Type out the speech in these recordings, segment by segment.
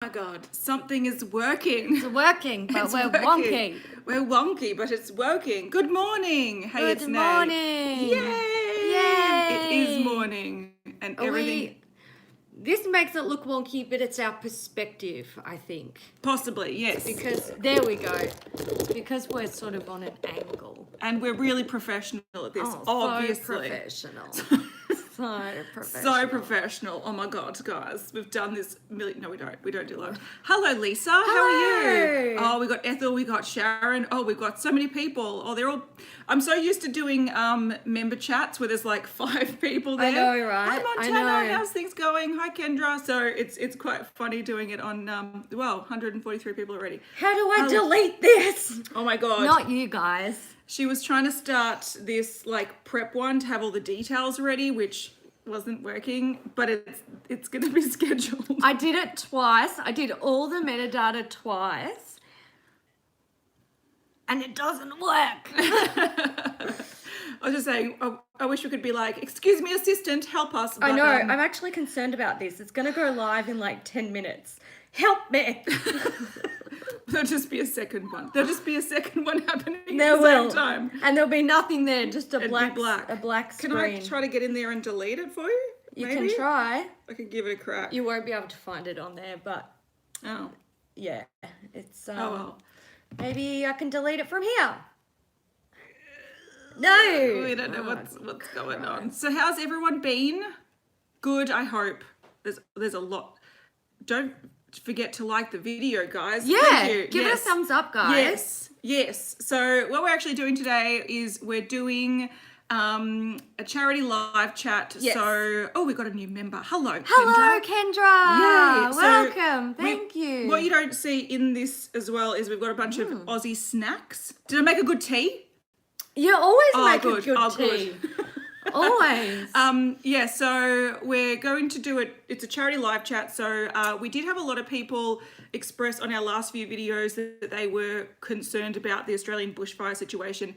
my God, something is working. It's working, but It's we're working. wonky. We're wonky, but it's working. Good morning. Hey, Good it's morning. Nay. Yay! Yay! It is morning, and everything. This makes it look wonky, but it's our perspective, I think. Possibly, yes. Because, there we go. Because we're sort of on an angle. And we're really professional at this, obviously. So professional. So professional. Oh my God, guys. We've done this million. No, we don't. We don't do live. Hello, Lisa. How are you? Oh, we got Ethel. We got Sharon. Oh, we've got so many people. Oh, they're all. I'm so used to doing member chats where there's like 5 people there. I know, right? Hi, Montana. How's things going? Hi, Kendra. So it's quite funny doing it on 143 people already. How do I delete this? Oh my God. Not you guys. She was trying to start this like prep one to have all the details ready, which wasn't working, but it's going to be scheduled. I did it twice. I did all the metadata twice. And it doesn't work. I was just saying, I wish we could be like, excuse me, assistant, help us. But, I know. I'm actually concerned about this. It's going to go live in like 10 minutes. Help me. There'll just be a second one. There'll just be a second one happening There at the will. same time. And there'll be nothing there, just a It'd black be black. screen. Can I try to get in there and delete it for you? You Maybe? can try. I could give it a crack. You won't be able to find it on there, but Oh. yeah, it's Oh well. maybe I can delete it from here. No. We don't know what's going on. So how's everyone been? Good, I hope. There's a lot. Don't forget to like the video, guys. Yeah, Thank you. give it a thumbs up, guys. Yes. So what we're actually doing today is we're doing a charity live chat. Yes. So we got a new member. Hello, Hello, Yay. Kendra. So Welcome. Thank you. What you don't see in this as well is we've got a bunch of Aussie snacks. Did I make a good tea? You always make good. a good tea. Always. So we're going to do it. It's a charity live chat. So we did have a lot of people express on our last few videos that they were concerned about the Australian bushfire situation.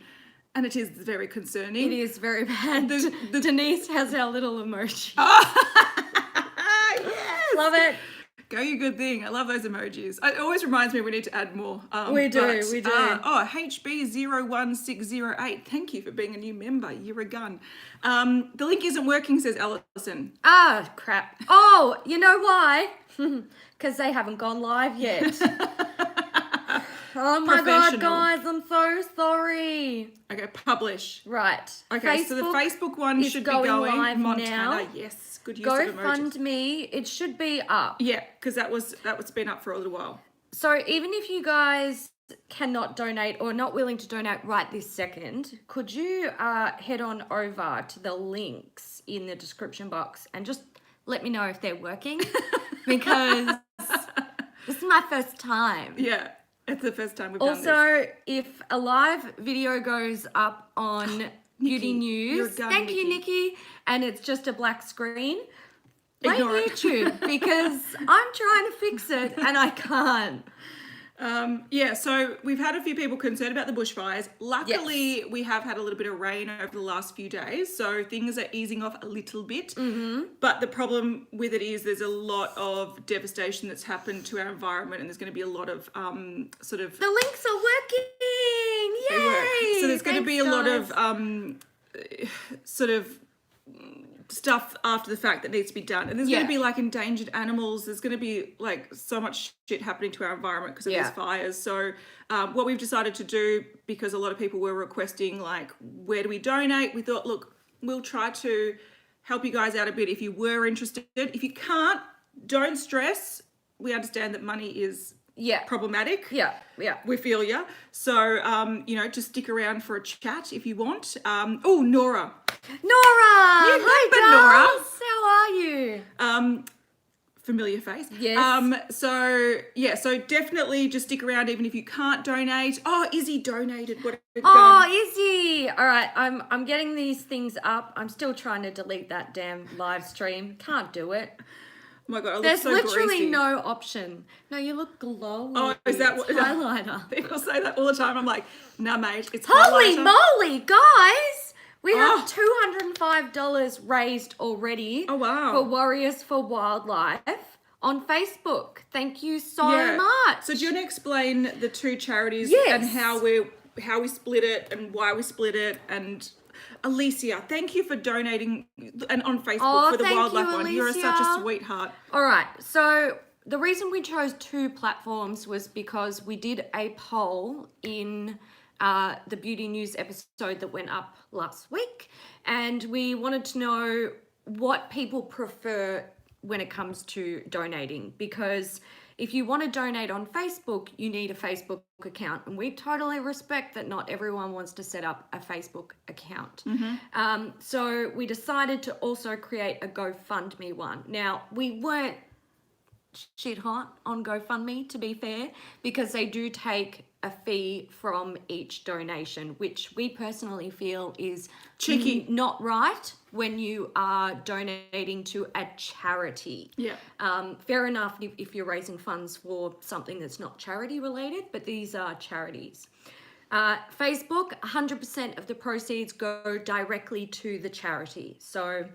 And it is very concerning. It is very bad. Denise has our little emoji. Yes. Love it. Go, you good thing. I love those emojis. It always reminds me we need to add more. We do. HB01608. Thank you for being a new member. You're a gun. The link isn't working, says Allison. Ah, crap. Oh, you know why? Because they haven't gone live yet. Oh my God, guys, I'm so sorry. Okay, publish. Right. Okay, so the Facebook one should be going live Montana. now. Yes, good use of emojis. GoFundMe, it should be up. Yeah, because that was been up for a little while. So even if you guys cannot donate or not willing to donate right this second, could you head on over to the links in the description box and just let me know if they're working? Because this is my first time. Yeah. It's the first time we've done this. Also, if a live video goes up on Beauty News, thank you, Nikki, and it's just a black screen, blame YouTube because I'm trying to fix it and I can't. So we've had a few people concerned about the bushfires. Luckily, we have had a little bit of rain over the last few days, so things are easing off a little bit. Mm-hmm. But the problem with it is there's a lot of devastation that's happened to our environment, and there's going to be a lot of The links are working! Yay! They work. So there's going to be a lot of stuff after the fact that needs to be done, and there's going to be like endangered animals. There's going to be like so much shit happening to our environment because of these fires. So what we've decided to do, because a lot of people were requesting like, where do we donate, we thought, look, we'll try to help you guys out a bit if you were interested. If you can't, don't stress. We understand that money is problematic. We feel ya. So just stick around for a chat if you want. Nora. Nora! Nora. How are you? Familiar face. Yes. So definitely just stick around even if you can't donate. Oh, Izzy donated. Izzy! All right, I'm getting these things up. I'm still trying to delete that damn live stream. Can't do it. Oh my God, I look There's so literally greasy. no option. No, you look glowing. Oh, is that what highlighter? People say that all the time. I'm like, nah, mate, it's Holy highlighter. moly, guys! We have $205 raised already. Oh, wow. For Warriors for Wildlife. on Facebook. Thank you so much. So do you want to explain the two charities Yes. and how we split it and why we split it? And Alicia, thank you for donating and on Facebook for the thank wildlife you, one. You're such a Alicia. sweetheart. All right. So the reason we chose two platforms was because we did a poll in the Beauty News episode that went up last week, and we wanted to know what people prefer when it comes to donating, because if you want to donate on Facebook, you need a Facebook account, and we totally respect that not everyone wants to set up a Facebook account. So we decided to also create a GoFundMe one. Now, we weren't shit hot on GoFundMe, to be fair, because they do take a fee from each donation, which we personally feel is cheeky, not right when you are donating to a charity. Yeah. Fair enough if you're raising funds for something that's not charity related, but these are charities. Facebook, 100% of the proceeds go directly to the charity. So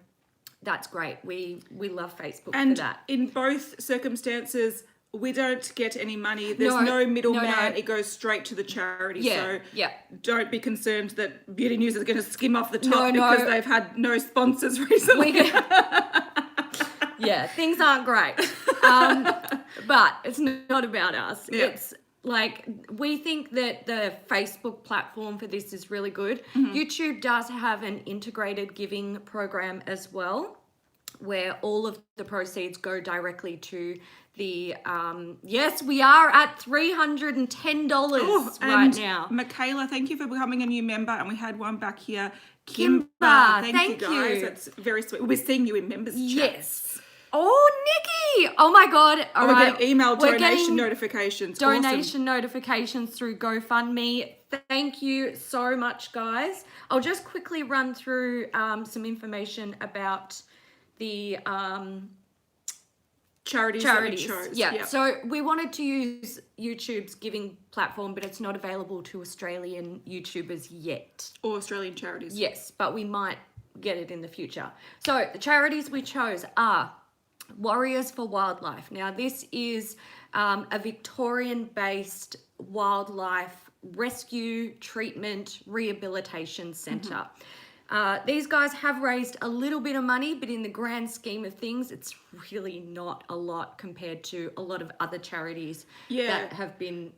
that's great. We love Facebook and for that. In both circumstances, we don't get any money. There's no middleman. No. It goes straight to the charity. Yeah, So don't be concerned that Beauty News is going to skim off the top because they've had no sponsors recently. Yeah, things aren't great. But it's not about us. Yeah. It's like, we think that the Facebook platform for this is really good. YouTube does have an integrated giving program as well, where all of the proceeds go directly to the yes, we are at $310 right now. Michaela, thank you for becoming a new member, and we had one back here. Kimber, thank you guys. That's very sweet. We'll be seeing you in members chat. Yes. Oh, Nikki! Oh my God! All we're right. getting email We're donation getting notifications. Donation Awesome. notifications through GoFundMe. Thank you so much, guys. I'll just quickly run through some information about the charities. That we chose. Yeah. So we wanted to use YouTube's giving platform, but it's not available to Australian YouTubers yet. Or Australian charities. Yes, but we might get it in the future. So the charities we chose are Warriors for Wildlife. Now, this is a Victorian-based wildlife rescue, treatment, rehabilitation centre. These guys have raised a little bit of money, but in the grand scheme of things, it's really not a lot compared to a lot of other charities that have been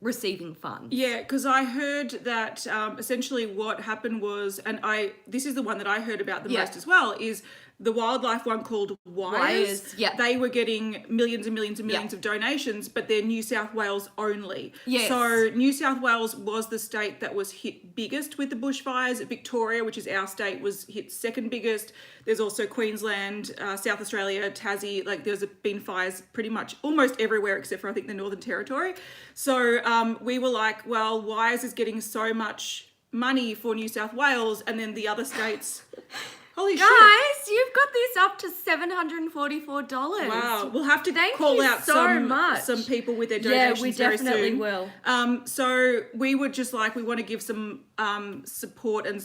receiving funds. Yeah, because I heard that essentially what happened was, and this is the one that I heard about the most as well, is the wildlife one called Wires. They were getting millions and millions and millions of donations, but they're New South Wales only. Yes. So New South Wales was the state that was hit biggest with the bushfires. Victoria, which is our state, was hit second biggest. There's also Queensland, South Australia, Tassie. Like, there's been fires pretty much almost everywhere except for, I think, the Northern Territory. So we were like, well, Wires is getting so much money for New South Wales, and then the other states... Holy shit. Guys, you've got this up to $744. Wow. We'll have to Thank call you out so much. some people with their donations we very definitely soon. will. So we were just like, we want to give some support and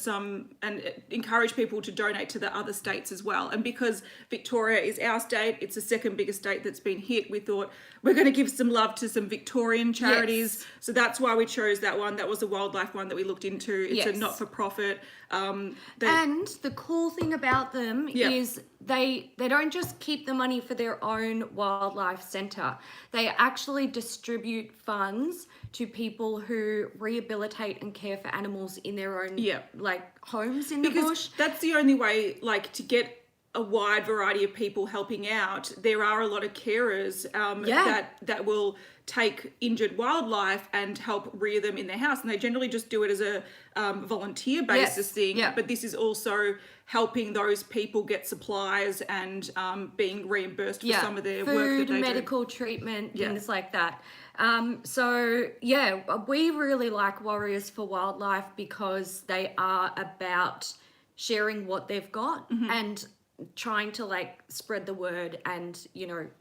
encourage people to donate to the other states as well. And because Victoria is our state, it's the second biggest state that's been hit, we thought we're going to give some love to some Victorian charities. Yes. So that's why we chose that one. That was the wildlife one that we looked into. It's a not-for-profit. And the cool thing about them is they don't just keep the money for their own wildlife centre. They actually distribute funds to people who rehabilitate and care for animals in their own homes in the bush. That's the only way to get a wide variety of people helping out. There are a lot of carers that will take injured wildlife and help rear them in their house, and they generally just do it as a volunteer basis thing. But this is also helping those people get supplies and being reimbursed for some of their work that they medical treatment, things like that. We really like Warriors for Wildlife because they are about sharing what they've got and trying to spread the word and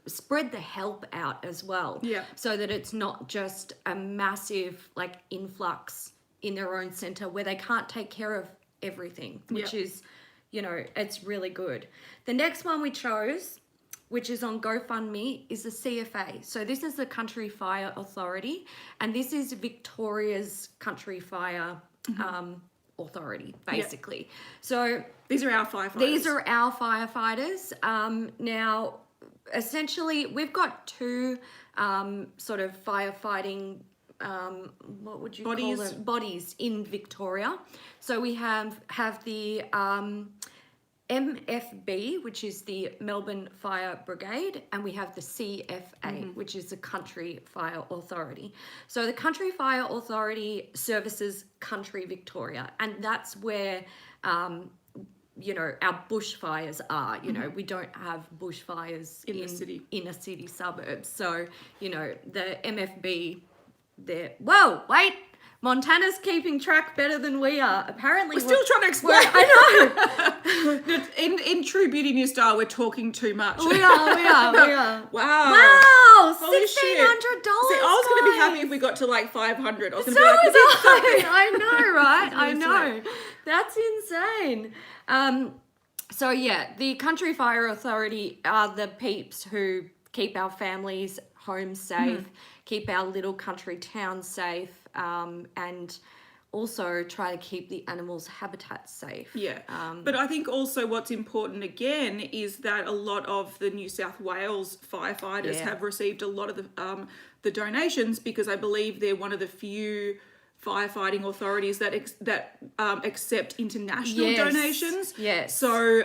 spread the help out as well, so that it's not just a massive influx in their own center where they can't take care of everything, which is it's really good. The next one we chose which is on GoFundMe, is the CFA. So this is the Country Fire Authority, and this is Victoria's Country Fire Authority, basically. So these are our firefighters. These are our firefighters. Now, essentially, we've got two sort of firefighting, what would you call them? Bodies in Victoria. So we have the MFB, which is the Melbourne Fire Brigade, and we have the CFA, which is the Country Fire Authority. So the Country Fire Authority services country Victoria, and that's where you know, our bushfires are. You know, we don't have bushfires in inner city suburbs. So, you know, the MFB, whoa, wait, Montana's keeping track better than we are. Apparently, we're still trying to explain. I know. in true beauty news style, we're talking too much. We are. Wow. $1,600. See, I was going to be happy if we got to like 500. I was going to be like, I know, right? I know. That's insane. So yeah, the Country Fire Authority are the peeps who keep our families' homes safe, keep our little country towns safe, and also try to keep the animals' habitats safe. Yeah, but I think also what's important again is that a lot of the New South Wales firefighters have received a lot of the donations, because I believe they're one of the few firefighting authorities that accept international donations. Yes. So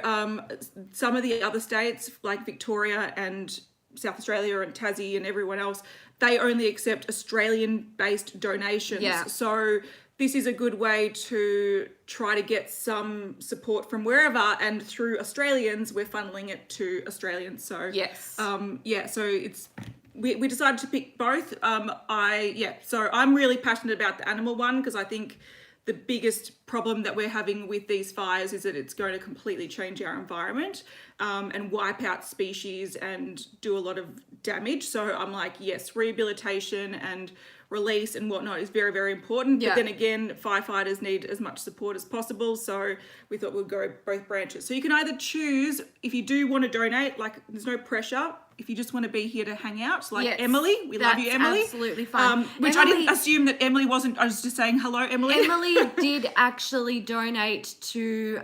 some of the other states like Victoria and South Australia and Tassie and everyone else, they only accept Australian-based donations. Yeah. So this is a good way to try to get some support from wherever, and through Australians, we're funneling it to Australians. So so it's we decided to pick both. So I'm really passionate about the animal one, because I think the biggest problem that we're having with these fires is that it's going to completely change our environment and wipe out species and do a lot of damage. So I'm like, yes, rehabilitation and release and whatnot is very, very important. But then again, firefighters need as much support as possible. So we thought we'd go both branches. So you can either choose, if you do want to donate, like there's no pressure. If you just want to be here to hang out, like Emily, we love you, Emily. Absolutely fine. Which Emily, I didn't assume that Emily wasn't. I was just saying hello, Emily. Emily did actually donate to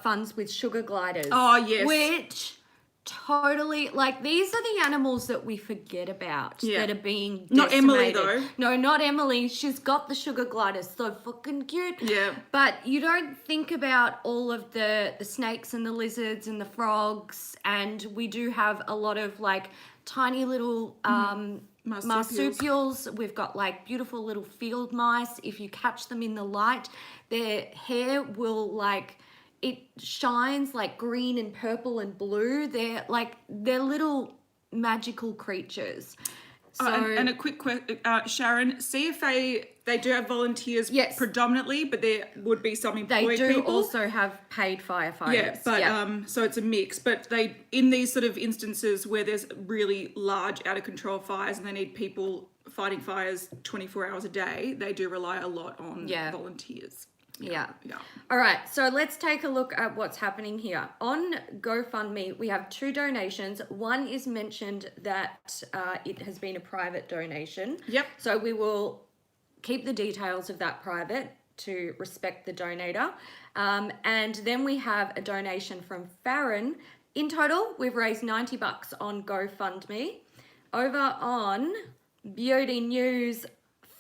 funds with sugar gliders. Oh yes. Which totally, like, these are the animals that we forget about that are being decimated. Not Emily though. No, not Emily. She's got the sugar gliders, so fucking cute. Yeah. But you don't think about all of the snakes and the lizards and the frogs, and we do have a lot of like tiny little marsupials. We've got like beautiful little field mice. If you catch them in the light, their hair will like, it shines like green and purple and blue. They're little magical creatures. So, and a quick question, Sharon, CFA, they do have volunteers predominantly, but there would be some employed people. They do also have paid firefighters. Yeah, but so it's a mix. But they, in these sort of instances where there's really large out of control fires and they need people fighting fires 24 hours a day, they do rely a lot on volunteers. Yeah. All right, so let's take a look at what's happening here. On GoFundMe, we have two donations. One is mentioned that it has been a private donation. Yep. So we will keep the details of that private to respect the donator. And then we have a donation from Farron. In total, we've raised $90 on GoFundMe. Over on Beauty News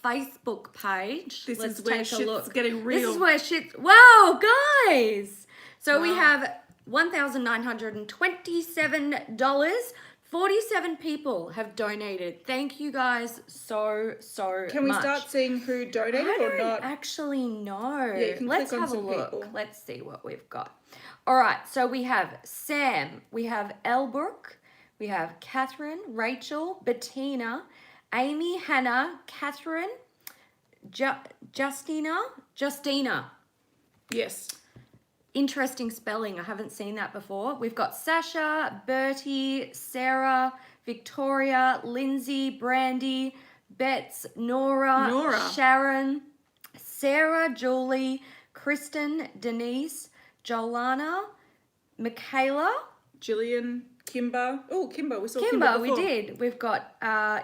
Facebook page. Let's is where shit's getting real. This is where shit. Wow, guys! So we have $1,927. 47 people have donated. Thank you guys so much. Can we start seeing who donated or not? Actually know. Yeah, you can Let's click on have a some look. people. Let's see what we've got. All right, so we have Sam, we have Elbrook, we have Catherine, Rachel, Bettina, Amy, Hannah, Catherine, Justina. Yes. Interesting spelling. I haven't seen that before. We've got Sasha, Bertie, Sarah, Victoria, Lindsay, Brandy, Bets, Nora, Sharon, Sarah, Julie, Kristen, Denise, Jolana, Michaela, Jillian, Kimber. Oh, Kimber. We saw Kimber, Kimber we before. did. We've got,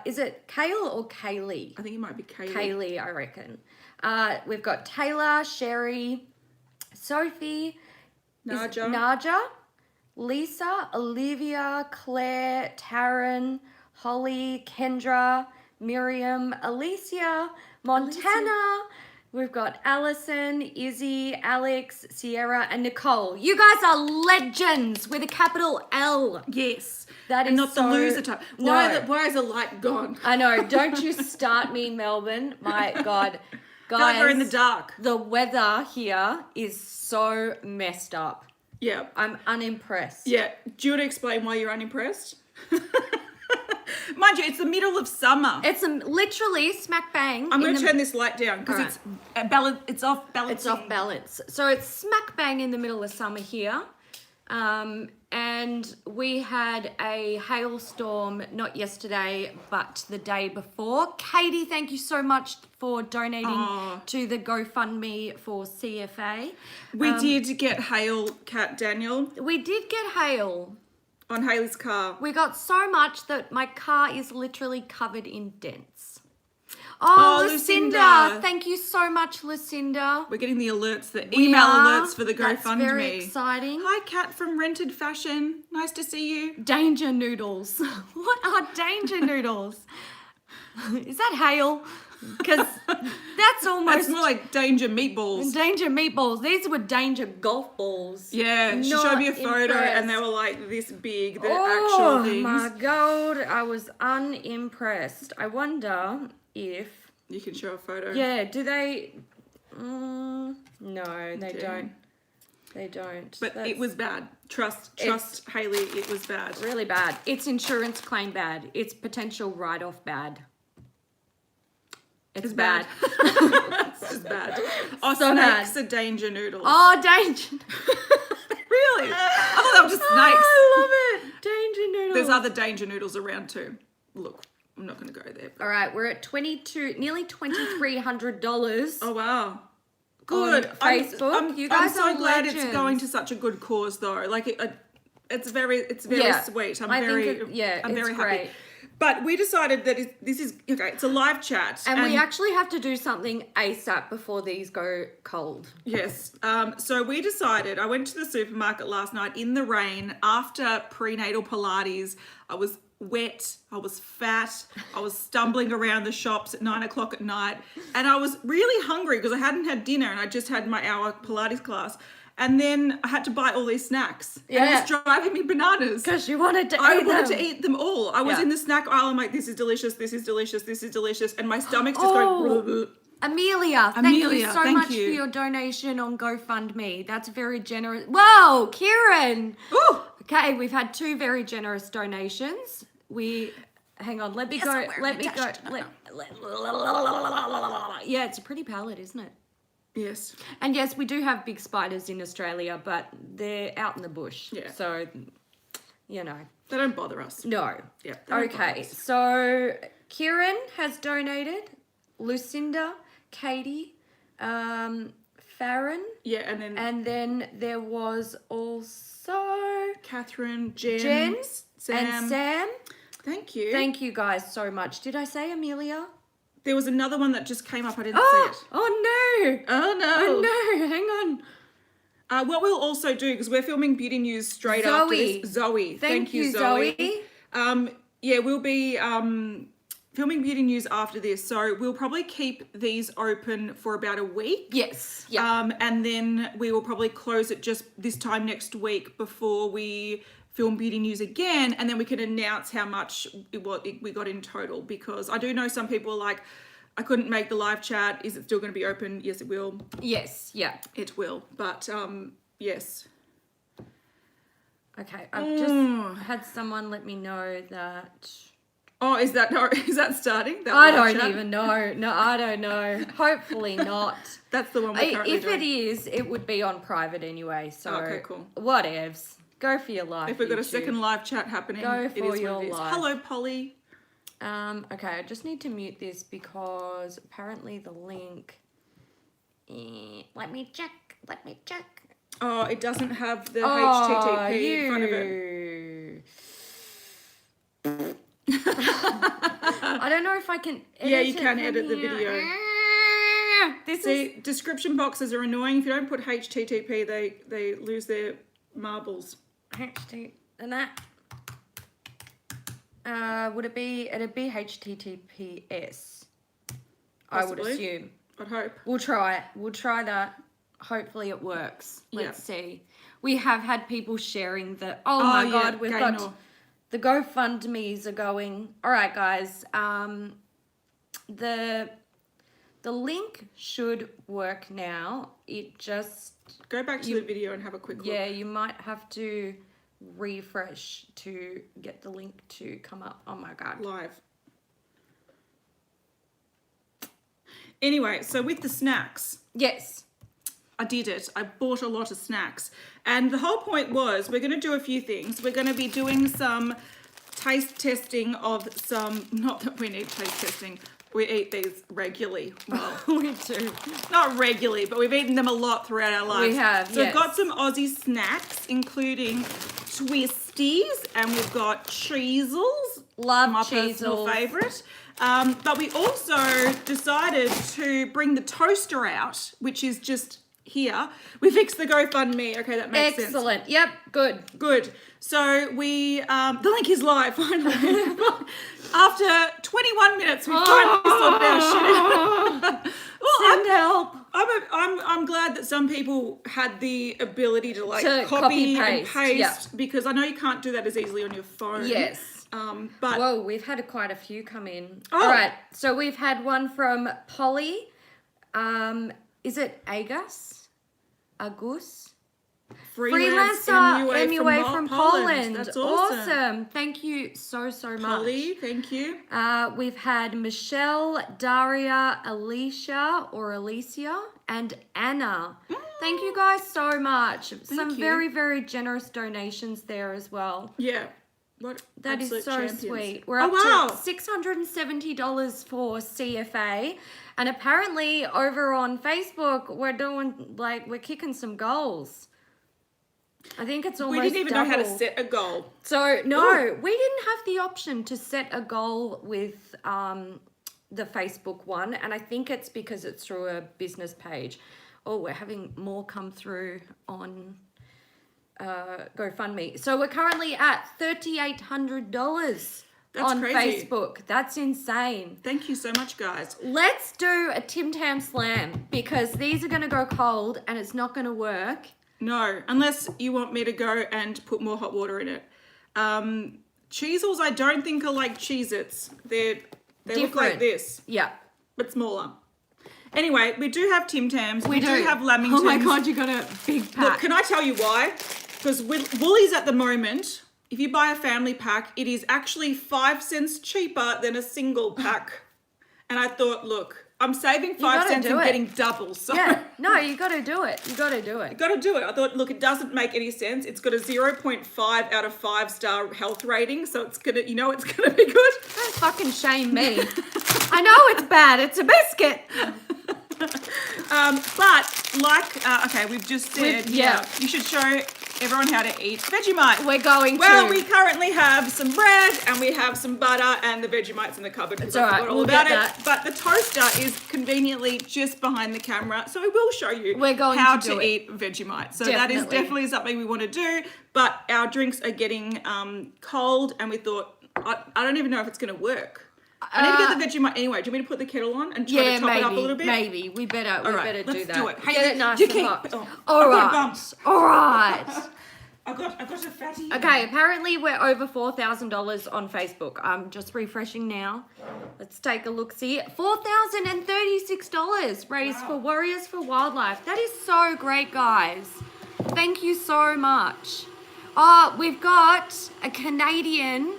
is it Kale or Kaylee? I think it might be Kaylee. Kaylee, I reckon. We've got Taylor, Sherry, Sophie, Naja, Lisa, Olivia, Claire, Taryn, Holly, Kendra, Miriam, Alicia, Montana. We've got Allison, Izzy, Alex, Sierra, and Nicole. You guys are legends with a capital L. Yes. That and is not so... the loser type. No. Why is the light gone? I know. Don't you start me, Melbourne. My God. I feel like we're in the Guys, dark. the weather here is so messed up. Yeah. I'm unimpressed. Yeah. Do you want to explain why you're unimpressed? Mind you, it's the middle of summer. It's literally smack bang. I'm going to turn this light down because it's off balance. It's off balance. So it's smack bang in the middle of summer here. And we had a hailstorm, not yesterday, but the day before. Katie, thank you so much for donating to the GoFundMe for CFA. We did get hail, Kat Daniel, We did get hail. on Hayley's car. We got so much that my car is literally covered in dents. Oh, Lucinda. Thank you so much, Lucinda. We're getting the alerts, the We email are. alerts for the That's GoFundMe. very exciting. Hi, Kat from Rented Fashion. Nice to see you. Danger noodles. What are danger noodles? Is that hail? Because that's almost... It's more like danger meatballs. Danger meatballs. These were danger golf balls. Yeah, she Not showed me a photo impressed. and they were like this big, the Oh actual things. my God. I was unimpressed. I wonder if... You can show a photo. Yeah, do they... no, they Damn. don't. They don't. But That's it was bad. Trust Hayley, it was bad. really bad. It's insurance claim bad. It's potential write-off bad. It's bad. This is bad. Oh, So snakes bad. are danger noodles. Oh, danger. Really? I thought they were just snakes. I love it. Danger noodles. There's other danger noodles around too. Look, I'm not going to go there. All right, we're at nearly $2,300. Oh, wow. Good. On Facebook. You guys I'm so are glad legends. it's going to such a good cause though. Like it's very Yeah. sweet. I'm I very think I'm very it's happy. great. But we decided that this is okay. It's a live chat, And we actually have to do something ASAP before these go cold. yes. So we decided. I went to the supermarket last night in the rain after prenatal Pilates. I was wet. I was fat. I was stumbling around the shops at 9 o'clock at night, and I was really hungry because I hadn't had dinner and I just had my hour Pilates class. And then I had to buy all these snacks. Yeah. And it was driving me bananas. Because you wanted to I eat wanted them. to eat them all. I was Yeah. in the snack aisle. I'm like, this is delicious. This is delicious. This is delicious. And my stomach's just Oh. going. Amelia, thank you Amelia, so thank much you. for your donation on GoFundMe. That's very generous. Whoa, Kieran. Ooh. Okay, we've had 2 very generous donations. Hang on, let me go. Let me go. Yeah, it's a pretty palette, isn't it? Yes. And yes, we do have big spiders in Australia, but they're out in the bush. Yeah. So, you know. They don't bother us. No. Yeah. they don't bother Okay, us. so Kieran has donated. Lucinda, Katie, Farron. Yeah, and then There was also Catherine, Jen, Jen Sam. and Sam. Thank you. Thank you guys so much. Did I say Amelia? There was another one that just came up. I didn't see Oh, it. oh no. Oh no. Oh no, hang on. What we'll also do, because we're filming beauty news straight Zoe. after this. Zoe. Thank you, Zoe. Yeah, we'll be filming beauty news after this. So we'll probably keep these open for about a week. Yes. Yeah. And then we will probably close it just this time next week before we film beauty news again, and then we can announce how much we got in total, because I do know some people are like, I couldn't make the live chat. Is it still going to be open? Yes, it will. Yes. Yeah. It will. But yes. Okay. I've just had someone let me know that. Oh, is that starting? That I live don't chat? even know. No, I don't know. Hopefully not. That's the one we're currently If doing. it is, it would be on private anyway. So Okay, cool. Whatevs. Go for your life. If we've got a YouTube. second live chat happening, Go it for is what your it is. life. Hello, Polly. Okay, I just need to mute this because apparently the link. Let me check. Oh, it doesn't have the Oh, HTTP in front of it. I don't know if I can edit Yeah, you can edit the here. video. This See, description boxes are annoying. If you don't put HTTP, they lose their marbles. HT and that. Would it be? It'd be HTTPS. I would Possibly. assume. I'd hope. We'll try it. We'll try that. Hopefully it works. Let's see. We have had people sharing the. Oh my God, we've got the GoFundMe's are going. All right, guys. The link should work now. It just Go back to the video and have a quick look. Yeah, you might have to refresh to get the link to come up. Oh my God. Live. Anyway, so with the snacks. Yes. I did it. I bought a lot of snacks. And the whole point was we're going to do a few things. We're going to be doing some taste testing of some, not that we need taste testing. We eat these regularly. Well, We do. not regularly, but we've eaten them a lot throughout our lives. We have, So yes. we've got some Aussie snacks, including Twisties, and we've got Cheezels. Love My personal Cheezels. favourite. But we also decided to bring the toaster out, which is just here. We fixed the GoFundMe. Okay, that makes sense. Excellent. Yep. Good. Good. So we, the link is live finally. After 21 minutes, we finally sorted our shit out. Send help. I'm glad that some people had the ability to To copy and copy-paste, paste yeah. because I know you can't do that as easily on your phone. Yes. But Whoa, we've had quite a few come in. Oh. All right. So we've had one from Polly. Is it Agus? Freelancer MUA from Poland. That's awesome. Thank you so much. Polly, thank you. We've had Michelle, Daria, Alicia, and Anna. Thank you guys so much. Some you. very, very generous donations there as well. Yeah. What That is absolute so champions. sweet. We're up to $670 for CFA. And apparently over on Facebook, we're kicking some goals. I think it's almost We didn't even know how to double. set a goal. So, no, we didn't have the option to set a goal with the Facebook one. And I think it's because it's through a business page. Oh, we're having more come through on GoFundMe. So we're currently at $3,800 on crazy. Facebook. That's insane. Thank you so much, guys. Let's do a Tam Slam because these are going to go cold and it's not going to work. No, unless you want me to go and put more hot water in it. Cheezels, I don't think are like Cheez-Its. They look like Different. this, Yeah. but smaller. Anyway, we do have Tim Tams. We do have Lamingtons. Oh my God, you got a big pack. Look, can I tell you why? Because with Woolies at the moment, if you buy a family pack, it is actually 5 cents cheaper than a single pack. And I thought, look, I'm saving 5 gotta cents do and it. getting double. So Yeah. No, you got to do it. You got to do it. got to do it. I thought, look, it doesn't make any sense. It's got a 0.5 out of 5-star health rating, so it's gonna, it's gonna be good. Don't fucking shame me. I know it's bad. It's a biscuit. But okay, we've just said, you should show everyone how to eat Vegemite. We're going Well, to. we currently have some bread and we have some butter and the Vegemite's in the cupboard. It's I all right, forgot we'll about get it. that. But the toaster is conveniently just behind the camera, so we will show you We're going how to do to it. eat Vegemite. So that is Definitely. definitely something we want to do. But our drinks are getting cold, and we thought I don't even know if it's going to work. I need to get the Vegemite anyway. Do you want me to put the kettle on and try to top it up a little bit? Maybe. We better right, do let's that. do it. Hey, Get it nice you and keep- hot. oh, All I've got right. bumps. All right. I've got a fatty. Okay, apparently we're over $4,000 on Facebook. I'm just refreshing now. Let's take a look-see. $4,036 raised for Warriors for Wildlife. That is so great, guys. Thank you so much. We've got a Canadian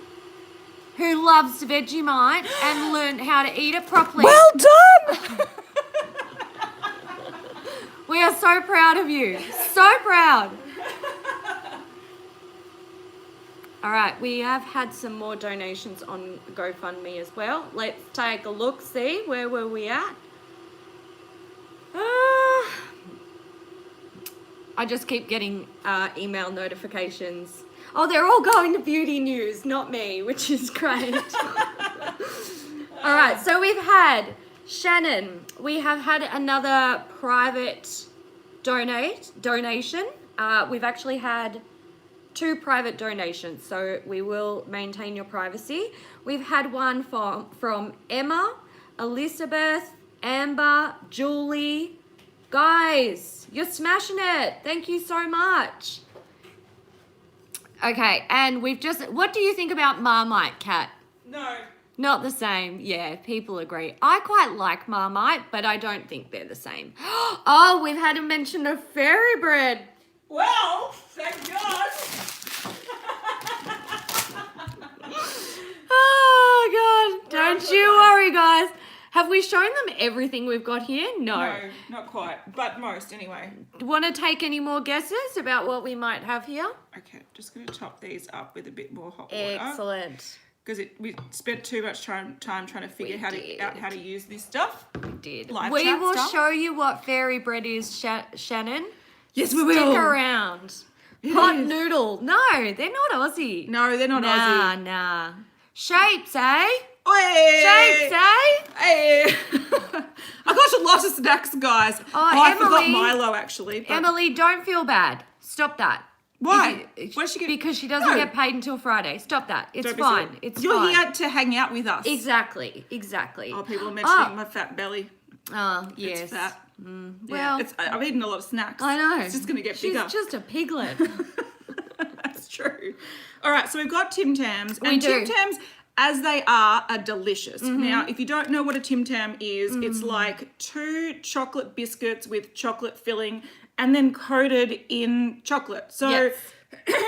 who loves Vegemite and learned how to eat it properly. Well done. We are so proud of you. So proud. All right, we have had some more donations on GoFundMe as well. Let's take a look, see where were we at? I just keep getting email notifications. Oh, they're all going to beauty news, not me, which is great. All right, so we've had Shannon. We have had another private donation. We've actually had 2 private donations, so we will maintain your privacy. We've had one from Emma, Elizabeth, Amber, Julie. Guys, you're smashing it. Thank you so much. Okay, and what do you think about Marmite, Kat? No. Not the same. Yeah, people agree. I quite like Marmite, but I don't think they're the same. Oh, we've had a mention of fairy bread. Well, thank God. Oh, God. Don't you worry, guys. Have we shown them everything we've got here? No, not quite, but most anyway. Want to take any more guesses about what we might have here? Okay, just going to top these up with a bit more hot water. Excellent. Because we spent too much time trying to figure out how to use this stuff. We did. Live We chat will stuff. show you what fairy bread is, Shannon. Yes, we will. Stick around. Pot noodle. No, they're not Aussie. No, they're not Aussie. Nah. Shapes, eh? Oi! Shapes, eh? Hey! I got a lot of snacks, guys. I forgot Emily- Milo, actually. But Emily, don't feel bad. Stop that. why? What does she get? Because she doesn't get paid until Friday. Stop that. It's Don't be fine. silly. It's You're fine. here to hang out with us. Exactly. Oh, people are mentioning my fat belly. Oh, yes. It's fat. Well, I've eaten a lot of snacks. I know. It's just going to get She's bigger. just a piglet. That's true. All right, so we've got Tim Tams. And do. Tim Tams, as they are delicious. Now, if you don't know what a Tim Tam is, it's like 2 chocolate biscuits with chocolate filling and then coated in chocolate. So Yes.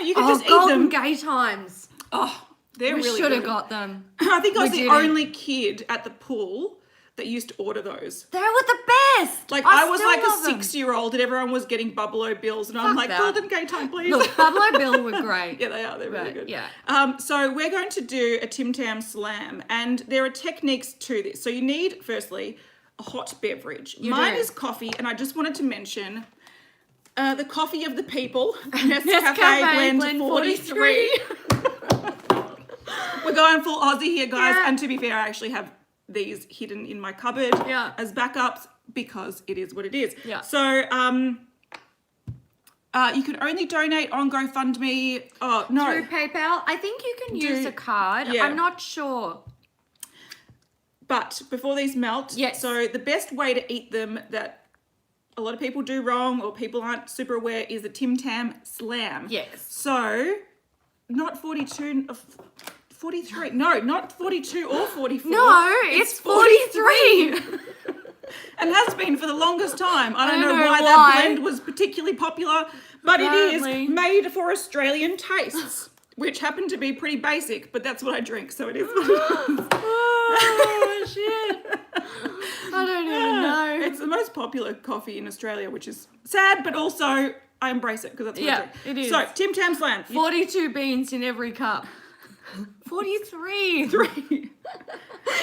you can just eat Golden them. Gay times. Oh, they're We really should have good. got them. I think I was the didn't. only kid at the pool that used to order those. They were the best. Like I was still like a love them. 6-year-old and everyone was getting Buffalo Bills and I'm Fuck like, that. golden gay time, please. Look, Buffalo Bill were great. Yeah, they are. They're really Right, good. yeah. So we're going to do a Tim Tam Slam, and there are techniques to this. So you need, firstly, a hot beverage. Mine do. is coffee, and I just wanted to mention the coffee of the people, Nescafe Nescafe Blend 43. We're going full Aussie here, guys. Yeah. And to be fair, I actually have these hidden in my cupboard as backups because it is what it is. Yeah. So you can only donate on GoFundMe. Oh, no. Through PayPal. I think you can use a card. Yeah. I'm not sure. But before these melt, Yes. so the best way to eat them that a lot of people do wrong or people aren't super aware is the Tim Tam Slam. Yes. So not 42, 43. No, not 42 or 44. No, it's 43. And has been for the longest time. I don't know know why why. that blend was particularly popular, but Apparently. it is made for Australian tastes, which happen to be pretty basic, but that's what I drink, so it is. Oh, shit. I don't even know. It's the most popular coffee in Australia, which is sad, but also I embrace it because that's what I drink. it is. So, Tim Tam Slam. 42 beans in every cup. 43.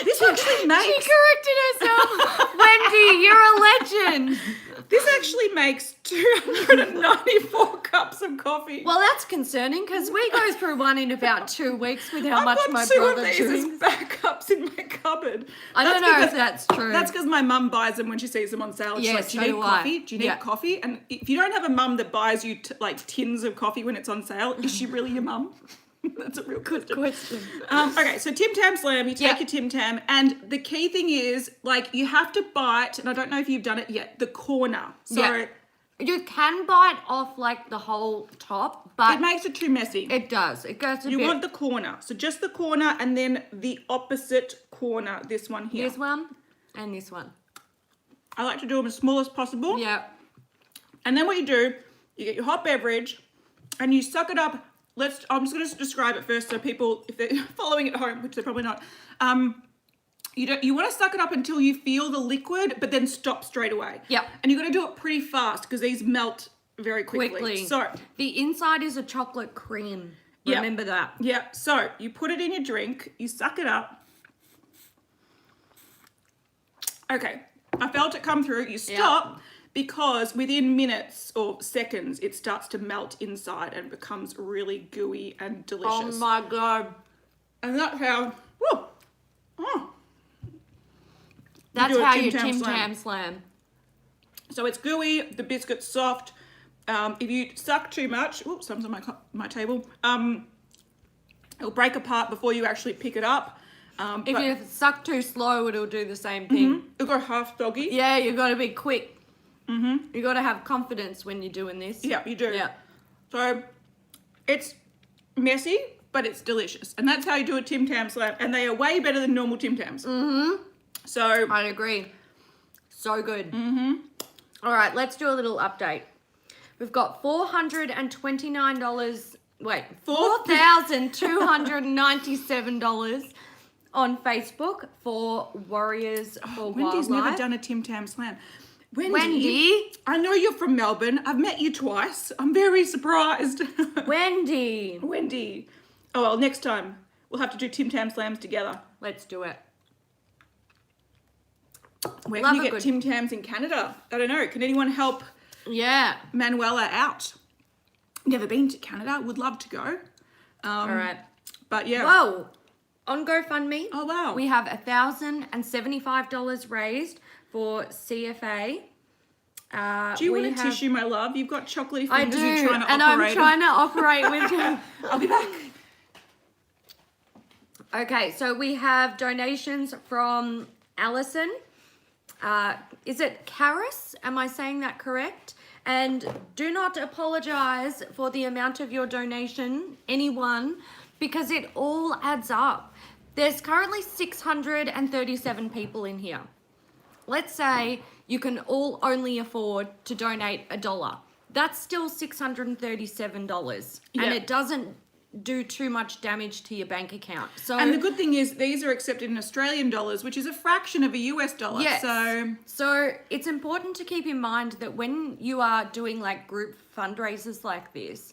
This actually She makes corrected herself. Wendy, you're a legend. this actually makes 294 cups of coffee. Well, that's concerning because we go through one in about 2 weeks with how I've much got my 2 brother of these drinks. as backups in my cupboard. I don't That's know if because- that's true. That's because my mum buys them when she sees them on sale. She's Yes, like, do you so need do I. coffee? Do you need Yeah. coffee? And if you don't have a mum that buys you like tins of coffee when it's on sale, is she really your mum? That's a real Good question. question. Okay, so Tim Tam Slam, you take Yeah. your Tim Tam, and the key thing is, like, you have to bite, and I don't know if you've done it yet, the corner. So Yeah. You can bite off like the whole top, but it makes it too messy. it does. It goes a You bit. want the corner. So just the corner, and then the opposite corner, this one here. This one and this one. I like to do them as small as possible. Yeah. And then what you do, you get your hot beverage, and you suck it up. I'm just going to describe it first so people, if they're following at home, which they're probably not, you want to suck it up until you feel the liquid, but then stop straight away. Yep. And you're going to do it pretty fast because these melt very quickly. So, the inside is a chocolate cream. Yeah. Remember that. yeah, so you put it in your drink, you suck it up. Okay, I felt it come through. You stop because within minutes or seconds, it starts to melt inside and becomes really gooey and delicious. Oh my God. And that's how, woo, oh. That's how you Tim Tam Slam. So it's gooey, the biscuit's soft. If you suck too much, oops, someone's on my table, it'll break apart before you actually pick it up. If you suck too slow, it'll do the same thing. It'll go half doggy. Yeah, you got to be quick. You got to have confidence when you're doing this. Yeah, you do. Yeah. So it's messy, but it's delicious. And that's how you do a Tim Tam Slam. And they are way better than normal Tim Tams. So I agree. So good. All right, let's do a little update. We've got $429. Wait, $4,297 on Facebook for Warriors for Wendy's Wildlife. never done a Tim Tam Slam. Wendy? I know you're from Melbourne. I've met you twice. I'm very surprised. Wendy. Wendy. Oh, well, next time we'll have to do Tim Tam Slams together. Let's do it. Where Love can you a get good- Tim Tams in Canada? I don't know. Can anyone help Yeah. Manuela out? Never been to Canada. Would love to go. All right. But yeah. Whoa. On GoFundMe. Oh, wow. We have $1,075 raised for CFA. Do you want a tissue, my love? You've got chocolatey fingers. I do, You're trying to and operate. I'm trying to operate with you. I'll be back. Okay, so we have donations from Alison. Is it Karis? Am I saying that correct? And do not apologize for the amount of your donation, anyone, because it all adds up. There's currently 637 people in here. Let's say you can all only afford to donate $1. That's still $637. Yeah. And it doesn't do too much damage to your bank account. So And the good thing is these are accepted in Australian dollars, which is a fraction of a US dollar. yes. So it's important to keep in mind that when you are doing like group fundraisers like this,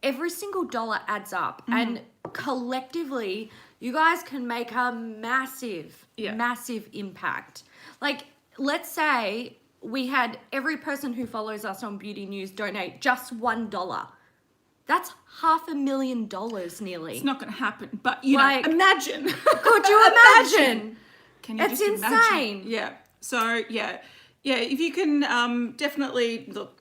every single dollar adds up, and collectively you guys can make a massive impact. Like, let's say we had every person who follows us on Beauty News donate just $1. That's $500,000 nearly. it's not going to happen. But, you Like, know, imagine. Could you imagine? Can you It's just imagine? insane. Yeah. So, yeah. Yeah, if you can definitely, look,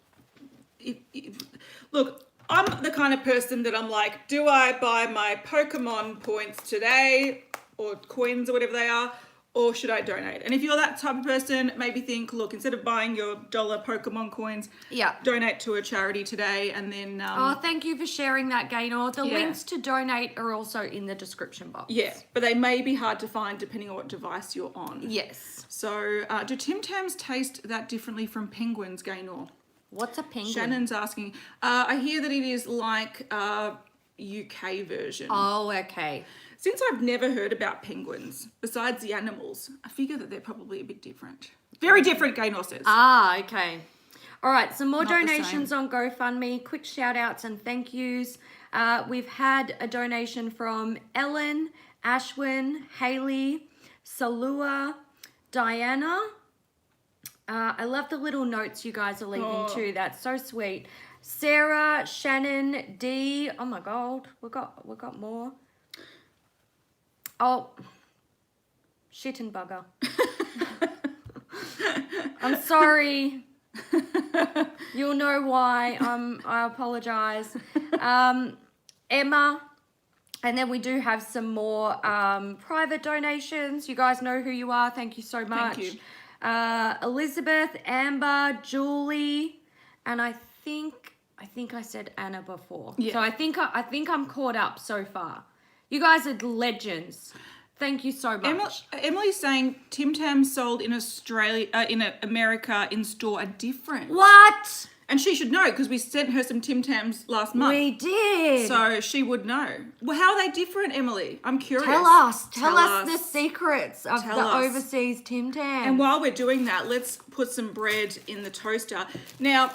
I'm the kind of person that I'm like, do I buy my Pokemon points today or coins or whatever they are, or should I donate? And if you're that type of person, maybe think, look, instead of buying your dollar Pokemon coins, Yeah. donate to a charity today, and then Oh, thank you for sharing that, Gaynor. The Yeah. links to donate are also in the description box. yeah, but they may be hard to find depending on what device you're on. Yes. So, do Tim Tams taste that differently from penguins, Gaynor? What's a penguin? Shannon's asking. I hear that it is like a UK version. Oh, okay. Since I've never heard about penguins, besides the animals, I figure that they're probably a bit different. Very different, Gaynor says. Ah, okay. All right, some more Not the donations on GoFundMe. Quick shout outs and thank yous. We've had a donation from Ellen, Ashwin, Haley, Salua, Diana. I love the little notes you guys are leaving too. That's so sweet. Sarah, Shannon, D. Oh my God, we got more. Oh, shit and bugger. I'm sorry. You'll know why. I apologize. Emma. And then we do have some more private donations. You guys know who you are. Thank you so much. Thank you. Elizabeth, Amber, Julie, and I think I said Anna before. Yeah. So I think I'm caught up so far. You guys are legends. Thank you so much. Emily's saying Tim Tams sold in Australia, America in store are different. What? And she should know because we sent her some Tim Tams last month. We did. So she would know. Well, how are they different, Emily? I'm curious. Tell us the secrets of Tell the us. overseas Tim Tam. And while we're doing that, let's put some bread in the toaster. Now,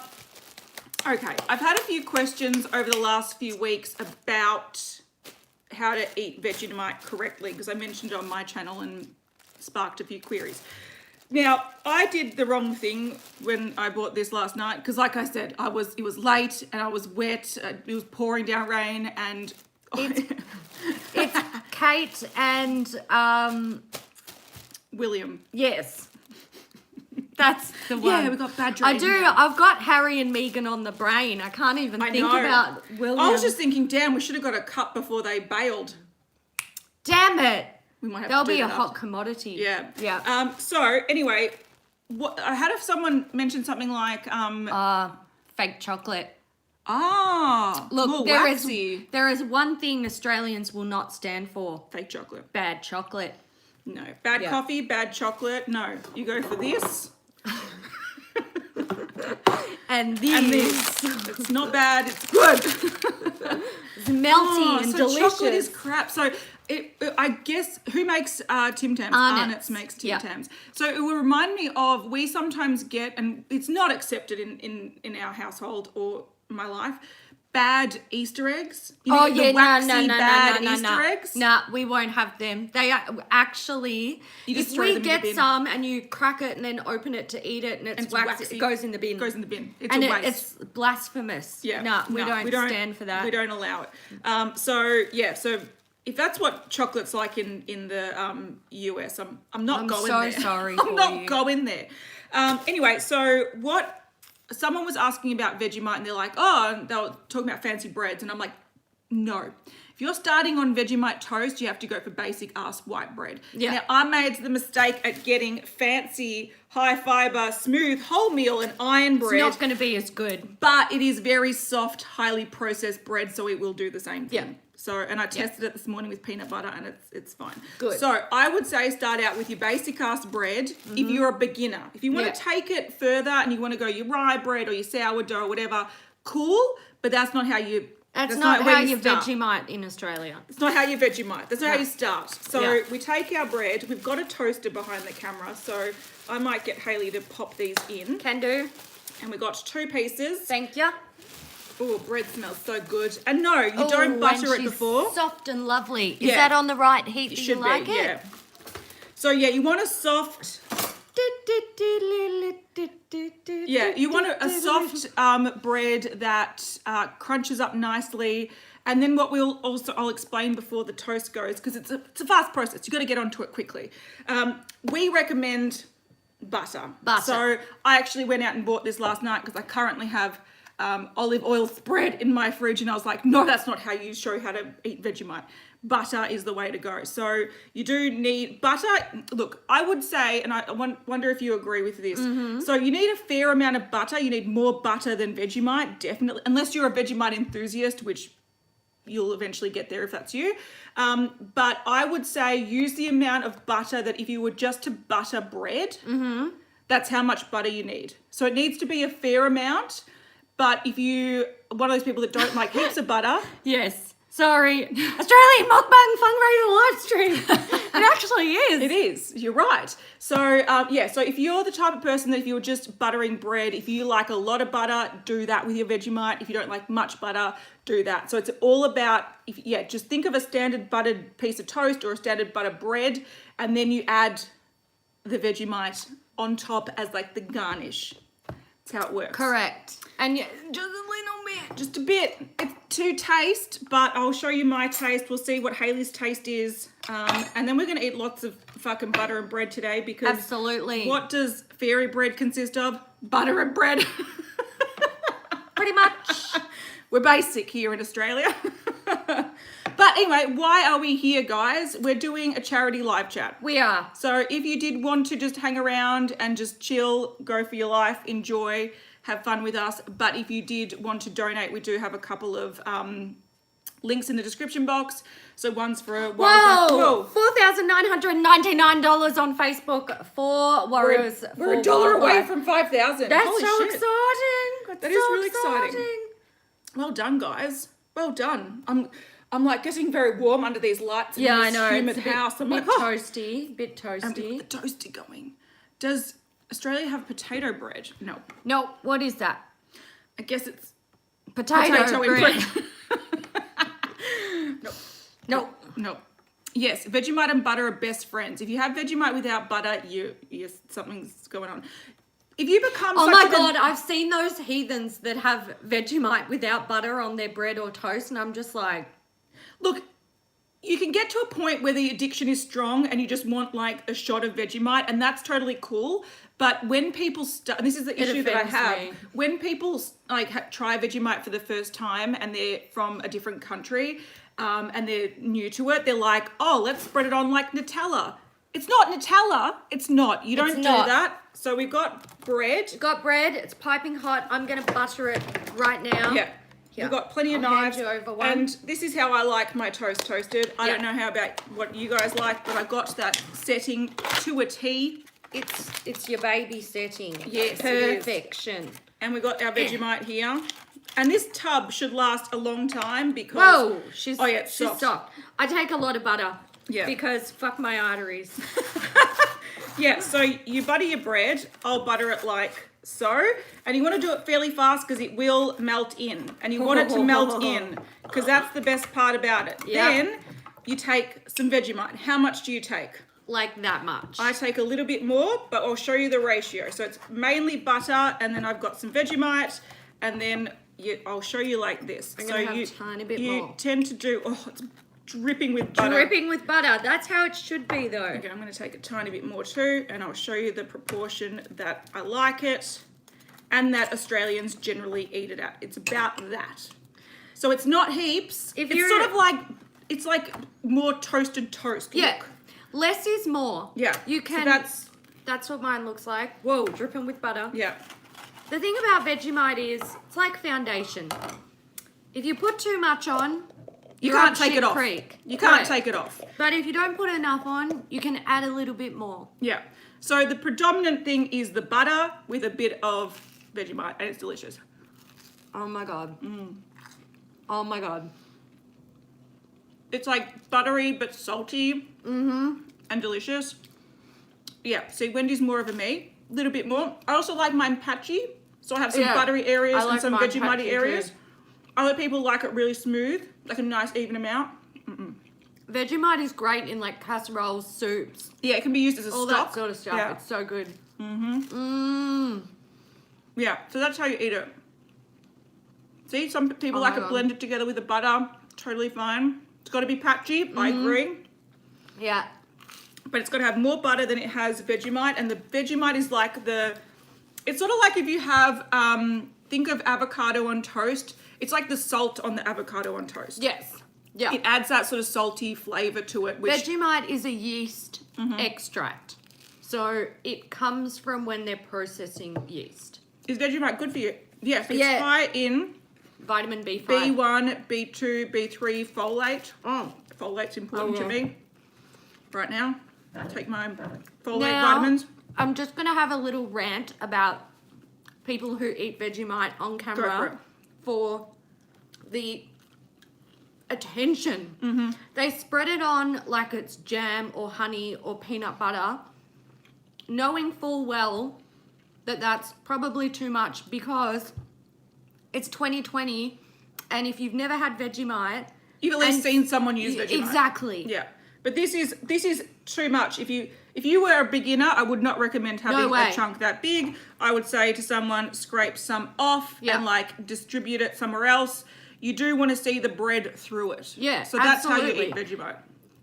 okay, I've had a few questions over the last few weeks about how to eat Vegemite correctly because I mentioned it on my channel and sparked a few queries. Now, I did the wrong thing when I bought this last night because, like I said, it was late and I was wet. It was pouring down rain, and It's Kate and William. yes. That's the one. Yeah, we got bad rain. I do. I've got Harry and Meghan on the brain. I can't even think know. about William. I was just thinking, damn, we should have got a cup before they bailed. Damn it. We might have They'll to do be a that hot after. commodity. Yeah. Yeah. So anyway, I had someone mention something like Fake chocolate. Look, Look, there is one thing Australians will not stand for. Fake chocolate. Bad chocolate. No. Bad coffee, bad chocolate. No. You go for this. And this. And this. It's not bad, it's good. It's melty and so delicious. chocolate is crap. So I guess who makes Tim Tams? Arnott's makes Tim Tams. So it will remind me of, we sometimes get, and it's not accepted in our household or my life, bad Easter eggs. You know, the waxy bad Easter eggs. No, we won't have them. They are actually, You just if throw we them in the get bin. some and you crack it and then open it to eat it and it's waxy, it goes in the bin. It goes in the bin. It's and a waste. it's blasphemous. Yeah. No, we don't stand for that. We don't allow it. So if that's what chocolate's like in the US, I'm not going there. I'm so sorry I'm not going there. Anyway, so what someone was asking about Vegemite, and they're like, they were talking about fancy breads, and I'm like, no. If you're starting on Vegemite Toast, you have to go for basic ass white bread. Yeah. Now, I made the mistake at getting fancy, high fiber, smooth, wholemeal and iron bread. It's not going to be as good. But it is very soft, highly processed bread, so it will do the same thing. Yeah. So, and I tested it this morning with peanut butter, and it's fine. Good. So I would say start out with your basic ass bread if you're a beginner. If you want to take it further and you want to go your rye bread or your sourdough or whatever, cool. But that's not how you. That's not how you start. Vegemite in Australia. It's not how you Vegemite. That's not how you start. So Yeah. we take our bread. We've got a toaster behind the camera, so I might get Hayley to pop these in. Can do. And we got 2 pieces. Thank you. Oh, bread smells so good. And no, you don't butter it before. Soft and lovely. Is Yeah. that on the right heat that Should you like be, it? yeah. So yeah, you want a soft. Yeah, you want a soft bread that crunches up nicely. And then what I'll explain before the toast goes, because it's a fast process. You got to get onto it quickly. We recommend butter. So I actually went out and bought this last night because I currently have olive oil spread in my fridge, and I was like, no, that's not how you show how to eat Vegemite. Butter is the way to go. So you do need butter. Look, I would say, and I wonder if you agree with this. So you need a fair amount of butter. You need more butter than Vegemite, definitely, unless you're a Vegemite enthusiast, which you'll eventually get there if that's you. But I would say use the amount of butter that if you were just to butter bread, that's how much butter you need. So it needs to be a fair amount. But if you one of those people that don't like heaps of butter. Yes. Sorry. Australian Mukbang Fundraiser live stream. It actually is. It is. You're right. So, so if you're the type of person that if you're just buttering bread, if you like a lot of butter, do that with your Vegemite. If you don't like much butter, do that. So it's all about, just think of a standard buttered piece of toast or a standard buttered bread, and then you add the Vegemite on top as like the garnish. That's how it works. Correct. And just a little bit. Just a bit. It's to taste, but I'll show you my taste. We'll see what Hayley's taste is. And then we're going to eat lots of fucking butter and bread today because... Absolutely. What does fairy bread consist of? Butter and bread. Pretty much. We're basic here in Australia. But anyway, why are we here, guys? We're doing a charity live chat. We are. So if you did want to just hang around and just chill, go for your life, enjoy, have fun with us. But if you did want to donate, we do have a couple of links in the description box. So one's for a Whoa! $4,999 on Facebook for Warriors. We're $1 away from 5,000. That's Holy so shit. exciting. That is really exciting. Well done, guys. Well done. I'm like getting very warm under these lights in this humid house. I'm bit like, toasty. Bit toasty. And the toasty going. Does Australia have potato bread? No. No, what is that? I guess it's Potato bread. No. Yes, Vegemite and butter are best friends. If you have Vegemite without butter, something's going on. If you become oh my God, I've seen those heathens that have Vegemite without butter on their bread or toast, and I'm just like, look, you can get to a point where the addiction is strong and you just want like a shot of Vegemite, and that's totally cool. But when people start, this is the issue that I have, when people like try Vegemite for the first time and they're from a different country and they're new to it, they're like, oh, let's spread it on like Nutella. It's not Nutella. It's not. You don't do that. So we've got bread. We've got bread. It's piping hot. I'm going to butter it right now. Yeah. We've got plenty of knives. And this is how I like my toast toasted. I don't know how about what you guys like, but I got that setting to a T. It's your baby setting. Yes, perfection. And we got our Vegemite here. And this tub should last a long time because... Whoa, she's soft. I take a lot of butter. Yeah. Because fuck my arteries. Yeah, so you butter your bread. I'll butter it like so. And you want to do it fairly fast because it will melt in. And you want it to melt in because that's the best part about it. Yep. Then you take some Vegemite. How much do you take? Like that much. I take a little bit more, but I'll show you the ratio. So it's mainly butter, and then I've got some Vegemite, and then I'll show you like this. I'm going to have a tiny bit more. You tend to do, it's dripping with butter. Dripping with butter. That's how it should be, though. Okay, I'm going to take a tiny bit more too, and I'll show you the proportion that I like it, and that Australians generally eat it at. It's about that. So it's not heaps. It's sort of like, it's like more toasted toast. Yeah. Look. Less is more. Yeah. You can. So that's what mine looks like. Whoa, dripping with butter. Yeah. The thing about Vegemite is it's like foundation. If you put too much on, you can't take it off. Creek. You can't take it off. But if you don't put enough on, you can add a little bit more. Yeah. So the predominant thing is the butter with a bit of Vegemite, and it's delicious. Oh my God. Oh my God. It's like buttery but salty and delicious. Yeah, see, Wendy's more of a me, a little bit more. I also like mine patchy, so I have some buttery areas and some Vegemite areas. Other people like it really smooth, like a nice even amount. Vegemite is great in like casseroles, soups. Yeah, it can be used as a all stock. That sort of stuff. Yeah. It's so good. Yeah, so that's how you eat it. See, some people like it blended together with the butter. Totally fine. It's got to be patchy, I agree. Yeah. But it's got to have more butter than it has Vegemite. And the Vegemite is like it's sort of like if you have, think of avocado on toast. It's like the salt on the avocado on toast. Yes. Yeah. It adds that sort of salty flavour to it. Vegemite is a yeast extract. So it comes from when they're processing yeast. Is Vegemite good for you? Yes. It's high in... Vitamin B5. B1, B2, B3, folate. Oh, folate's important to me. Right now, I'll take my folate vitamins. I'm just going to have a little rant about people who eat Vegemite on camera for the attention. They spread it on like it's jam or honey or peanut butter, knowing full well that that's probably too much because... It's 2020, and if you've never had Vegemite... You've at least seen someone use Vegemite. Exactly. Yeah. But this is too much. If you were a beginner, I would not recommend having a chunk that big. I would say to someone, scrape some off and like distribute it somewhere else. You do want to see the bread through it. Yeah, so that's how you eat Vegemite.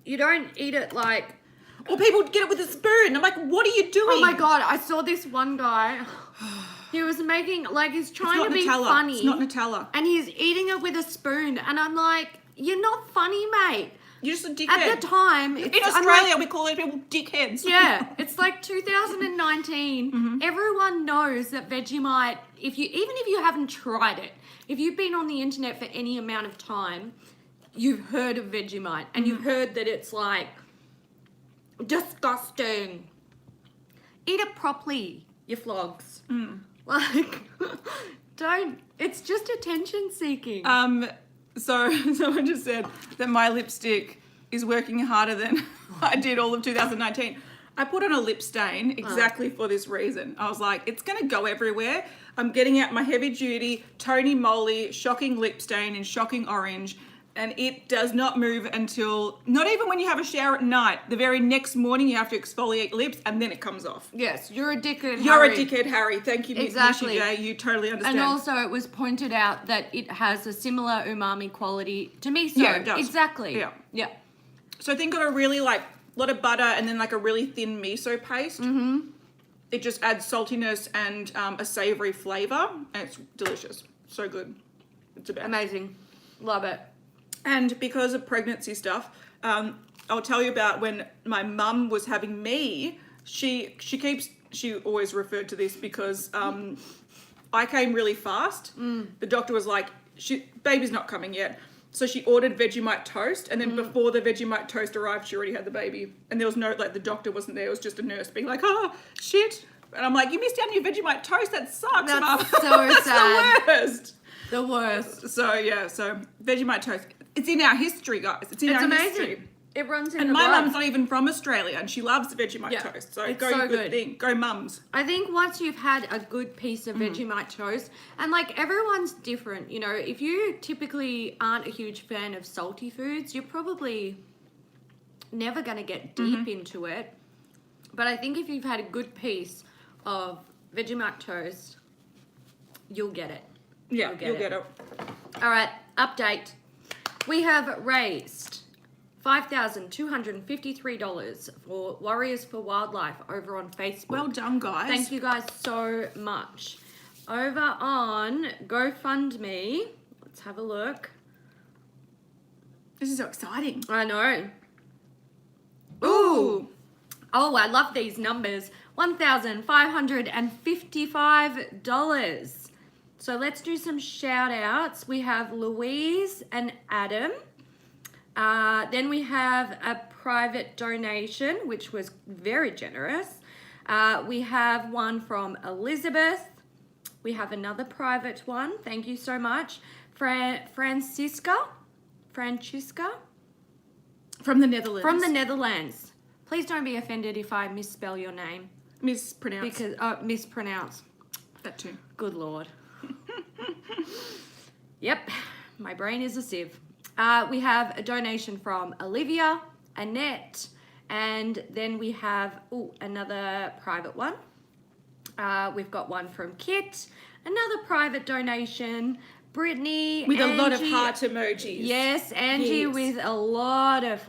You don't eat it like... Or people get it with a spoon. I'm like, what are you doing? Oh my God, I saw this one guy... He was making, like, he's trying to be funny. It's not Nutella. And he's eating it with a spoon. And I'm like, you're not funny, mate. You're just a dickhead. At the time... In Australia, we call people dickheads. Yeah. It's like 2019. Everyone knows that Vegemite, even if you haven't tried it, if you've been on the internet for any amount of time, you've heard of Vegemite. And you've heard that it's, like, disgusting. Eat it properly, you flogs. Like, don't. It's just attention seeking. So someone just said that my lipstick is working harder than I did all of 2019. I put on a lip stain exactly for this reason. I was like, it's going to go everywhere. I'm getting out my heavy duty Tony Moly shocking lip stain in shocking orange. And it does not move until, not even when you have a shower at night. The very next morning you have to exfoliate lips and then it comes off. Yes, you're a dickhead, Harry. You're a dickhead, Harry. Thank you, Exactly. Missy J. You totally understand. And also it was pointed out that it has a similar umami quality to miso. Yeah, it does. Exactly. Yeah. Yeah. So I think of a really like, lot of butter and then like a really thin miso paste. Mm-hmm. It just adds saltiness and a savory flavour and it's delicious. So good. It's a best. Amazing. Love it. And because of pregnancy stuff, I'll tell you about when my mum was having me. She always referred to this because I came really fast. The doctor was like, baby's not coming yet. So she ordered Vegemite Toast, and then before the Vegemite Toast arrived, she already had the baby. And there was no, like, the doctor wasn't there. It was just a nurse being like, oh, shit. And I'm like, you missed out on your Vegemite Toast. That sucks, That's Mum. so That's sad. the worst. The worst. So, yeah, so Vegemite Toast. It's in our history, guys. It's in our amazing. history. It runs in And the my blood. mum's not even from Australia, and she loves Vegemite Toast. So it's go so good good. thing. Go mums. I think once you've had a good piece of Vegemite toast, and like everyone's different, you know, if you typically aren't a huge fan of salty foods, you're probably never going to get deep into it. But I think if you've had a good piece of Vegemite toast, you'll get it. Yeah, you'll get it. All right, update. We have raised $5,253 for Warriors for Wildlife over on Facebook. Well done, guys. Thank you guys so much. Over on GoFundMe, let's have a look. This is so exciting. I know. Ooh. Oh, I love these numbers. $1,555. So let's do some shout outs. We have Louise and Adam. Then we have a private donation, which was very generous. We have one from Elizabeth. We have another private one. Thank you so much. Francisca. From the Netherlands. From the Netherlands. Please don't be offended if I misspell your name. Mispronounced. Because mispronounce. That too. Good Lord. Yep, my brain is a sieve. We have a donation from Olivia, Annette, and then we have another private one. We've got one from Kit, another private donation, Brittany, With Angie, a lot of heart emojis. Yes, Angie Yes. with a lot of,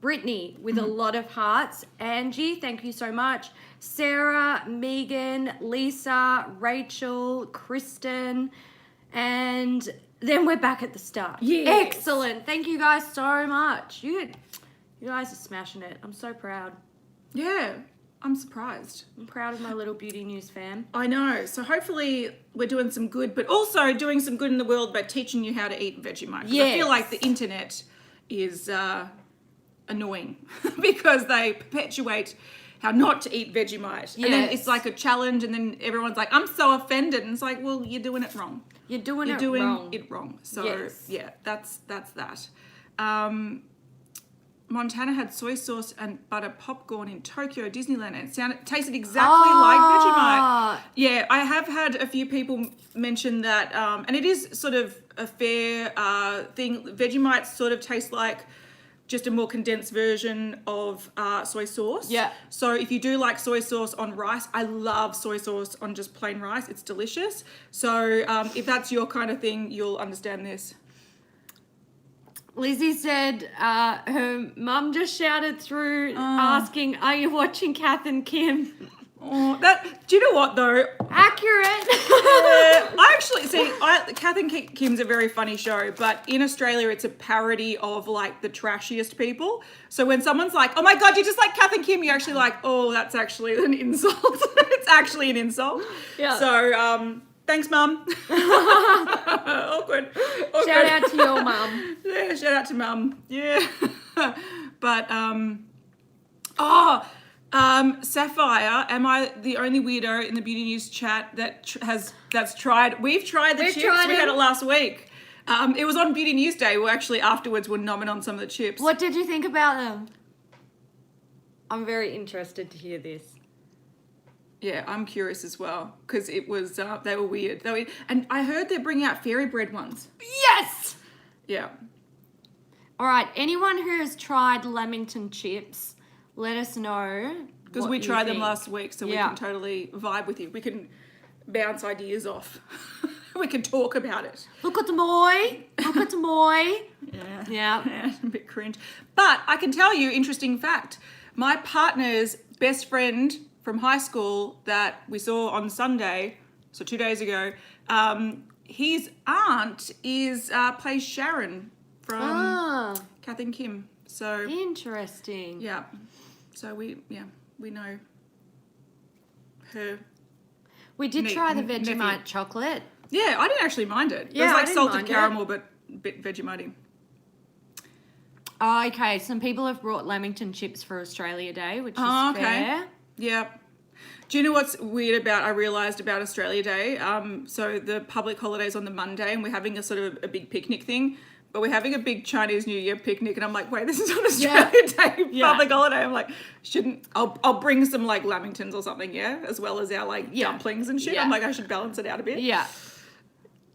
Brittany with a lot of hearts. Angie, thank you so much. Sarah, Megan, Lisa, Rachel, Kristen, and then we're back at the start. Yes. Excellent. Thank you guys so much. You guys are smashing it. I'm so proud. Yeah, I'm surprised. I'm proud of my little beauty news fam. I know. So hopefully we're doing some good, but also doing some good in the world by teaching you how to eat Vegemite. 'Cause I feel like the internet is annoying because they perpetuate how not to eat Vegemite. And then it's like a challenge and then everyone's like, I'm so offended. And it's like, well, you're doing it wrong. You're doing You're it doing wrong. it wrong. So Yes. yeah, that's that. Montana had soy sauce and butter popcorn in Tokyo Disneyland, and it tasted exactly like Vegemite. Yeah, I have had a few people mention that, and it is sort of a fair thing. Vegemite sort of tastes like just a more condensed version of soy sauce. Yeah. So if you do like soy sauce on rice, I love soy sauce on just plain rice. It's delicious. So if that's your kind of thing, you'll understand this. Lizzie said her mum just shouted through asking, are you watching Kath and Kim? Oh, do you know what though? Accurate. I actually see. Kath and Kim's a very funny show, but in Australia, it's a parody of like the trashiest people. So when someone's like, "Oh my god, you just like Kath and Kim," you're actually like, "Oh, that's actually an insult." It's actually an insult. Yeah. So thanks, Mum. Awkward. Shout out to your mum. Yeah, shout out to Mum. Yeah. But Sapphire, am I the only weirdo in the Beauty News chat that's tried? We've tried the chips. Tried we had them. it last week. It was on Beauty News Day. We actually afterwards were nomming on some of the chips. What did you think about them? I'm very interested to hear this. Yeah, I'm curious as well because it was they were weird. And I heard they're bringing out fairy bread ones. Yes! Yeah. All right. Anyone who has tried Lamington chips, let us know. Because we tried them last week, so we can totally vibe with you. We can bounce ideas off. We can talk about it. Look at the boy. Look at the boy. Yeah. Yeah. A bit cringe. But I can tell you, interesting fact, my partner's best friend from high school that we saw on Sunday, so 2 days ago, his aunt plays Sharon from Kath and Kim. So interesting. yeah. So we know her. We did try the Vegemite chocolate. Yeah, I didn't actually mind it. Yeah, it was like I didn't salted mind caramel, but a bit Vegemite. Oh, okay. Some people have brought Lamington chips for Australia Day, which is fair. Yeah. Do you know what's weird I realised about Australia Day? So the public holiday's on the Monday and we're having a sort of a big picnic thing, but we're having a big Chinese New Year picnic and I'm like, wait, this is on Australia Day public holiday. I'm like, I'll bring some like lamingtons or something, as well as our like dumplings and shit. Yeah. I'm like, I should balance it out a bit. Yeah.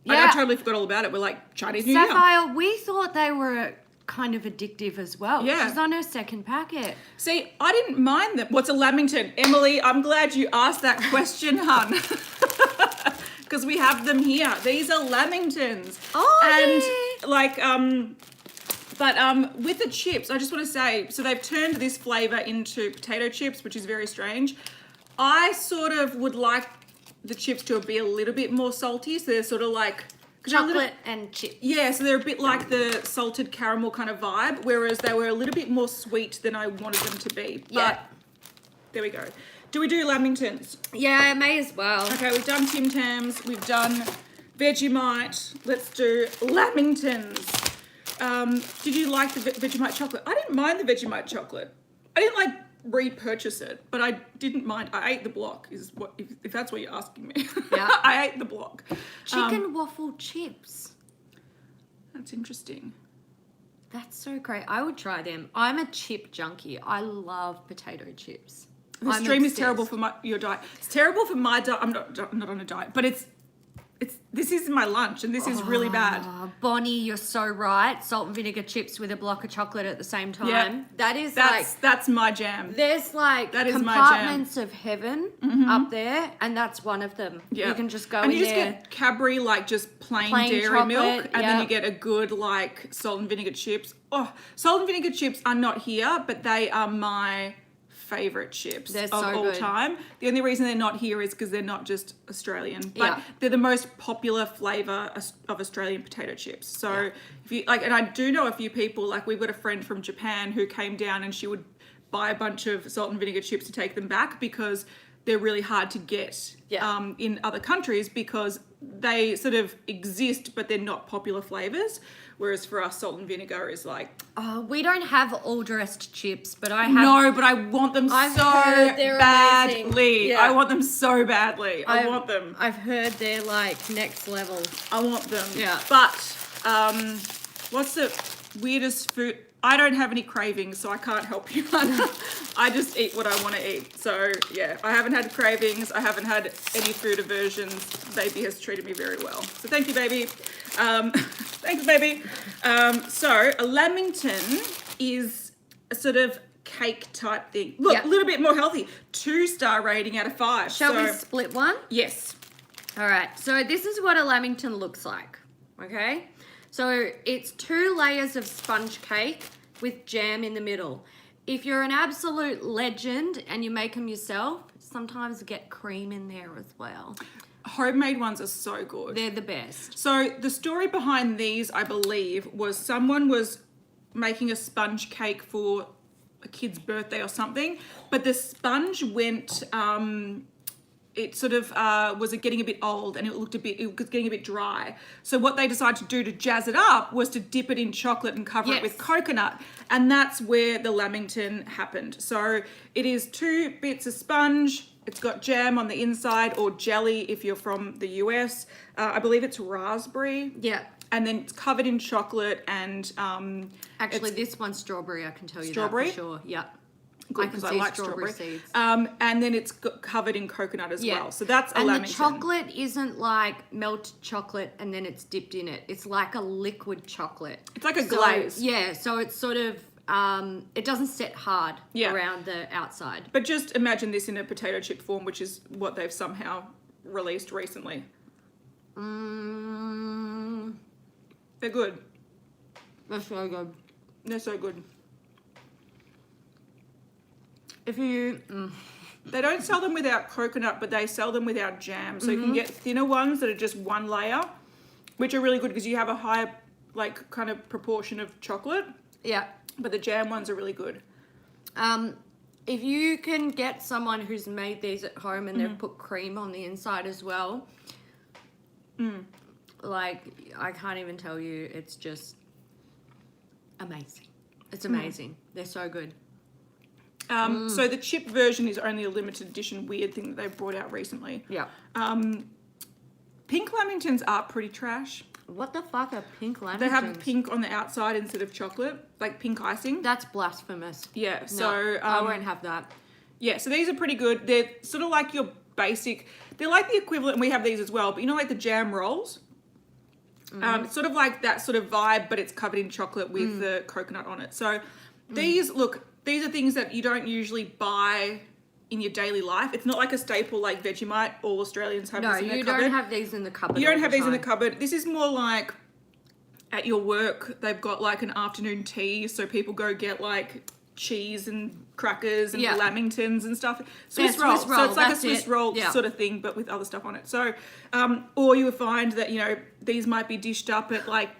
I totally forgot all about it. We're like Chinese New Year. Sapphire, we thought they were kind of addictive as well. Yeah. She's on her second packet. See, I didn't mind them. What's a lamington? Emily, I'm glad you asked that question, hun. Because we have them here. These are lamingtons. Oh, with the chips, I just want to say, so they've turned this flavour into potato chips, which is very strange. I sort of would like the chips to be a little bit more salty, so they're sort of like chocolate and chips. Yeah, so they're a bit like the salted caramel kind of vibe, whereas they were a little bit more sweet than I wanted them to be. But there we go. Do we do lamingtons? Yeah, may as well. Okay, we've done Tim Tams, we've done Vegemite. Let's do lamingtons. Did you like the Vegemite chocolate? I didn't mind the Vegemite chocolate. I didn't like repurchase it, but I didn't mind. I ate the block. Is what if that's what you're asking me? Yeah, I ate the block. Chicken waffle chips. That's interesting. That's so great. I would try them. I'm a chip junkie. I love potato chips. The stream is terrible for your diet. It's terrible for my diet. I'm not on a diet, but this is my lunch and this is really bad. Bonnie, you're so right. Salt and vinegar chips with a block of chocolate at the same time. Yeah. That's that's my jam. There's like that is compartments of heaven up there, and that's one in them. Yeah. You can just go and in you just there. get Cadbury, like just plain dairy chocolate, milk, and then you get a good like salt and vinegar chips. Oh, salt and vinegar chips are not here, but they are my favorite chips of all time. The only reason they're not here is because they're not just Australian, but they're the most popular flavor of Australian potato chips. So if you like, and I do know a few people, like we've got a friend from Japan who came down and she would buy a bunch of salt and vinegar chips to take them back because they're really hard to get in other countries because they sort of exist, but they're not popular flavors. Whereas for us, salt and vinegar is like... Oh, we don't have all-dressed chips, but I have... No, but I want them I've so heard they're badly. amazing. Yeah. I want them so badly. I want them. I've heard they're like next level. I want them. Yeah. But what's the weirdest food? I don't have any cravings, so I can't help you. I just eat what I want to eat. So, yeah, I haven't had cravings. I haven't had any food aversions. Baby has treated me very well. So thank you, baby. Thanks, baby. So a lamington is a sort of cake type thing. Look, a little bit more healthy. 2-star rating out of 5. Shall we split one? Yes. All right. So this is what a lamington looks like. Okay. So it's 2 layers of sponge cake with jam in the middle. If you're an absolute legend and you make them yourself, sometimes get cream in there as well. Homemade ones are so good. They're the best. So the story behind these, I believe, was someone was making a sponge cake for a kid's birthday or something, but the sponge went... it sort of was getting a bit old and it was getting a bit dry. So what they decided to do to jazz it up was to dip it in chocolate and cover it with coconut. And that's where the lamington happened. So it is 2 bits of sponge. It's got jam on the inside or jelly if you're from the US. I believe it's raspberry. Yeah. And then it's covered in chocolate and... Actually, this one's strawberry, I can tell you strawberry? that for sure. Yeah. good because I like strawberry seeds. And then it's covered in coconut as well. So that's a Lamington. The chocolate isn't like melted chocolate and then it's dipped in it. It's like a liquid chocolate. It's like a glaze. Yeah, so it's sort of, it doesn't set hard around the outside. But just imagine this in a potato chip form, which is what they've somehow released recently. They're good. They're so good. They're so good. If you... They don't sell them without coconut, but they sell them without jam. So you can get thinner ones that are just one layer, which are really good because you have a higher, like, kind of proportion of chocolate. Yeah. But the jam ones are really good. If you can get someone who's made these at home and they've put cream on the inside as well, like, I can't even tell you, it's just amazing. It's amazing. They're so good. So the chip version is only a limited edition weird thing that they've brought out recently. Yeah. Pink Lamingtons are pretty trash. What the fuck are pink Lamingtons? They have pink on the outside instead of chocolate, like pink icing. That's blasphemous. Yeah, so... No, I won't have that. Yeah, so these are pretty good. They're sort of like your basic... They're like the equivalent, and we have these as well, but you know like the jam rolls? It's sort of like that sort of vibe, but it's covered in chocolate with the coconut on it. So these, look, these are things that you don't usually buy in your daily life. It's not like a staple like Vegemite. All Australians have this in their cupboard. No, you don't have these in the cupboard. You don't have these in the cupboard. This is more like at your work, they've got like an afternoon tea, so people go get like cheese and crackers and lamingtons and stuff. Swiss roll. So it's like a Swiss roll sort of thing, but with other stuff on it. So, or you would find that, you know, these might be dished up at like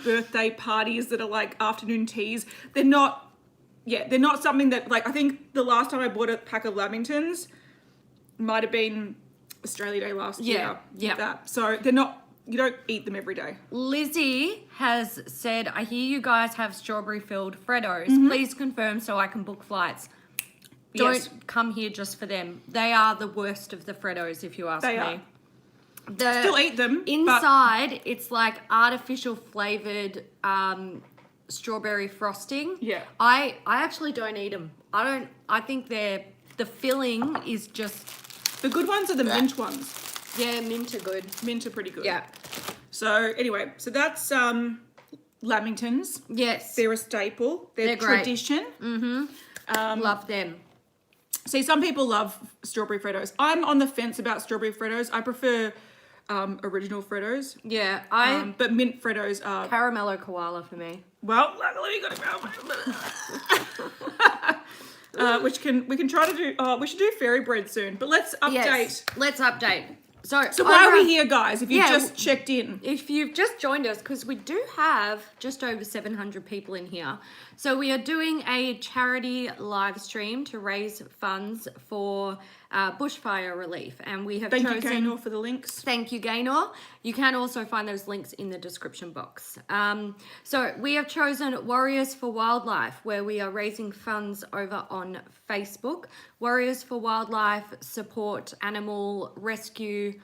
birthday parties that are like afternoon teas. They're not something that, like, I think the last time I bought a pack of lamingtons might have been Australia Day last year. Yeah. That. So they're not, you don't eat them every day. Lizzie has said, I hear you guys have strawberry-filled Freddos. Please confirm so I can book flights. Don't come here just for them. They are the worst of the Freddos, if you ask me. Are. Still eat them. Inside, it's like artificial flavored strawberry frosting. Yeah. I actually don't eat them. I think the filling is just... The good ones are the mint ones. Yeah, mint are good. Mint are pretty good. Yeah. So anyway, so that's Lamingtons. Yes. They're a staple. They're tradition. Love them. See, some people love strawberry Freddos. I'm on the fence about strawberry Freddos. I prefer original Freddos. Yeah, but mint Freddos are... Caramello koala for me. Well, luckily we got a we can try to do... we should do fairy bread soon. But let's update. Yes, let's update. So why are we here, guys, if you've just checked in? If you've just joined us, because we do have just over 700 people in here. So we are doing a charity live stream to raise funds for bushfire relief. And we have chosen... Thank you, Gaynor, for the links. Thank you, Gaynor. You can also find those links in the description box. So we have chosen Warriors for Wildlife, where we are raising funds over on Facebook. Warriors for Wildlife support animal rescue,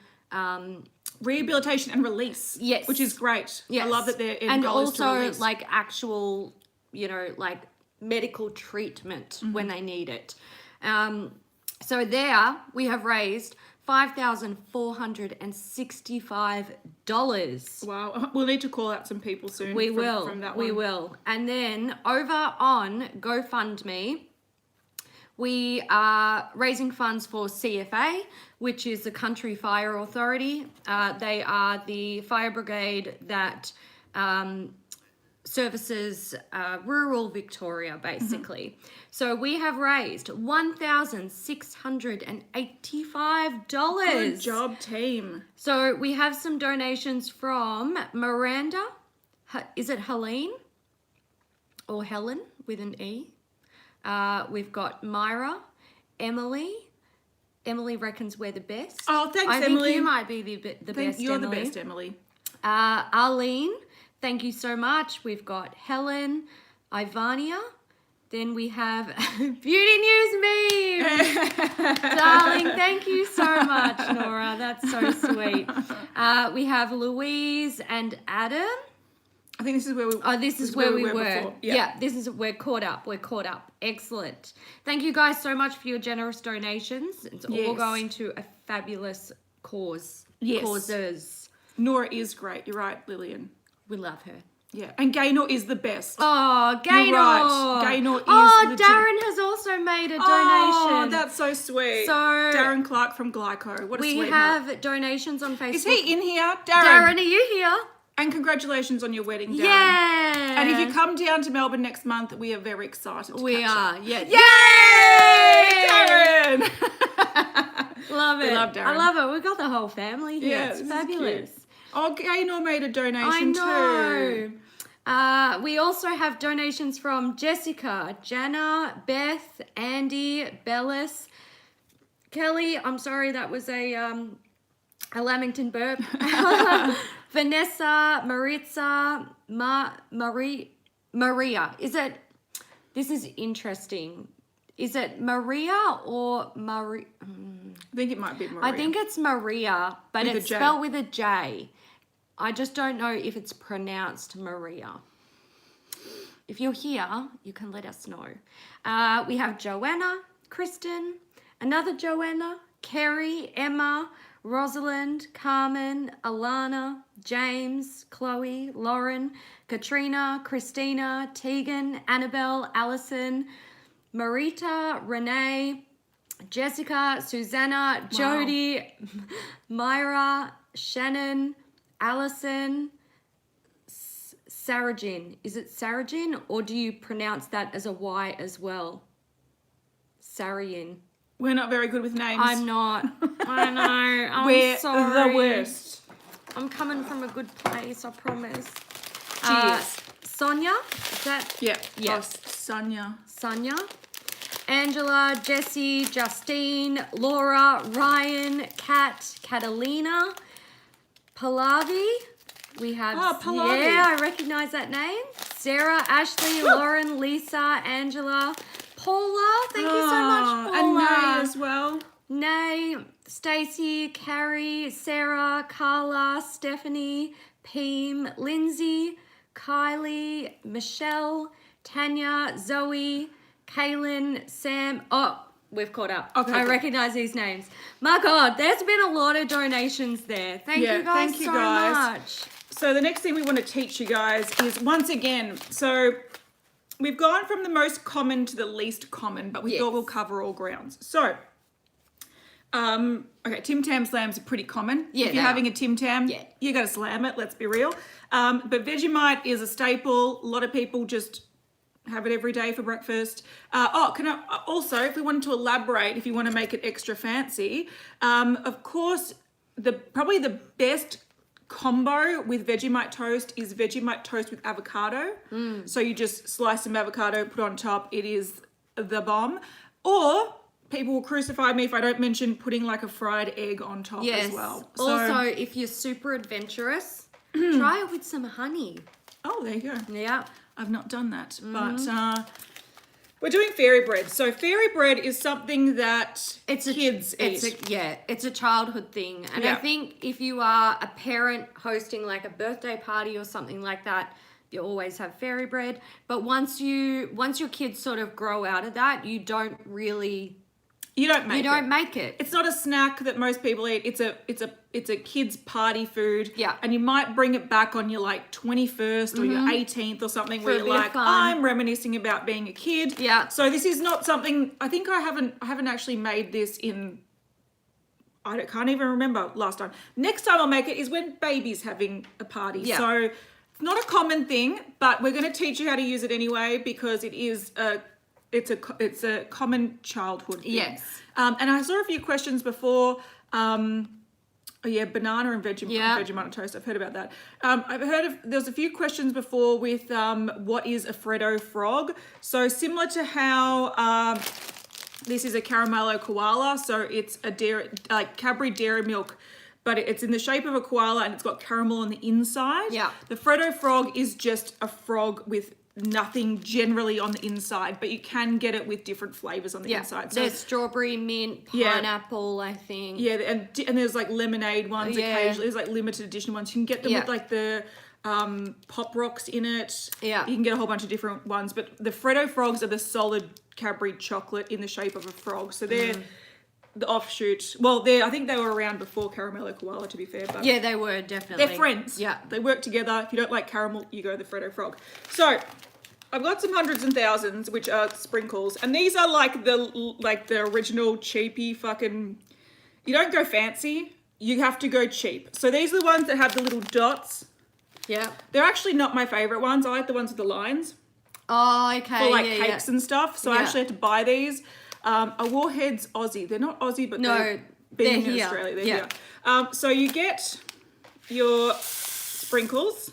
rehabilitation and release. Yes. Which is great. Yes. I love that they're in and also like actual, you know, like medical treatment when they need it. So there we have raised $5,465. Wow. We'll need to call out some people soon. We will. From that we one. will. And then over on GoFundMe, we are raising funds for CFA, which is the Country Fire Authority. They are the fire brigade that services rural Victoria, basically. So we have raised $1,685. Good job, team. So we have some donations from Miranda. Is it Helene? Or Helen with an E? We've got Myra, Emily. Emily reckons we're the best. Oh, thanks, Emily. I think you might be the best, You're Emily. the best, Emily. Arlene, thank you so much. We've got Helen, Ivania. Then we have Beauty News Meme. Darling, thank you so much, Nora. That's so sweet. We have Louise and Adam. I think this is where we. Oh, this is where we were. Before. Yeah, we're caught up. We're caught up. Excellent. Thank you guys so much for your generous donations. It's all going to a fabulous cause. Yes. Causes. Nora is great. You're right, Lillian. We love her. Yeah, and Gaynor is the best. Oh, Gaynor. You're right. Gaynor is Darren has also made a donation. Oh, that's so sweet. So Darren Clark from Glyco. What a sweetheart. We have donations on Facebook. Is he in here? Darren, are you here? And congratulations on your wedding, Darren. Yeah. And if you come down to Melbourne next month, we are very excited to We are, up. yeah. Yay! Darren! Love it. We love Darren. I love it. We've got the whole family here. Yeah, it's fabulous. Oh, Gaynor made a donation too. too. We also have donations from Jessica, Jana, Beth, Andy, Bellis, Kelly. I'm sorry, that was a Lamington burp. Vanessa, Maritza, Maria. This is interesting. Is it Maria or Maria? I think it might be Maria. I think it's Maria, but With it's a J. spelled with a J. I just don't know if it's pronounced Maria. If you're here, you can let us know. We have Joanna, Kristen, another Joanna, Kerry, Emma, Rosalind, Carmen, Alana, James, Chloe, Lauren, Katrina, Christina, Tegan, Annabelle, Allison, Marita, Renee, Jessica, Susanna, Jody, Myra, Shannon, Allison, Sarajin. Is it Sarajin, or do you pronounce that as a Y as well? Sarayin. We're not very good with names. I'm not. I know. We're sorry. the worst. I'm coming from a good place, I promise. Cheers. Sonia, is that? Yeah. Yes. Oh, Sonia. Sonia. Angela, Jessie, Justine, Laura, Ryan, Kat, Catalina, Pallavi. We have, Pallavi. Yeah, I recognize that name. Sarah, Ashley, Lauren, Lisa, Angela, Paula. Thank you so much, Paula. And Nay as well. Nay, Stacey, Carrie, Sarah, Carla, Stephanie, Peem, Lindsay, Kylie, Michelle, Tanya, Zoe, Kaylin, Sam. Oh, we've caught up. Okay. I recognize these names. My God, there's been a lot of donations there. Thank you guys so much. So the next thing we want to teach you guys is, once again, so we've gone from the most common to the least common, but we thought we'll cover all grounds. So, okay, Tim Tam Slams are pretty common. Yeah, if you're having a Tim Tam, you got to slam it, let's be real. But Vegemite is a staple. A lot of people just have it every day for breakfast. Also, if we wanted to elaborate, if you want to make it extra fancy, of course, probably the best combo with Vegemite toast is Vegemite toast with avocado. So you just slice some avocado, put on top. It is the bomb. Or people will crucify me if I don't mention putting like a fried egg on top as well. So, also, if you're super adventurous, try it with some honey. Oh, there you go. Yeah. I've not done that, but we're doing fairy bread. So fairy bread is something that kids eat. It's a childhood thing. And I think if you are a parent hosting like a birthday party or something like that, you always have fairy bread. But once your kids sort of grow out of that, you don't make it. It's not a snack that most people eat. It's a kid's party food. Yeah. And you might bring it back on your like 21st or your 18th or something where you're like, I'm reminiscing about being a kid. Yeah. So this is not something, I think I haven't actually made this in, can't even remember last time. Next time I'll make it is when baby's having a party. Yeah. So it's not a common thing, but we're going to teach you how to use it anyway because it is it's a common childhood thing. Yes. And I saw a few questions before. Banana and Vegemite toast. I've heard about that. There's a few questions before with what is a Freddo frog. So similar to how this is a caramello koala. So it's a Cadbury dairy milk, but it's in the shape of a koala and it's got caramel on the inside. Yeah. The Freddo frog is just a frog with nothing generally on the inside, but you can get it with different flavors on the inside. So there's strawberry, mint, pineapple, I think. Yeah, and there's like lemonade ones occasionally. There's like limited edition ones. You can get them with like the Pop Rocks in it. Yeah. You can get a whole bunch of different ones, but the Freddo Frogs are the solid Cadbury chocolate in the shape of a frog. So they're the offshoot. Well, I think they were around before Caramello Koala, to be fair. But Yeah, they were definitely. they're friends. Yeah. They work together. If you don't like caramel, you go the Freddo Frog. So I've got some hundreds and thousands, which are sprinkles. And these are like the original cheapy fucking... You don't go fancy. You have to go cheap. So these are the ones that have the little dots. Yeah. They're actually not my favourite ones. I like the ones with the lines. Oh, okay. For like cakes and stuff. So I actually had to buy these. A Warheads Aussie. They're not Aussie, but they're here. in Australia. They're here. So you get your sprinkles.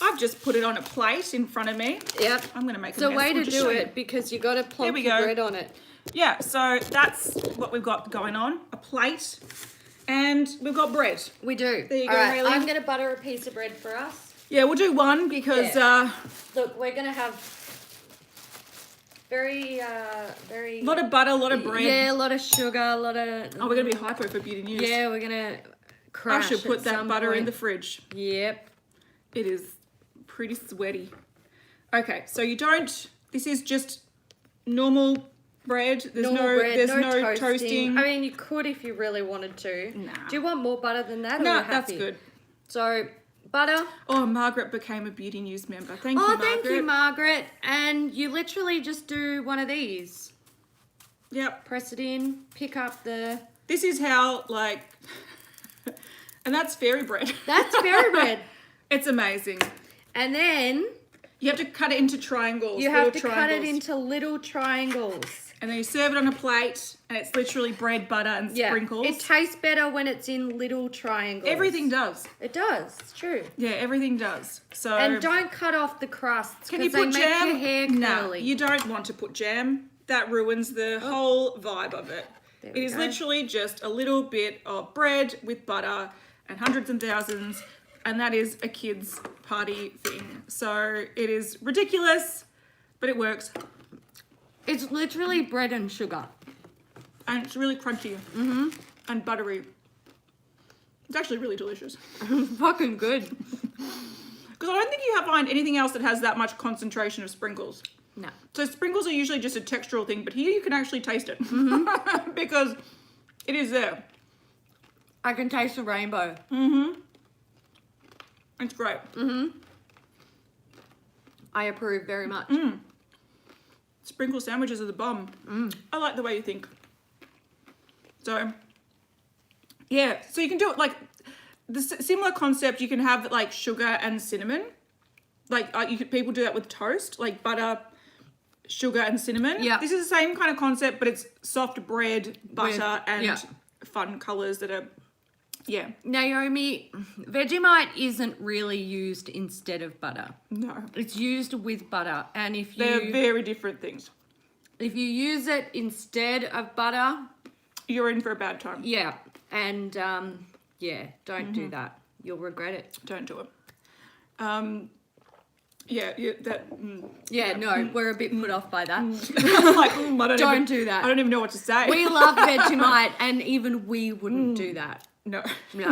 I've just put it on a plate in front of me. Yep. I'm going to make It's a mess. way We'll to just show do you. it because you got to plonk we your go. bread on it. Yeah, so that's what we've got going on. A plate. And we've got bread. We do. There you go, All right, Hayley. I'm going to butter a piece of bread for us. Yeah, we'll do one because... Look, we're going to have very... a lot of butter, a lot of bread. Yeah, a lot of sugar, a lot of... Oh, we're going to be hypo for beauty news. Yeah, we're going to I crash should put at that some butter in point. the fridge. Yep. It is pretty sweaty. Okay, so you don't... This is just normal bread. There's Normal no toasting. I mean, you could if you really wanted to. Nah. Do you want more butter than that? No, or you're that's happy? good. So, butter. Oh, Margaret became a beauty news member. Thank you, Oh, Margaret. thank you, Margaret. And you literally just do one of these. Yep. Press it in, pick up the... This is how, like... and that's fairy bread. That's fairy bread. It's amazing. And then... You have to cut it into triangles. You little have to cut it triangles. into little triangles. And then you serve it on a plate, and it's literally bread, butter, and sprinkles. It tastes better when it's in little triangles. Everything does. It does. It's true. Yeah, everything does. So And don't cut off the crusts. can you 'cause put they jam? Make your hair No, curly. you don't want to put jam. That ruins the whole vibe of it. There It we is go. literally just a little bit of bread with butter and hundreds and thousands, and that is a kid's party thing. So it is ridiculous, but it works, It's literally bread and sugar. and it's really crunchy and buttery. It's actually really delicious. Fucking good. Because I don't think you find anything else that has that much concentration of sprinkles. No. So sprinkles are usually just a textural thing, but here you can actually taste it because it is there. I can taste the rainbow. It's great. I approve very much. Sprinkle sandwiches are the bomb. I like the way you think. So, yeah. So you can do it like the similar concept. You can have like sugar and cinnamon. Like people do that with toast, like butter, sugar, and cinnamon. Yeah. This is the same kind of concept, but it's soft bread, butter, and yeah. fun colors that are, yeah. Naomi, Vegemite isn't really used instead of butter. No. It's used with butter, and if They're you very different things. use it instead of butter, You're in for a bad time. yeah, and don't do that. You'll regret it. Don't do it. We're a bit put off by that. Like, I Don't do that. I don't even know what to say. We love Vegemite, and even we wouldn't do that. No. No.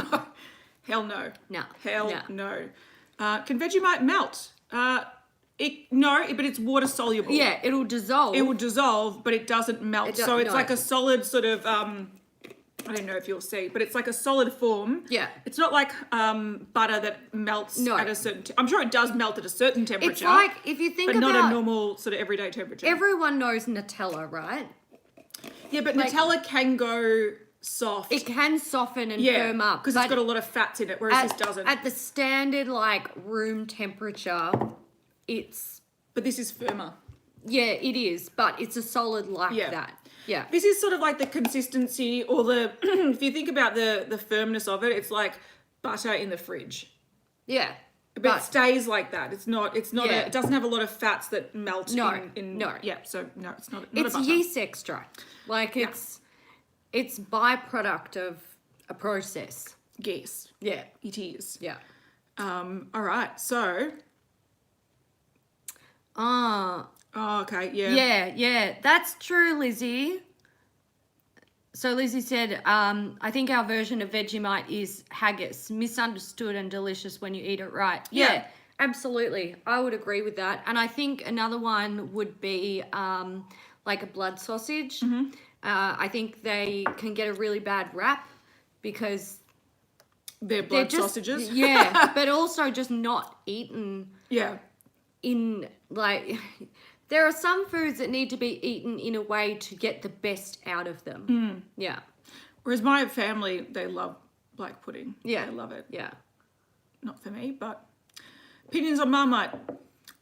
Hell no. No. Hell No. no. Can Vegemite melt? But it's water soluble. Yeah, it'll dissolve. It will dissolve, but it doesn't melt. So it's no. like a solid sort of, I don't know if you'll see, but it's like a solid form. Yeah. It's not like butter that melts No. at a certain... I'm sure it does melt at a certain temperature. It's like, if you think but about... not a normal sort of everyday temperature. Everyone knows Nutella, right? Yeah, but Nutella can go soft. It can soften and firm up. because it's got a lot of fats in it, whereas this doesn't. At the standard, like, room temperature, it's... But this is firmer. Yeah, it is, but it's a solid like that. Yeah. This is sort of like the consistency or the... if you think about the firmness of it, it's like butter in the fridge. Yeah. But it stays like that. It's not Yeah. it doesn't have a lot of fats that melt No, in... no. Yeah, so no, it's not It's a butter. yeast extract. Like, it's byproduct of a process. Yes, Yeah. it is. Yeah. All right, so... Ah. Oh, okay, yeah. Yeah. That's true, Lizzie. So Lizzie said, I think our version of Vegemite is haggis, misunderstood and delicious when you eat it right. Yeah, absolutely. I would agree with that. And I think another one would be like a blood sausage. I think they can get a really bad rap because they're blood sausages. Yeah, but also just not eaten. Yeah. In like, there are some foods that need to be eaten in a way to get the best out of them. Yeah. Whereas my family, they love black pudding. Yeah. They love it. Yeah. Not for me, but opinions on Marmite.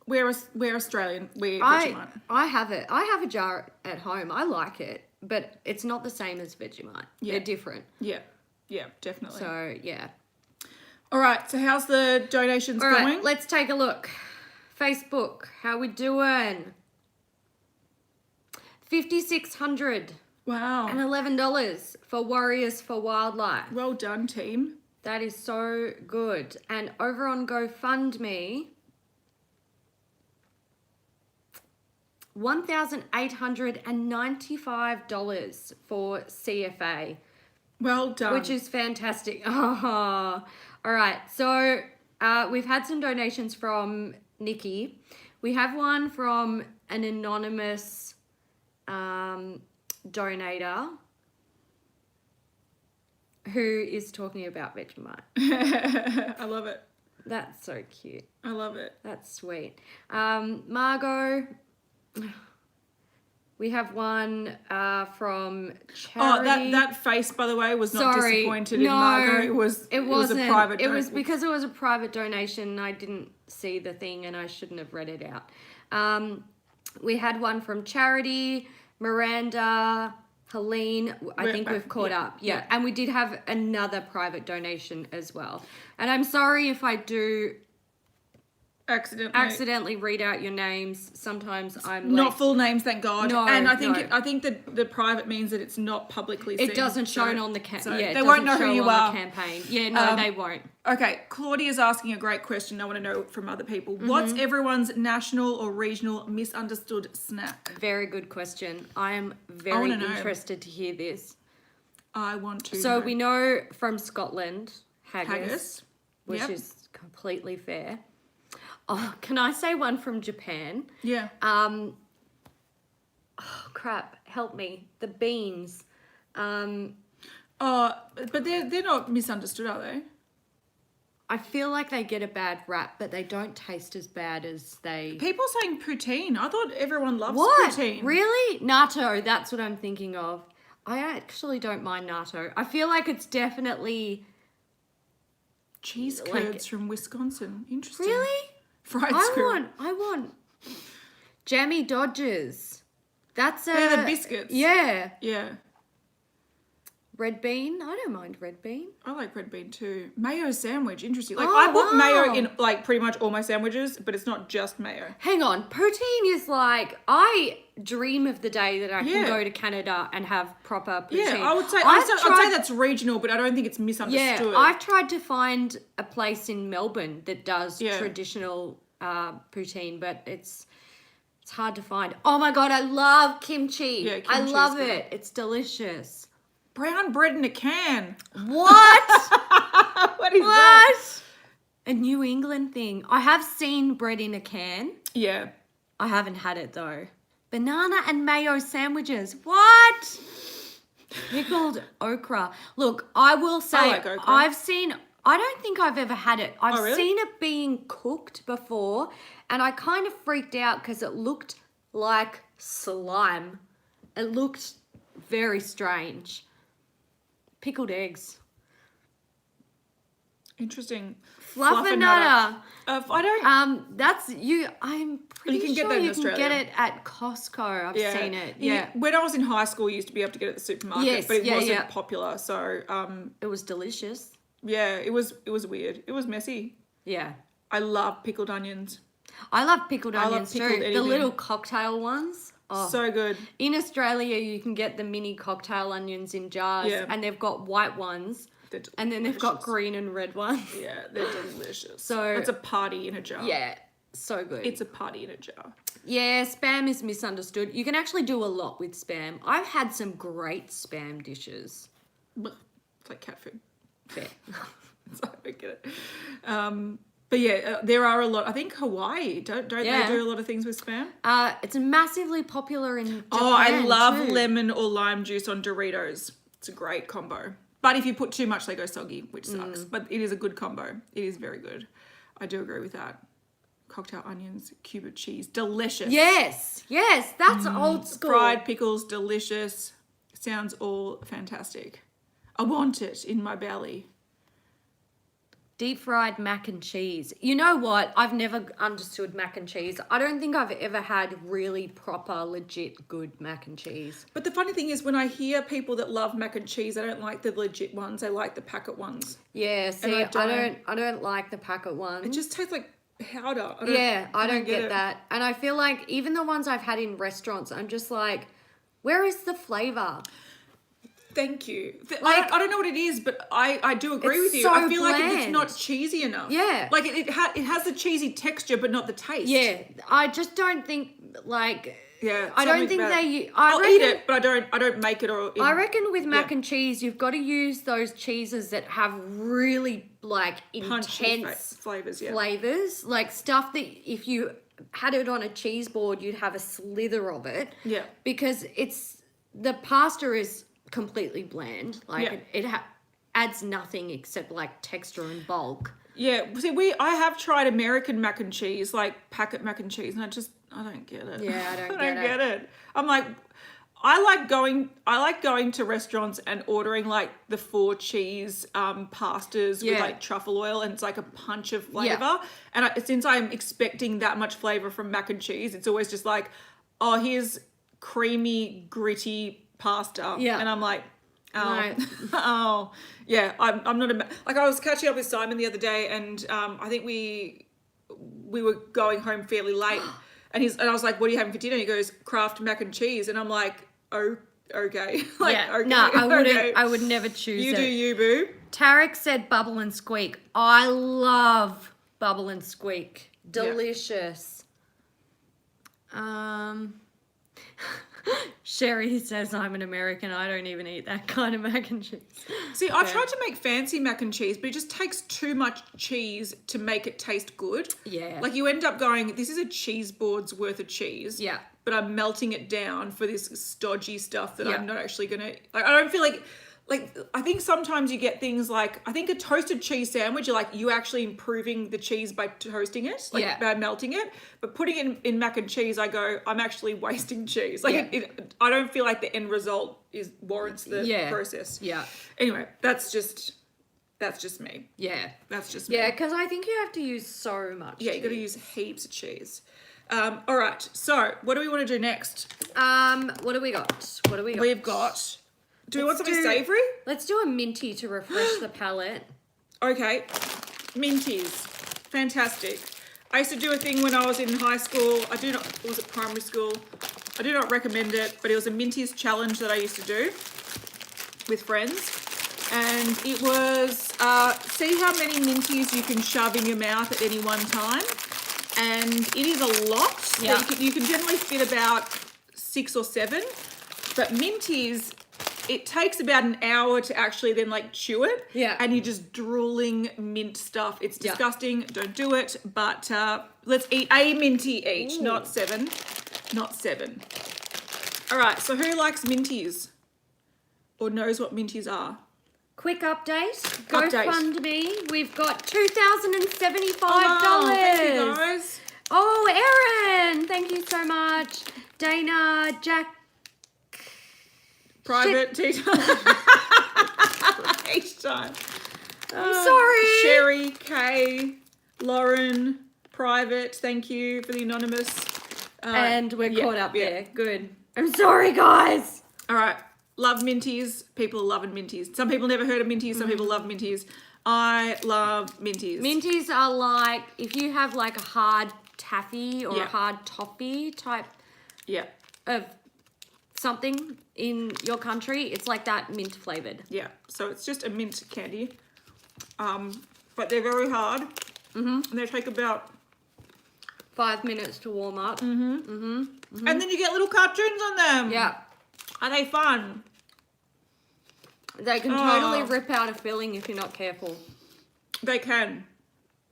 We're Australian. We're Vegemite. I have it. I have a jar at home. I like it, but it's not the same as Vegemite. Yeah. They're different. Yeah. Yeah, definitely. So, yeah. All right. So how's the donations going? All right, let's take a look. Facebook, how we doing? $5,600 Wow. and $11 for Warriors for Wildlife. Well done, team. That is so good. And over on GoFundMe, $1,895 for CFA. Well done. Which is fantastic. Oh. All right. So we've had some donations from Nikki. We have one from an anonymous donator who is talking about Vegemite. I love it. That's so cute. I love it. That's sweet. Margot, we have one from Charity. Oh, that face, by the way, was not disappointed in Margot. It was a private donation. It was because it was a private donation. I didn't see the thing and I shouldn't have read it out. We had one from Charity, Miranda, Helene. I think we've caught up. Yeah. And we did have another private donation as well. And I'm sorry if I do accidentally read out your names. Sometimes I'm not full names, thank God. No, and I think that the private means that it's not publicly seen. It doesn't show on the campaign. They won't know who you are. Campaign. Yeah, no, they won't. Okay, Claudia's asking a great question. I want to know from other people. What's everyone's national or regional misunderstood snack? Very good question. I am very interested to hear this. I want to. So we know from Scotland, haggis. Which Yep. is completely fair. Oh, can I say one from Japan? Yeah. Oh crap! Help me. The beans. But they're not misunderstood, are they? I feel like they get a bad rap, but they don't taste as bad as they. People are saying poutine. I thought everyone loves poutine. Really? Natto. That's what I'm thinking of. I actually don't mind natto. I feel like it's definitely cheese curds from Wisconsin. Interesting. Really? Fried squirrel. I want jammy Dodgers. That's They're the biscuits. Yeah. Yeah. Red bean. I don't mind red bean. I like red bean too. Mayo sandwich. Interesting. Like I put mayo in like pretty much all my sandwiches, but it's not just mayo. Hang on. Poutine is like, I dream of the day that I can go to Canada and have proper poutine. Yeah, I would say I'd say that's regional, but I don't think it's misunderstood. Yeah, I've tried to find a place in Melbourne that does traditional poutine, but it's hard to find. Oh my God, I love kimchi. Yeah, I love it. It's delicious. Brown bread in a can. What? What is that? A New England thing. I have seen bread in a can. Yeah. I haven't had it though. Banana and mayo sandwiches. What? Pickled okra. Look, I will say, I like okra. I don't think I've ever had it. I've really? seen it being cooked before and I kind of freaked out because it looked like slime. It looked very strange. Pickled eggs. Interesting. Fluffernutter. I don't. That's you. I'm pretty You can get sure that in you can Australia. get it at Costco. I've seen it. Yeah. When I was in high school, you used to be able to get it at the supermarket, Yes, but it yeah, wasn't yeah. popular. So, It was delicious. yeah, it was weird. It was messy. Yeah. I love pickled onions. I love pickled I love onions pickled too. The anything. little cocktail ones. Oh. So good. In Australia, you can get the mini cocktail onions in jars, Yeah. and they've got white ones, They're and then they've got delicious. green and red ones. Yeah, they're delicious. So- it's a party in a jar. Yeah, So good. It's a party in a jar. Yeah, Spam is misunderstood. You can actually do a lot with Spam. I've had some great Spam dishes. Blech. It's like cat food. Fair. So I don't get it. But yeah, there are a lot. I think Hawaii, don't they do a lot of things with Spam? It's massively popular in Japan. Oh, I love too. lemon or lime juice on Doritos. It's a great combo. But if you put too much, they go soggy, which sucks. But it is a good combo. It is very good. I do agree with that. Cocktail onions, cube of cheese, delicious. Yes, that's old school. Fried pickles, delicious. Sounds all fantastic. I want it in my belly. Deep fried mac and cheese. You know what? I've never understood mac and cheese. I don't think I've ever had really proper, legit good mac and cheese. But the funny thing is, when I hear people that love mac and cheese, I don't like the legit ones. I like the packet ones. Yeah, see, I don't like the packet ones. It just tastes like powder. I don't get that. And I feel like even the ones I've had in restaurants, I'm just like, where is the flavor? Thank you. Like, I don't know what it is, but I do agree with you. so I feel like it's bland. not cheesy enough. Yeah. Like it has the cheesy texture, but not the taste. Yeah, I just don't think like. Yeah. I don't think I'll eat it, but I don't make it or. I reckon with mac and cheese, you've got to use those cheeses that have really like intense flavors. Yeah. Flavors, like stuff that if you had it on a cheese board, you'd have a slither of it. Yeah. Because the pasta is completely bland. Like it adds nothing except like texture and bulk. Yeah, see, I have tried American mac and cheese, like packet mac and cheese, and I don't get it. Yeah, I don't get it. I'm like, I like going to restaurants and ordering like the 4 cheese pastas with like truffle oil, and it's like a punch of flavor. Yeah. And since I'm expecting that much flavor from mac and cheese, it's always just like, oh, here's creamy, gritty pasta. Yeah. And I'm like, oh, Right. oh, yeah. I'm not like, I was catching up with Simon the other day, and I think we were going home fairly late, and I was like, "What are you having for dinner?" He goes, "Kraft mac and cheese," and I'm like, "Oh, okay." Like, yeah. okay, No, I wouldn't. okay. I would never choose You it. do you, boo. Tarek said bubble and squeak. I love bubble and squeak. Delicious. Sherry says I'm an American. I don't even eat that kind of mac and cheese. See, I've tried to make fancy mac and cheese, but it just takes too much cheese to make it taste good. Yeah. Like you end up going, this is a cheese board's worth of cheese. Yeah. But I'm melting it down for this stodgy stuff that Yeah. I'm not actually gonna. Like, I don't feel like I think sometimes you get things like, I think a toasted cheese sandwich, you actually improving the cheese by toasting it, by melting it. But putting it in mac and cheese, I go, I'm actually wasting cheese. I don't feel like the end result warrants the process. Yeah. Anyway, that's just me. Yeah. That's just me. Yeah, because I think you have to use so much. Yeah, you got to use heaps of cheese. All right. So, what do we want to do next? What do we got? We've got. Do we want something savoury? Let's do a minty to refresh the palate. Okay. Minties. Fantastic. I used to do a thing when I was in high school. Was it primary school? I do not recommend it, but it was a Minties challenge that I used to do with friends. And it was see how many Minties you can shove in your mouth at any one time. And it is a lot. Yeah. You can generally fit about 6 or 7. But Minties, it takes about an hour to actually then chew it. Yeah. And you're just drooling mint stuff. It's disgusting. Don't do it. But let's eat a minty each, not 7. Not 7. All right. So who likes Minties? Or knows what Minties are? Quick update. Update. GoFundMe. We've got $2,075. Oh, thank you guys. Oh, Erin. Thank you so much. Dana, Jack. Private tea time. Each time. I'm sorry. Sherry, Kay, Lauren, private. Thank you for the anonymous. And we're caught up there. Good. I'm sorry, guys. All right. Love Minties. People are loving Minties. Some people never heard of Minties. Some people love Minties. I love Minties. Minties are like, if you have a hard taffy or a hard toffee type of something in your country, it's like that mint flavored. Yeah. So it's just a mint candy. But they're very hard. And they take about 5 minutes to warm up. And then you get little cartoons on them. Yeah. Are they fun? They can totally rip out a filling if you're not careful. They can.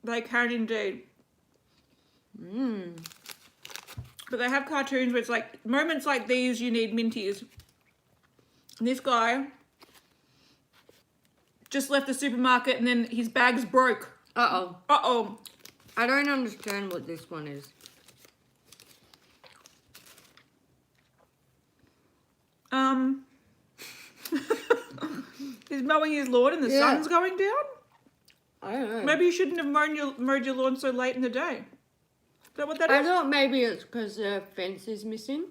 They can indeed. But they have cartoons where it's like, moments like these, you need minties. And this guy just left the supermarket and then his bag's broke. Uh-oh. Uh-oh. I don't understand what this one is. He's mowing his lawn and the sun's going down? I don't know. Maybe you shouldn't have mowed your lawn so late in the day. Is that what that I is? thought maybe it's because the fence is missing.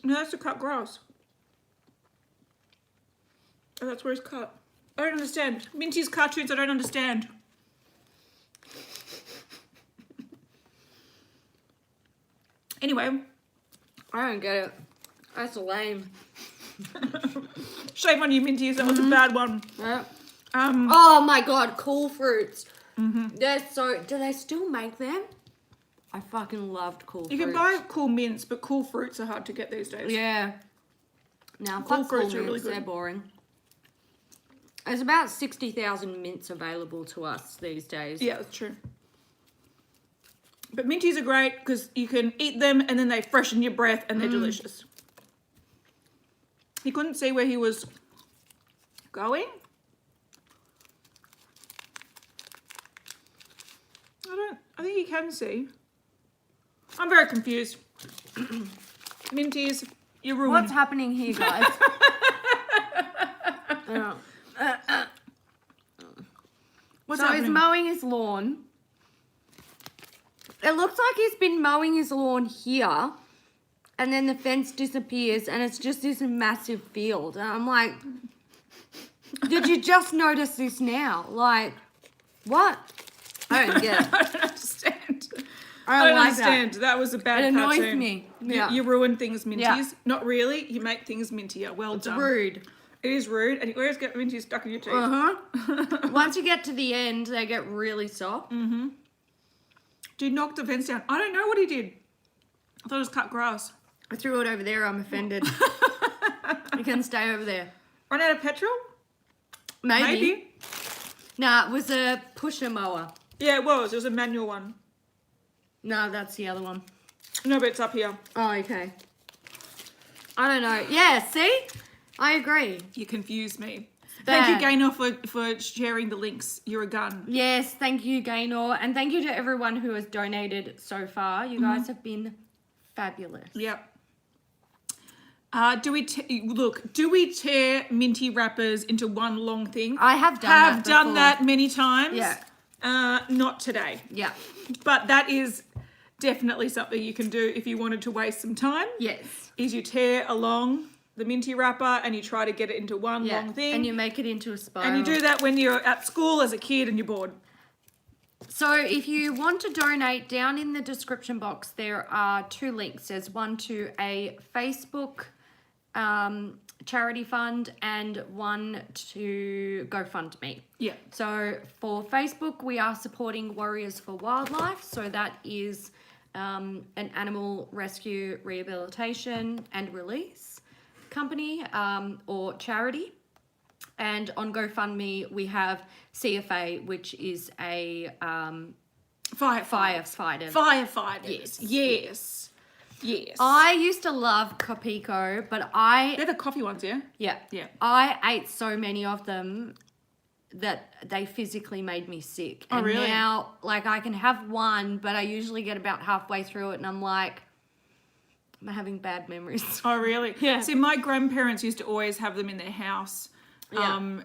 No, that's to cut grass. Oh, that's where it's cut. I don't understand. Minty's cartoons, I don't understand. Anyway. I don't get it. That's lame. Shame on you, Minties. That was a bad one. Yeah. Oh my god, cool fruits. They're so... Do they still make them? I fucking loved cool fruits. You can buy cool mints, but cool fruits are hard to get these days. Yeah. Now, Cool fuck fruits cool are really mints. good. They're boring. There's about 60,000 mints available to us these days. Yeah, that's true. But Minties are great because you can eat them and then they freshen your breath and they're delicious. He couldn't see where he was going. I think he can see. I'm very confused. Minties, you're ruined. What's happening here, guys? What's so happening? he's mowing his lawn. It looks like he's been mowing his lawn here, and then the fence disappears, and it's just this massive field. And I'm like, did you just notice this now? Like, what? I don't get it. I don't understand. I don't like understand. That was a bad It annoys cartoon. me. You- Yeah. You ruin things, Minties. Yeah. Not really. You make things mintier. Well It's done. rude. It is rude. And you always get Minties stuck in your teeth. Once you get to the end, they get really soft. Did he knock the fence down? I don't know what he did. I thought it was cut grass. I threw it over there. I'm offended. You can stay over there. Run out of petrol? Maybe. Nah, it was a pusher mower. Yeah, it was. It was a manual one. No, that's the other one. No, but it's up here. Oh, okay. I don't know. Yeah, see? I agree. You confused me. Bad. Thank you, Gaynor, for sharing the links. You're a gun. Yes, thank you, Gaynor. And thank you to everyone who has donated so far. You guys have been fabulous. Yep. Do we tear minty wrappers into one long thing? I have done have that done before. that many times. Yeah. Not today. Yeah. But that is definitely something you can do if you wanted to waste some time. Yes. Is you tear along the minty wrapper and you try to get it into one long thing. And you make it into a spiral. And you do that when you're at school as a kid and you're bored. So if you want to donate, down in the description box, there are 2 links. There's one to a Facebook charity fund and one to GoFundMe. Yeah. So for Facebook, we are supporting Warriors for Wildlife. So that is an animal rescue, rehabilitation and release company or charity. And on GoFundMe, we have CFA, which is a Firefighters. Yes. I used to love Copico, but They're the coffee ones, yeah? Yeah. Yeah. I ate so many of them that they physically made me sick. Oh, and really? now, like, I can have one, but I usually get about halfway through it and I'm like, I'm having bad memories. Oh, really? Yeah. See, my grandparents used to always have them in their house. Yeah.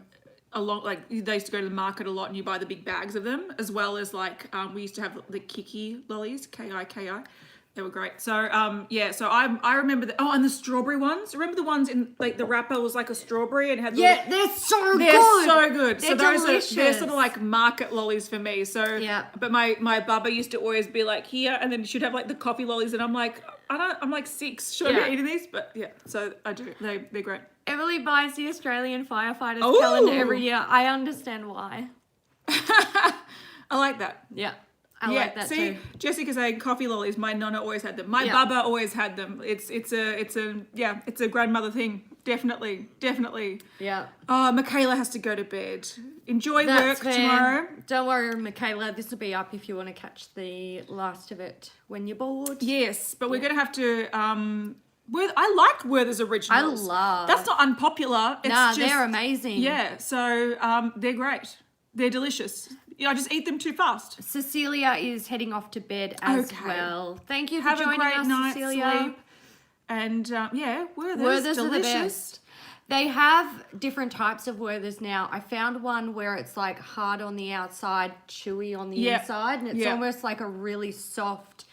A lot, like they used to go to the market a lot and you buy the big bags of them, as well as like we used to have the Kiki lollies, Kiki. They were great. So so I remember and the strawberry ones. Remember the ones in like the wrapper was like a strawberry and had Yeah, they're so good. they're so good. They're so they're delicious. sort of like market lollies for me. So Yeah. But my baba used to always be like here, and then she'd have like the coffee lollies, and I'm like I'm like 6. Should I Yeah. be eating these? But yeah, so I do. They're great. Emily buys the Australian Firefighters Ooh. calendar every year. I understand why. I like that. Yeah. I like that too. Jessica's saying coffee lollies. My nonna always had them. My baba always had them. It's a grandmother thing. Definitely. Yeah. Oh, Michaela has to go to bed. Enjoy That's work fair. tomorrow. Don't worry, Michaela. This will be up if you want to catch the last of it when you're bored. Yes, but we're gonna have to. I like Werther's originals. That's not unpopular. It's they're amazing. Yeah, so they're great. They're delicious. I just eat them too fast. Cecilia is heading off to bed as well. Thank you for Have joining a great us, night's Cecilia. sleep. And Werther's Werther's delicious. are the best. They have different types of Werther's now. I found one where it's like hard on the outside, chewy on the inside, and it's almost like a really soft,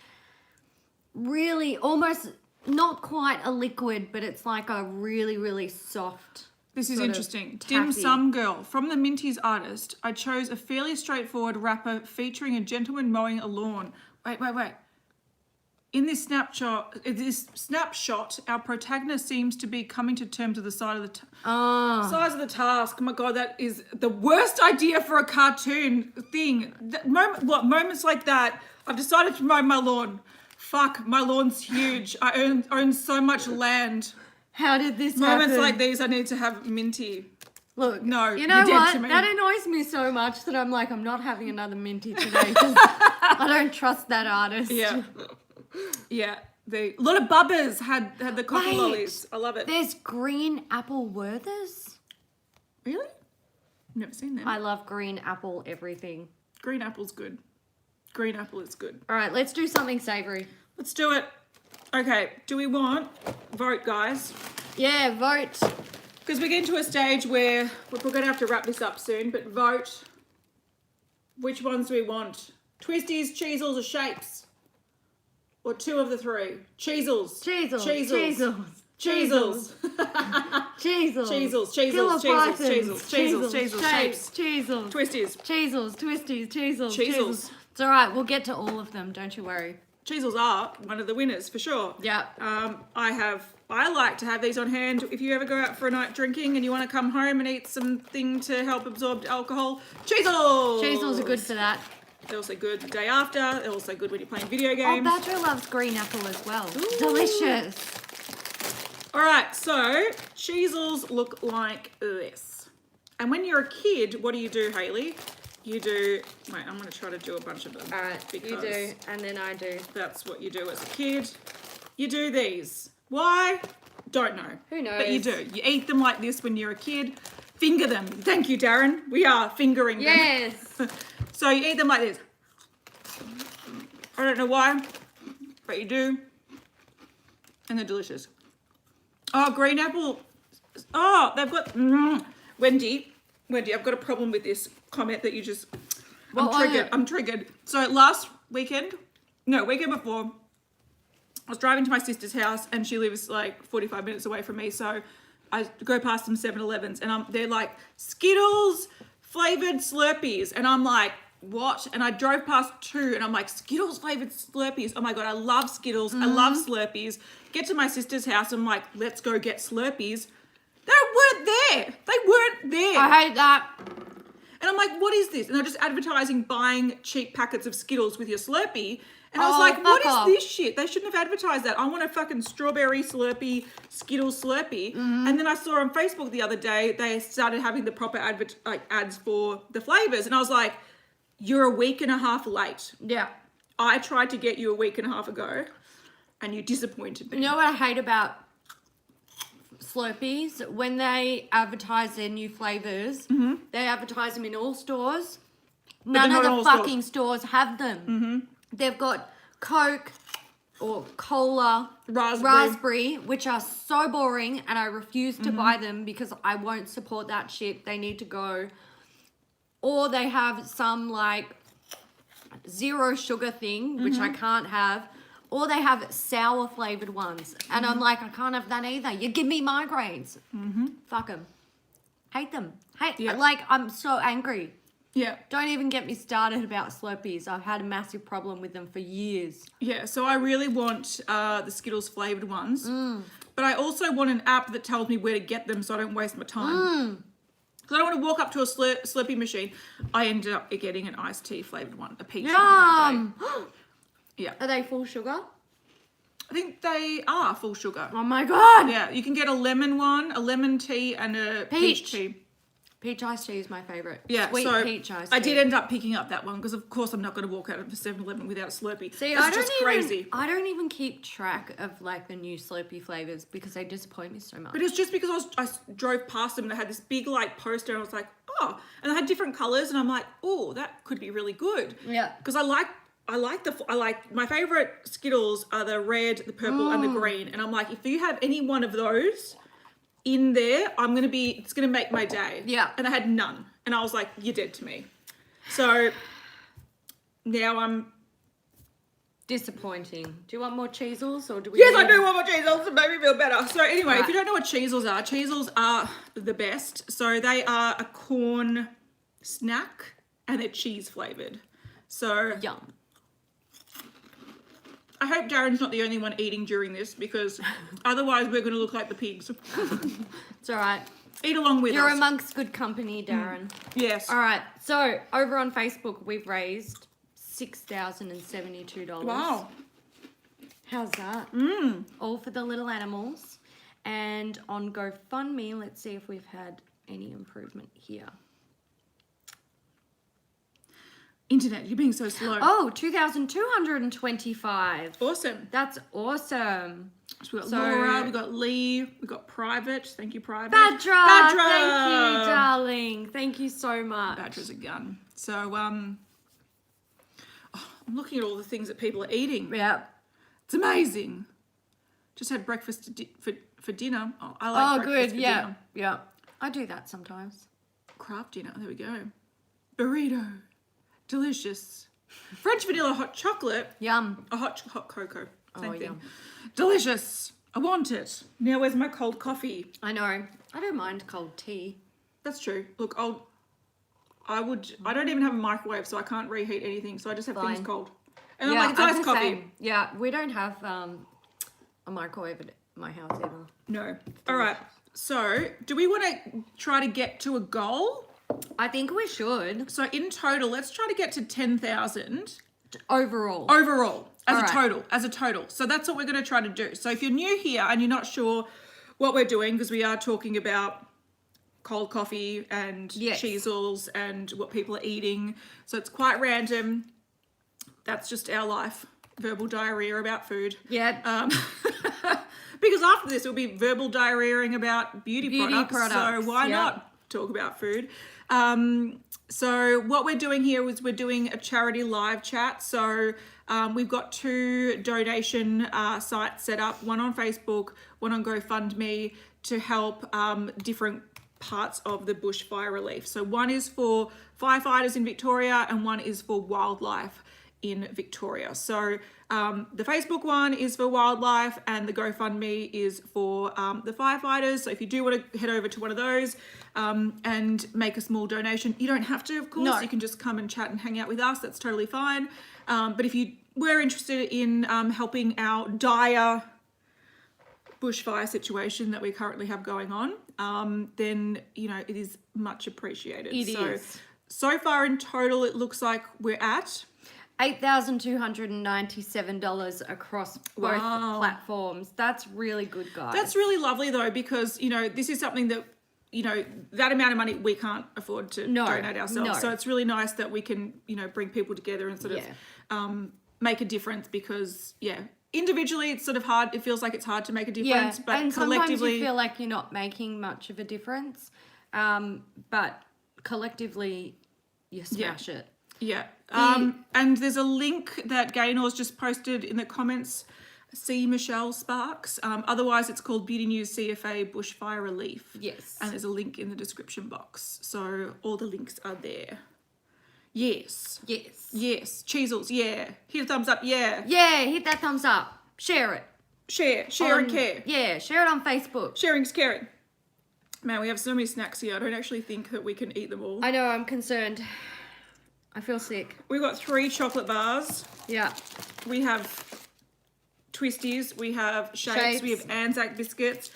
really almost not quite a liquid, but it's like a really, really soft. This is interesting. Dim Sum Girl. From the Minties artist, I chose a fairly straightforward wrapper featuring a gentleman mowing a lawn. Wait. In this snapshot, our protagonist seems to be coming to terms with the size of the task. Oh my God, that is the worst idea for a cartoon thing. Moments like that, I've decided to mow my lawn. Fuck, my lawn's huge. I own so much land. How did this Moments happen? like these, I need to have Minty. Look, no, you know you're dead what? to me. That annoys me so much that I'm like, I'm not having another Minty today because I don't trust that artist. Yeah. A lot of bubbers had the coffee lollies. I love it. There's green apple Werther's. Really? Never seen them. I love green apple everything. Green apple's good. Green apple is good. All right, let's do something savory. Let's do it. Okay, do we want vote, guys? Yeah, vote. Because we're getting to a stage where we're going to have to wrap this up soon, but vote. Which ones do we want? Twisties, cheesels, or shapes? Or two of the three? Cheesels. Cheesels. Cheesels. Cheesels. Cheesels. Cheesels. Cheesels. Cheesels. Shapes. Cheesels. Twisties. Cheesels. Twisties. Cheesels. Cheesels. It's all right. We'll get to all of them. Don't you worry. Cheesels are one of the winners for sure. Yeah. I like to have these on hand if you ever go out for a night drinking and you want to come home and eat something to help absorb alcohol. Cheesels. Cheesels are good for that. They're also good the day after. They're also good when you're playing video games. Oh, Badger loves green apple as well. Ooh. Delicious. All right, so cheesels look like this. And when you're a kid, what do, Hayley? You do, wait, I'm going to try to do a bunch of them. All right, you do, and then I do. That's what you do as a kid. You do these. Why? Don't know. Who knows? But you do. You eat them like this when you're a kid. Finger them. Thank you, Darren. We are fingering them. Yes. So you eat them like this. I don't know why, but you do. And they're delicious. Oh, green apple. Oh, they've got... Wendy, I've got a problem with this comment that you just... I'm triggered. So weekend before, I was driving to my sister's house and she lives like 45 minutes away from me. So I go past some 7-Elevens and they're like Skittles flavored Slurpees. And I'm like, what? And I drove past 2 and I'm like, Skittles flavored Slurpees. Oh my God, I love Skittles. I love Slurpees. Get to my sister's house. I'm like, let's go get Slurpees. They weren't there. I hate that. And I'm like, what is this? And they're just advertising buying cheap packets of Skittles with your Slurpee. And I was like, what is this shit? They shouldn't have advertised that. I want a fucking strawberry Slurpee, Skittles Slurpee. And then I saw on Facebook the other day, they started having the proper ads for the flavors. And I was like, you're a week and a half late. Yeah. I tried to get you a week and a half ago and you disappointed me. You know what I hate about Slurpees? When they advertise their new flavors, they advertise them in all stores. None of the fucking stores have them. They've got Coke or Cola, Raspberry, which are so boring, and I refuse to buy them because I won't support that shit. They need to go. Or they have some like zero sugar thing, which I can't have. Or they have sour flavored ones. And I'm like, I can't have that either. You give me migraines. Fuck them. Hate them. Like, I'm so angry. Yeah. Don't even get me started about Slurpees. I've had a massive problem with them for years. Yeah, so I really want the Skittles flavoured ones. But I also want an app that tells me where to get them so I don't waste my time. because I don't want to walk up to a Slurpee machine. I ended up getting an iced tea flavoured one, a peach one. Yum! Yeah. Are they full sugar? I think they are full sugar. Oh my god! Yeah, you can get a lemon one, a lemon tea, and a peach tea. Peach iced tea is my favourite. Yeah, Sweet so peach iced tea. I did end up picking up that one because, of course, I'm not going to walk out of the 7-Eleven without a Slurpee. See, That's just crazy. I don't even keep track of like the new Slurpee flavours because they disappoint me so much. But it's just because I drove past them and I had this big like poster and I was like, oh, and they had different colours and I'm like, oh, that could be really good. Yeah. Because I like my favourite Skittles are the red, the purple, and the green. And I'm like, if you have any one of those in there, it's gonna make my day. Yeah. And I had none. And I was like, you're dead to me. So now I'm disappointing. Do you want more cheesels or do we? Yes, I do want more cheesels to make me feel better. So anyway, Right. if you don't know what cheesels are the best. So they are a corn snack and they're cheese flavoured. So Yum. I hope Darren's not the only one eating during this because otherwise we're going to look like the pigs. It's all right. Eat along with You're us. amongst good company, Darren. Yes. All right. So over on Facebook, we've raised $6,072. Wow. How's that? All for the little animals. And on GoFundMe, let's see if we've had any improvement here. Internet, you're being so slow. Oh, 2,225. Awesome. That's awesome. So we've got Laura, we've got Lee, we've got Private. Thank you, Private. Badra! Badra! Thank you, darling. Thank you so much. Badra's a gun. So, I'm looking at all the things that people are eating. Yeah. It's amazing. Just had breakfast for dinner. Oh, I like breakfast good. for Yeah. dinner. Yeah. I do that sometimes. Craft dinner. There we go. Burrito. Delicious. French vanilla hot chocolate. Yum. A hot cocoa. Same thing. Yum. Delicious. I want it. Now where's my cold coffee? I know. I don't mind cold tea. That's true. Look, I don't even have a microwave, so I can't reheat anything, so I just have things Fine. cold. And I'm like, it's iced the coffee. same. Yeah, we don't have a microwave at my house either. No. All right. So, do we want to try to get to a goal? I think we should. So, in total, let's try to get to 10,000 Overall. as All a total. So, that's what we're going to try to do. So, if you're new here and you're not sure what we're doing, because we are talking about cold coffee and cheesels and what people are eating. So, it's quite random. That's just our life. Verbal diarrhea about food. Yeah. Because after this, we'll be verbal diarrheaing about beauty products. So why not talk about food? So what we're doing here is we're doing a charity live chat. So we've got 2 donation sites set up, one on Facebook, one on GoFundMe, to help different parts of the bushfire relief. So one is for firefighters in Victoria and one is for wildlife in Victoria. So the Facebook one is for wildlife and the GoFundMe is for the firefighters. So if you do want to head over to one of those and make a small donation, you don't have to, of course. No. You can just come and chat and hang out with us. That's totally fine. But if you were interested in helping our dire bushfire situation that we currently have going on, then, you know, it is much appreciated. It is. So far in total, it looks like we're at $8,297 across both platforms. That's really good, guys. That's really lovely, though, because, you know, this is something that, you know, that amount of money we can't afford to donate ourselves. No. So it's really nice that we can, you know, bring people together and sort of make a difference because, individually it's sort of hard. It feels like it's hard to make a difference, but and sometimes collectively you feel like you're not making much of a difference, but collectively you smash it. Yeah. And there's a link that Gaynor's just posted in the comments. See Michelle Sparks. Otherwise, it's called Beauty News CFA Bushfire Relief. Yes. And there's a link in the description box. So all the links are there. Yes. Yes. Yes. Cheezels, yeah. Hit a thumbs up, yeah. Yeah, hit that thumbs up. Share it. Share and care. Yeah, share it on Facebook. Sharing's caring. Man, we have so many snacks here. I don't actually think that we can eat them all. I know, I'm concerned. I feel sick. We've got 3 chocolate bars. Yeah. We have Twisties. We have Shapes. We have Anzac Biscuits.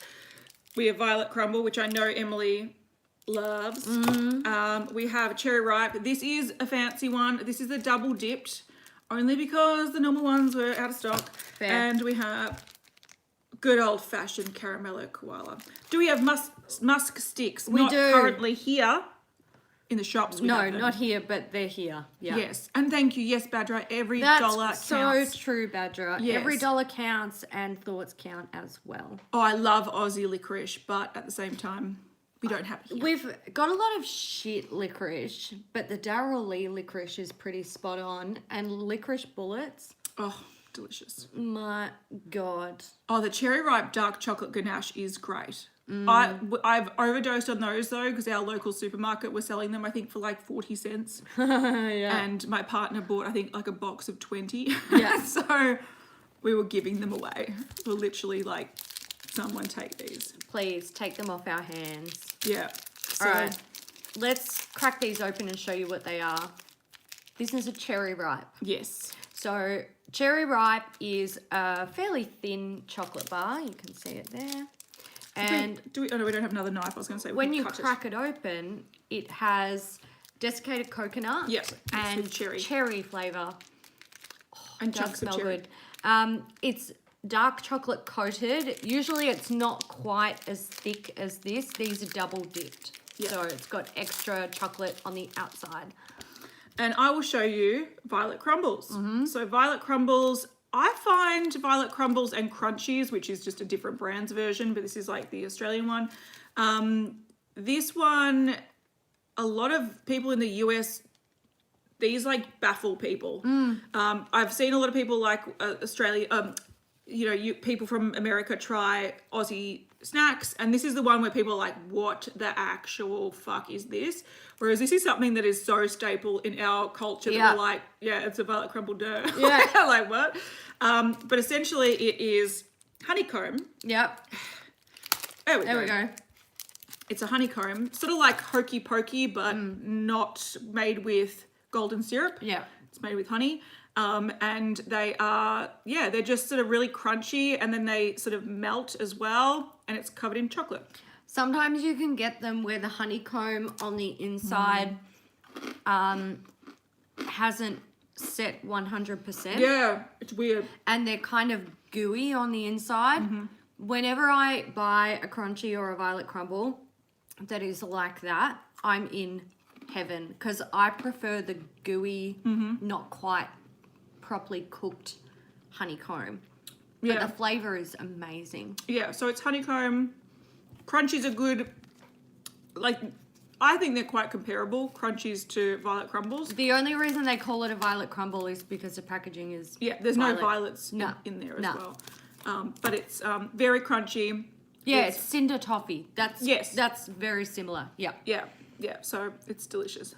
We have Violet Crumble, which I know Emily loves. We have cherry ripe. This is a fancy one. This is the double dipped, only because the normal ones were out of stock. Fair. And we have good old fashioned caramello koala. Do we have musk sticks? We Not do. currently here in the shops. We No, have them. not here, but they're here. Yeah. Yes, and thank you. Yes, Badra. Every That's dollar so counts. true, Badger. Yes. Every dollar counts and thoughts count as well. Oh, I love Aussie licorice, but at the same time, we don't have it here. We've got a lot of shit licorice, but the Darryl Lee licorice is pretty spot on. And licorice bullets, Oh, delicious. my God. Oh, the cherry ripe dark chocolate ganache is great. I've overdosed on those though because our local supermarket was selling them I think for like 40 cents. Yeah. And my partner bought I think like a box of 20. Yeah. So we were giving them away. We were literally like, someone take these. Please take them off our hands. Yeah. So, All right. Let's crack these open and show you what they are. This is a cherry ripe. yes. So cherry ripe is a fairly thin chocolate bar. You can see it there. And Oh no, we don't have another knife. I was going to say we when can you cut crack it open, it has desiccated coconut Yep, and with cherry. cherry flavour. and Does chunks of smell cherry. good. It's dark chocolate coated. Usually it's not quite as thick as this. These are double dipped. Yeah. So it's got extra chocolate on the outside. And I will show you violet crumbles. Mm-hmm. So violet crumbles, I find violet crumbles and crunchies, which is just a different brand's version, but this is like the Australian one. This one, a lot of people in the US, these like baffle people. I've seen a lot of people like Australia, people from America try Aussie snacks, and this is the one where people are like, what the actual fuck is this? Whereas this is something that is so staple in our culture Yeah. that we're like, yeah, it's a violet crumble duh. Yeah. Like what? But essentially it is honeycomb. Yep. There we There go. we go. It's a honeycomb, sort of like hokey pokey, but not made with golden syrup. Yeah. It's made with honey. And they are, they're just sort of really crunchy, and then they sort of melt as well, and it's covered in chocolate. Sometimes you can get them where the honeycomb on the inside hasn't set 100%. Yeah, it's weird. And they're kind of gooey on the inside. Whenever I buy a crunchy or a violet crumble that is like that, I'm in heaven because I prefer the gooey, not quite properly cooked honeycomb. But Yeah. the flavour is amazing. Yeah, so it's honeycomb. Crunchies are good. Like, I think they're quite comparable, crunchies to violet crumbles. The only reason they call it a violet crumble is because the packaging is Yeah, there's violet. no violets No. in there as No. well. But it's very crunchy. Yeah, it's cinder toffee. Yes. That's very similar. Yeah, Yeah, so it's delicious.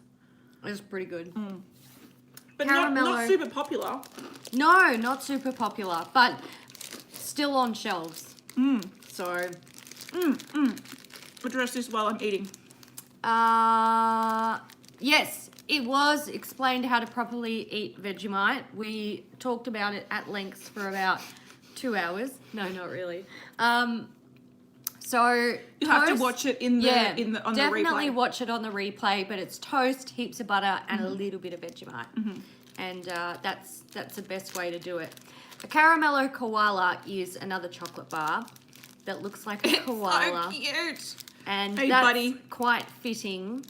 it's pretty good. But not Caramello. super popular. No, not super popular, but still on shelves. So, Address this while I'm eating. yes, it was explained how to properly eat Vegemite. We talked about it at length for about 2 hours. No, not really. So You have to toast- watch it on the definitely replay. watch it on the replay. But it's toast, heaps of butter, and a little bit of Vegemite, and that's the best way to do it. A caramello koala is another chocolate bar that looks like a koala, So cute. and Hey, that's buddy. quite fitting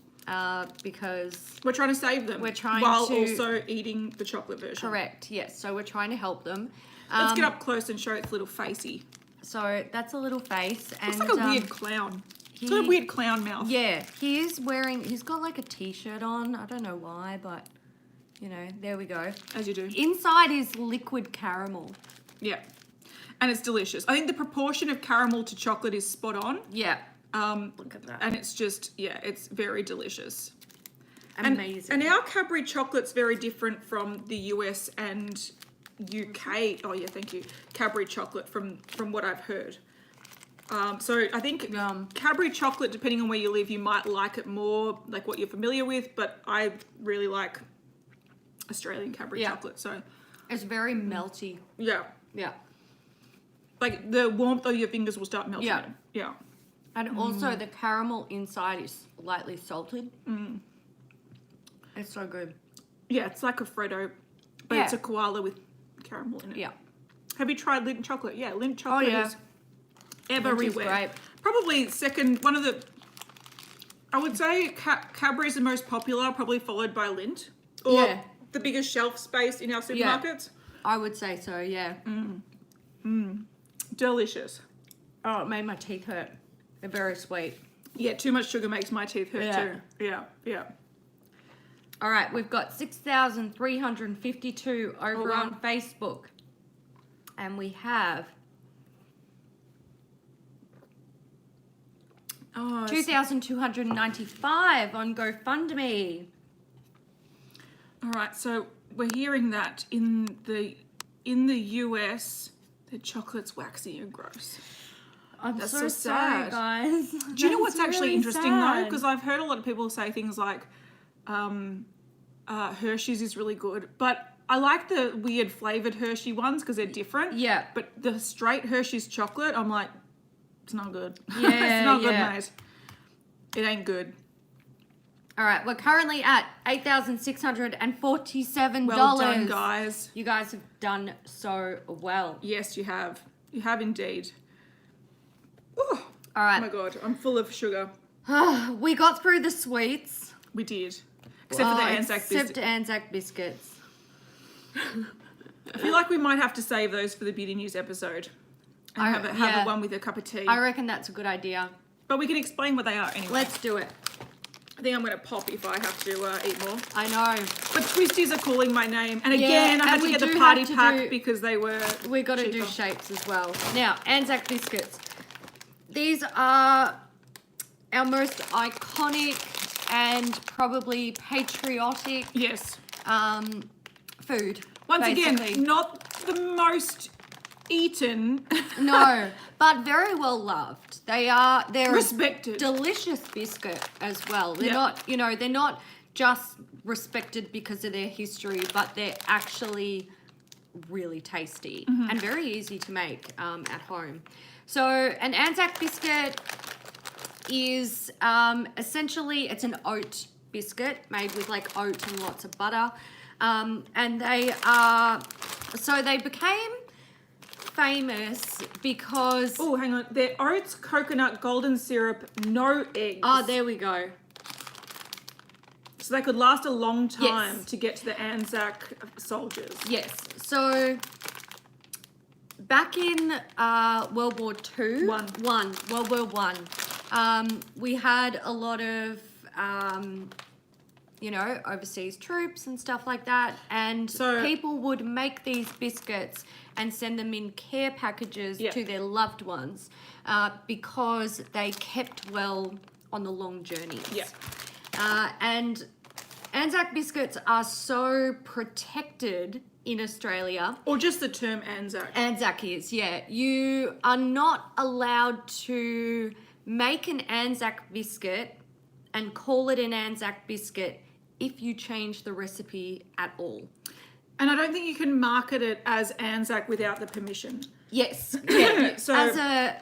because We're trying to save them. We're trying while to- also eating the chocolate version. correct, yes. So we're trying to help them. Let's get up close and show its little facey. So that's a little face, and It's like a weird clown. It's got a weird clown mouth. Yeah, he's got like a t-shirt on. I don't know why, but there we go. As you do. Inside is liquid caramel. Yeah. And it's delicious. I think the proportion of caramel to chocolate is spot on. Yeah. Look at that. And it's just, it's very delicious. Amazing. And our Cadbury chocolate's very different from the US and UK. Oh yeah, thank you. Cadbury chocolate from what I've heard. So I think Cadbury chocolate, depending on where you live, you might like it more, like what you're familiar with. But I really like Australian Cadbury chocolate. So It's very melty. yeah, Yeah. like the warmth of your fingers will start melting. Yeah. Yeah. And also the caramel inside is lightly salted. It's so good. Yeah, it's like a Freddo, but it's a koala with caramel in it. Yeah. Have you tried Lindt chocolate? Yeah, Lindt chocolate is everywhere. Lindt is great. Probably second, one of the, I would say Cadbury's the most popular, probably followed by Lindt. Or the biggest shelf space in our supermarkets. I would say so, yeah. Delicious. Oh, it made my teeth hurt. They're very sweet. Yeah, too much sugar makes my teeth hurt too. Yeah. All right, we've got 6,352 over on Facebook. And we have 2,295 on GoFundMe. All right, so we're hearing that in the US, the chocolate's waxy and gross. That's so sorry, sad. guys. Do you know what's actually interesting though? Because I've heard a lot of people say things like Hershey's is really good, but I like the weird flavored Hershey ones because they're different. Yeah. But the straight Hershey's chocolate, I'm like, it's not good. Yeah, it's not good, mate. It ain't good. All right, we're currently at $8,647. Well done, guys. You guys have done so well. Yes, you have. You have indeed. Ooh. All right. Oh my God, I'm full of sugar. We got through the sweets. We did. Except for the Anzac Biscuits. Except Anzac Biscuits. I feel like we might have to save those for the Beauty News episode. And have a one with a cup of tea. I reckon that's a good idea. But we can explain what they are anyway. Let's do it. I think I'm going to pop if I have to eat more. I know. But Twisties are calling my name. And again, I had to get the party pack because they were We got to do shapes as well. Now, Anzac Biscuits. These are our most iconic and probably patriotic food. Once basically. again, not the most eaten. No, but very well loved. They're respected. A delicious biscuit as well. They're not, they're not just respected because of their history, but they're actually really tasty and very easy to make at home. So an Anzac biscuit is essentially, it's an oat biscuit made with like oat and lots of butter. And they became famous because... Oh, hang on. They're oats, coconut, golden syrup, no eggs. Oh, there we go. So they could last a long time to get to the Anzac soldiers. Yes. So back in World War II... World War One. We had a lot of... overseas troops and stuff like that. And people would make these biscuits and send them in care packages to their loved ones because they kept well on the long journeys. Yeah. And Anzac biscuits are so protected in Australia. Or just the term Anzac. Anzac is, yeah. You are not allowed to make an Anzac biscuit and call it an Anzac biscuit if you change the recipe at all. And I don't think you can market it as Anzac without the permission. Yes. Yeah. So as a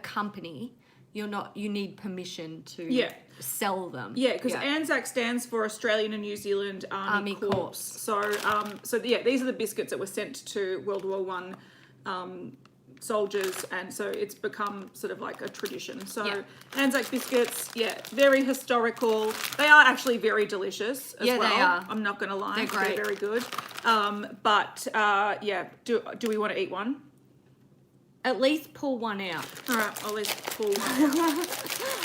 company, you need permission to sell them. Yeah, because Anzac stands for Australian and New Zealand Army Corps. So these are the biscuits that were sent to World War One soldiers, and so it's become sort of like a tradition. So Anzac biscuits, very historical. They are actually very delicious as well. They are. I'm not going to lie. They're great. They're very good. Do we want to eat one? At least pull one out. All right, I'll at least pull one out.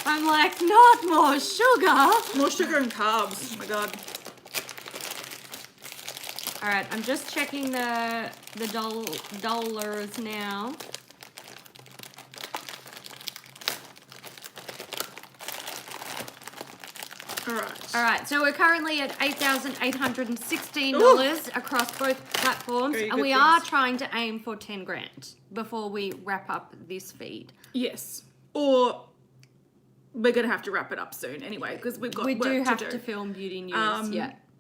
I'm like, not more sugar. More sugar and carbs. Oh my God. All right, I'm just checking the dollars now. All right, so we're currently at $8,816 across both platforms, and we are trying to aim for 10 grand before we wrap up this feed. Yes, or we're going to have to wrap it up soon anyway, because we've got work to do. We do have to film Beauty News,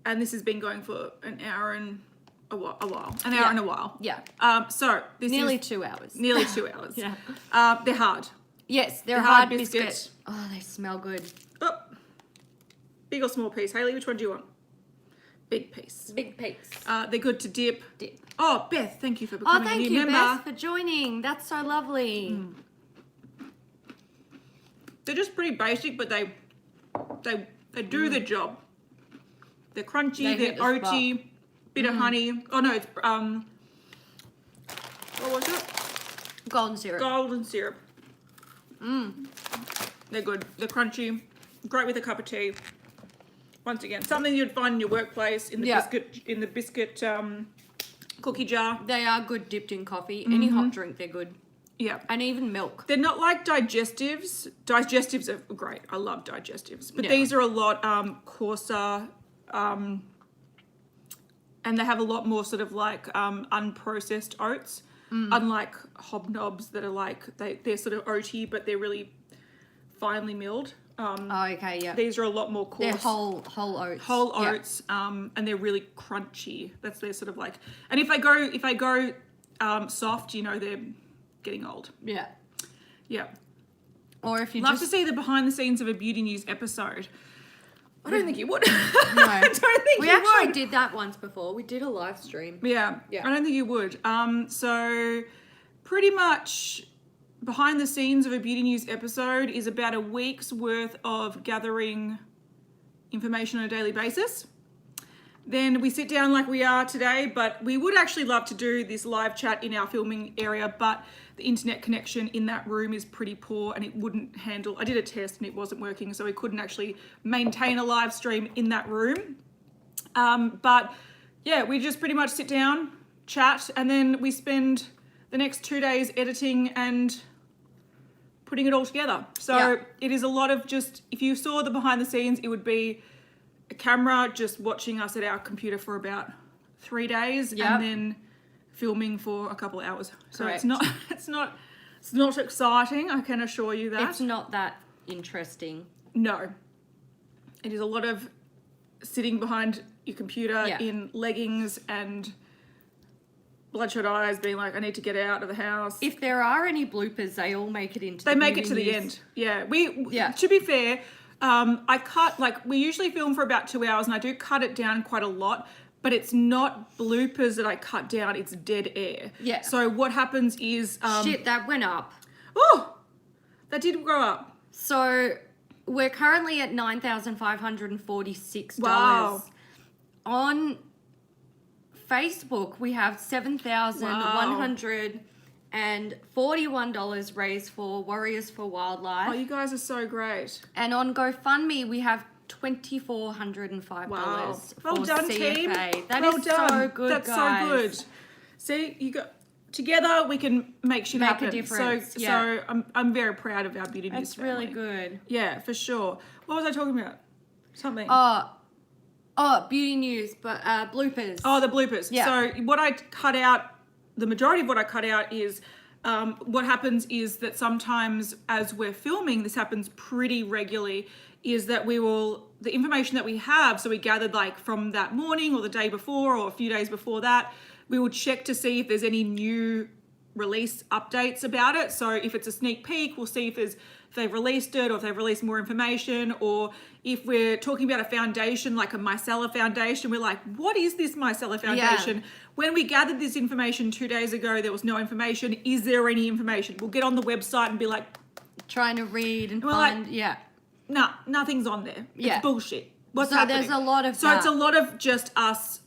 And this has been going for an hour and an hour and a while. Yeah. So this Nearly is 2 hours. nearly 2 hours. Yeah. They're hard. Yes, they're The hard hard biscuit. biscuit. Oh, they smell good. Oh, big or small piece, Hayley? Which one do you want? Big piece. Big piece. They're good to dip. Dip. Oh, Beth, thank you for Oh, becoming thank a new you, member. Beth, for joining. That's so lovely. They're just pretty basic, but they do the job. They're crunchy, They they're hit the oaty, bit of honey. Oh no, it's what was it? Golden syrup. Golden syrup. They're good. They're crunchy. Great with a cup of tea. Once again, something you'd find in your workplace in the biscuit cookie jar. They are good dipped in coffee. Any hot drink, they're good. Yeah. And even milk. They're not like digestives. Digestives are great. I love digestives. But Yeah. these are a lot coarser, and they have a lot more sort of like unprocessed oats. Unlike hobnobs that are like, they're sort of oaty, but they're really finely milled. Oh, okay, yeah. These are a lot more coarse. They're whole oats. Whole Yeah. oats, and they're really crunchy. That's their sort of like, and if I go soft, you know, they're getting old. Yeah. Yeah. Or if you Love just... to see the behind the scenes of a beauty news episode. I don't think you would. No. I don't think We you actually would. did that once before. We did a live stream. Yeah. Yeah. I don't think you would. So pretty much behind the scenes of a beauty news episode is about a week's worth of gathering information on a daily basis. Then we sit down like we are today, but we would actually love to do this live chat in our filming area, but the internet connection in that room is pretty poor and it wouldn't handle. I did a test and it wasn't working, so we couldn't actually maintain a live stream in that room. But yeah, we just pretty much sit down, chat, and then we spend the next 2 days editing and putting it all together. So Yeah. it is a lot of just, if you saw the behind the scenes, it would be a camera just watching us at our computer for about 3 days Yep. and then filming for a couple of hours. So Correct. it's not exciting, I can assure you that. It's not that interesting. No. It is a lot of sitting behind your computer Yeah. in leggings and bloodshot eyes, being like, I need to get out of the house. If there are any bloopers, they all make it into They the make it beauty to the news. end. Yeah. Yeah. To be fair, I cut, like, we usually film for about 2 hours and I do cut it down quite a lot, but it's not bloopers that I cut down, it's dead air. Yeah. So what happens is... Shit, that went up. Oh! That did go up. So we're currently at $9,546. Wow. On Facebook, we have $7,141 raised for Warriors for Wildlife. Oh, you guys are so great. And on GoFundMe, we have $2,405 Wow. for Well done, CFA. team. That well is done. so good, That's guys. so good. See, you got together we can make shit Make a happen. difference, So yeah. I'm very proud of our beauty news That's really family. good. Yeah, for sure. What was I talking about? Something. Oh, beauty news, but bloopers. Oh, the bloopers. Yeah. So what I cut out, the majority of what I cut out is what happens is that sometimes as we're filming, this happens pretty regularly, is that the information that we have, so we gathered like from that morning or the day before or a few days before that, we will check to see if there's any new release updates about it. So if it's a sneak peek, we'll see if they've released it or if they've released more information, or if we're talking about a foundation like a micellar foundation, we're like, what is this micellar foundation? Yeah. When we gathered this information 2 days ago, there was no information. Is there any information? We'll get on the website and be like, Trying to read and Well, find, yeah. nah, nothing's on there. Yeah. It's bullshit. What's So happening? there's a lot of So that. it's a lot of just us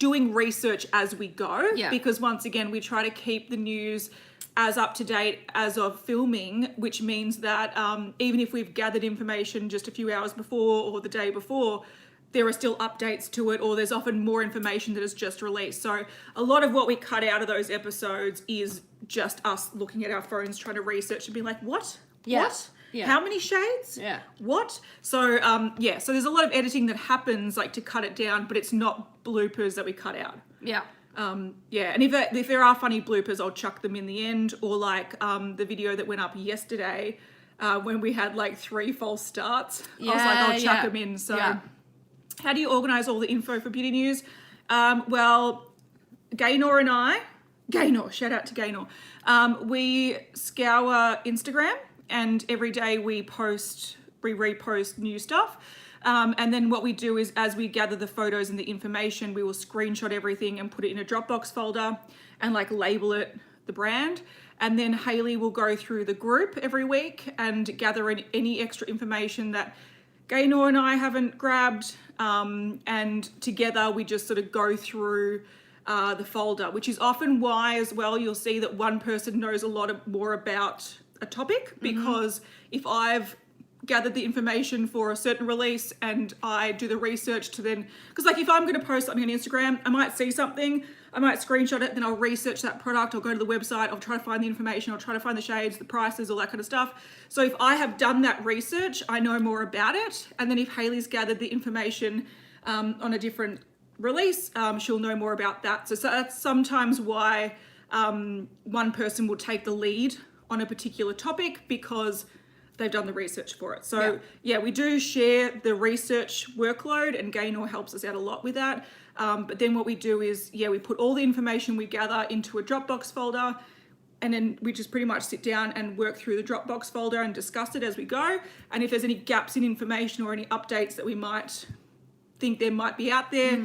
doing research as we go, Yeah. because once again we try to keep the news as up to date as of filming, which means that even if we've gathered information just a few hours before or the day before, there are still updates to it, or there's often more information that is just released. So a lot of what we cut out of those episodes is just us looking at our phones trying to research and be like, what? Yeah. What? Yeah. How many shades? Yeah. What? So so there's a lot of editing that happens like to cut it down, but it's not bloopers that we cut out. Yeah. And if there are funny bloopers, I'll chuck them in the end, or like the video that went up yesterday when we had like 3 false starts. I was like, I'll chuck them in. So how do you organize all the info for beauty news? Well, Gaynor, shout out to Gaynor. We scour Instagram, and every day we repost new stuff. And then what we do is, as we gather the photos and the information, we will screenshot everything and put it in a Dropbox folder and like label it the brand. And then Hayley will go through the group every week and gather any extra information that Gaynor and I haven't grabbed. And together we just sort of go through the folder, which is often why as well you'll see that one person knows a lot more about a topic, because if I've gathered the information for a certain release and I do the research to then, because like if I'm going to post something on Instagram, I might see something, I might screenshot it, then I'll research that product, I'll go to the website, I'll try to find the information, I'll try to find the shades, the prices, all that kind of stuff. So if I have done that research, I know more about it. And then if Hayley's gathered the information on a different release, she'll know more about that. So that's sometimes why one person will take the lead on a particular topic, because they've done the research for it. So yeah, we do share the research workload, and Gaynor helps us out a lot with that. But then what we do is, we put all the information we gather into a Dropbox folder, and then we just pretty much sit down and work through the Dropbox folder and discuss it as we go. And if there's any gaps in information or any updates that we might think there might be out there,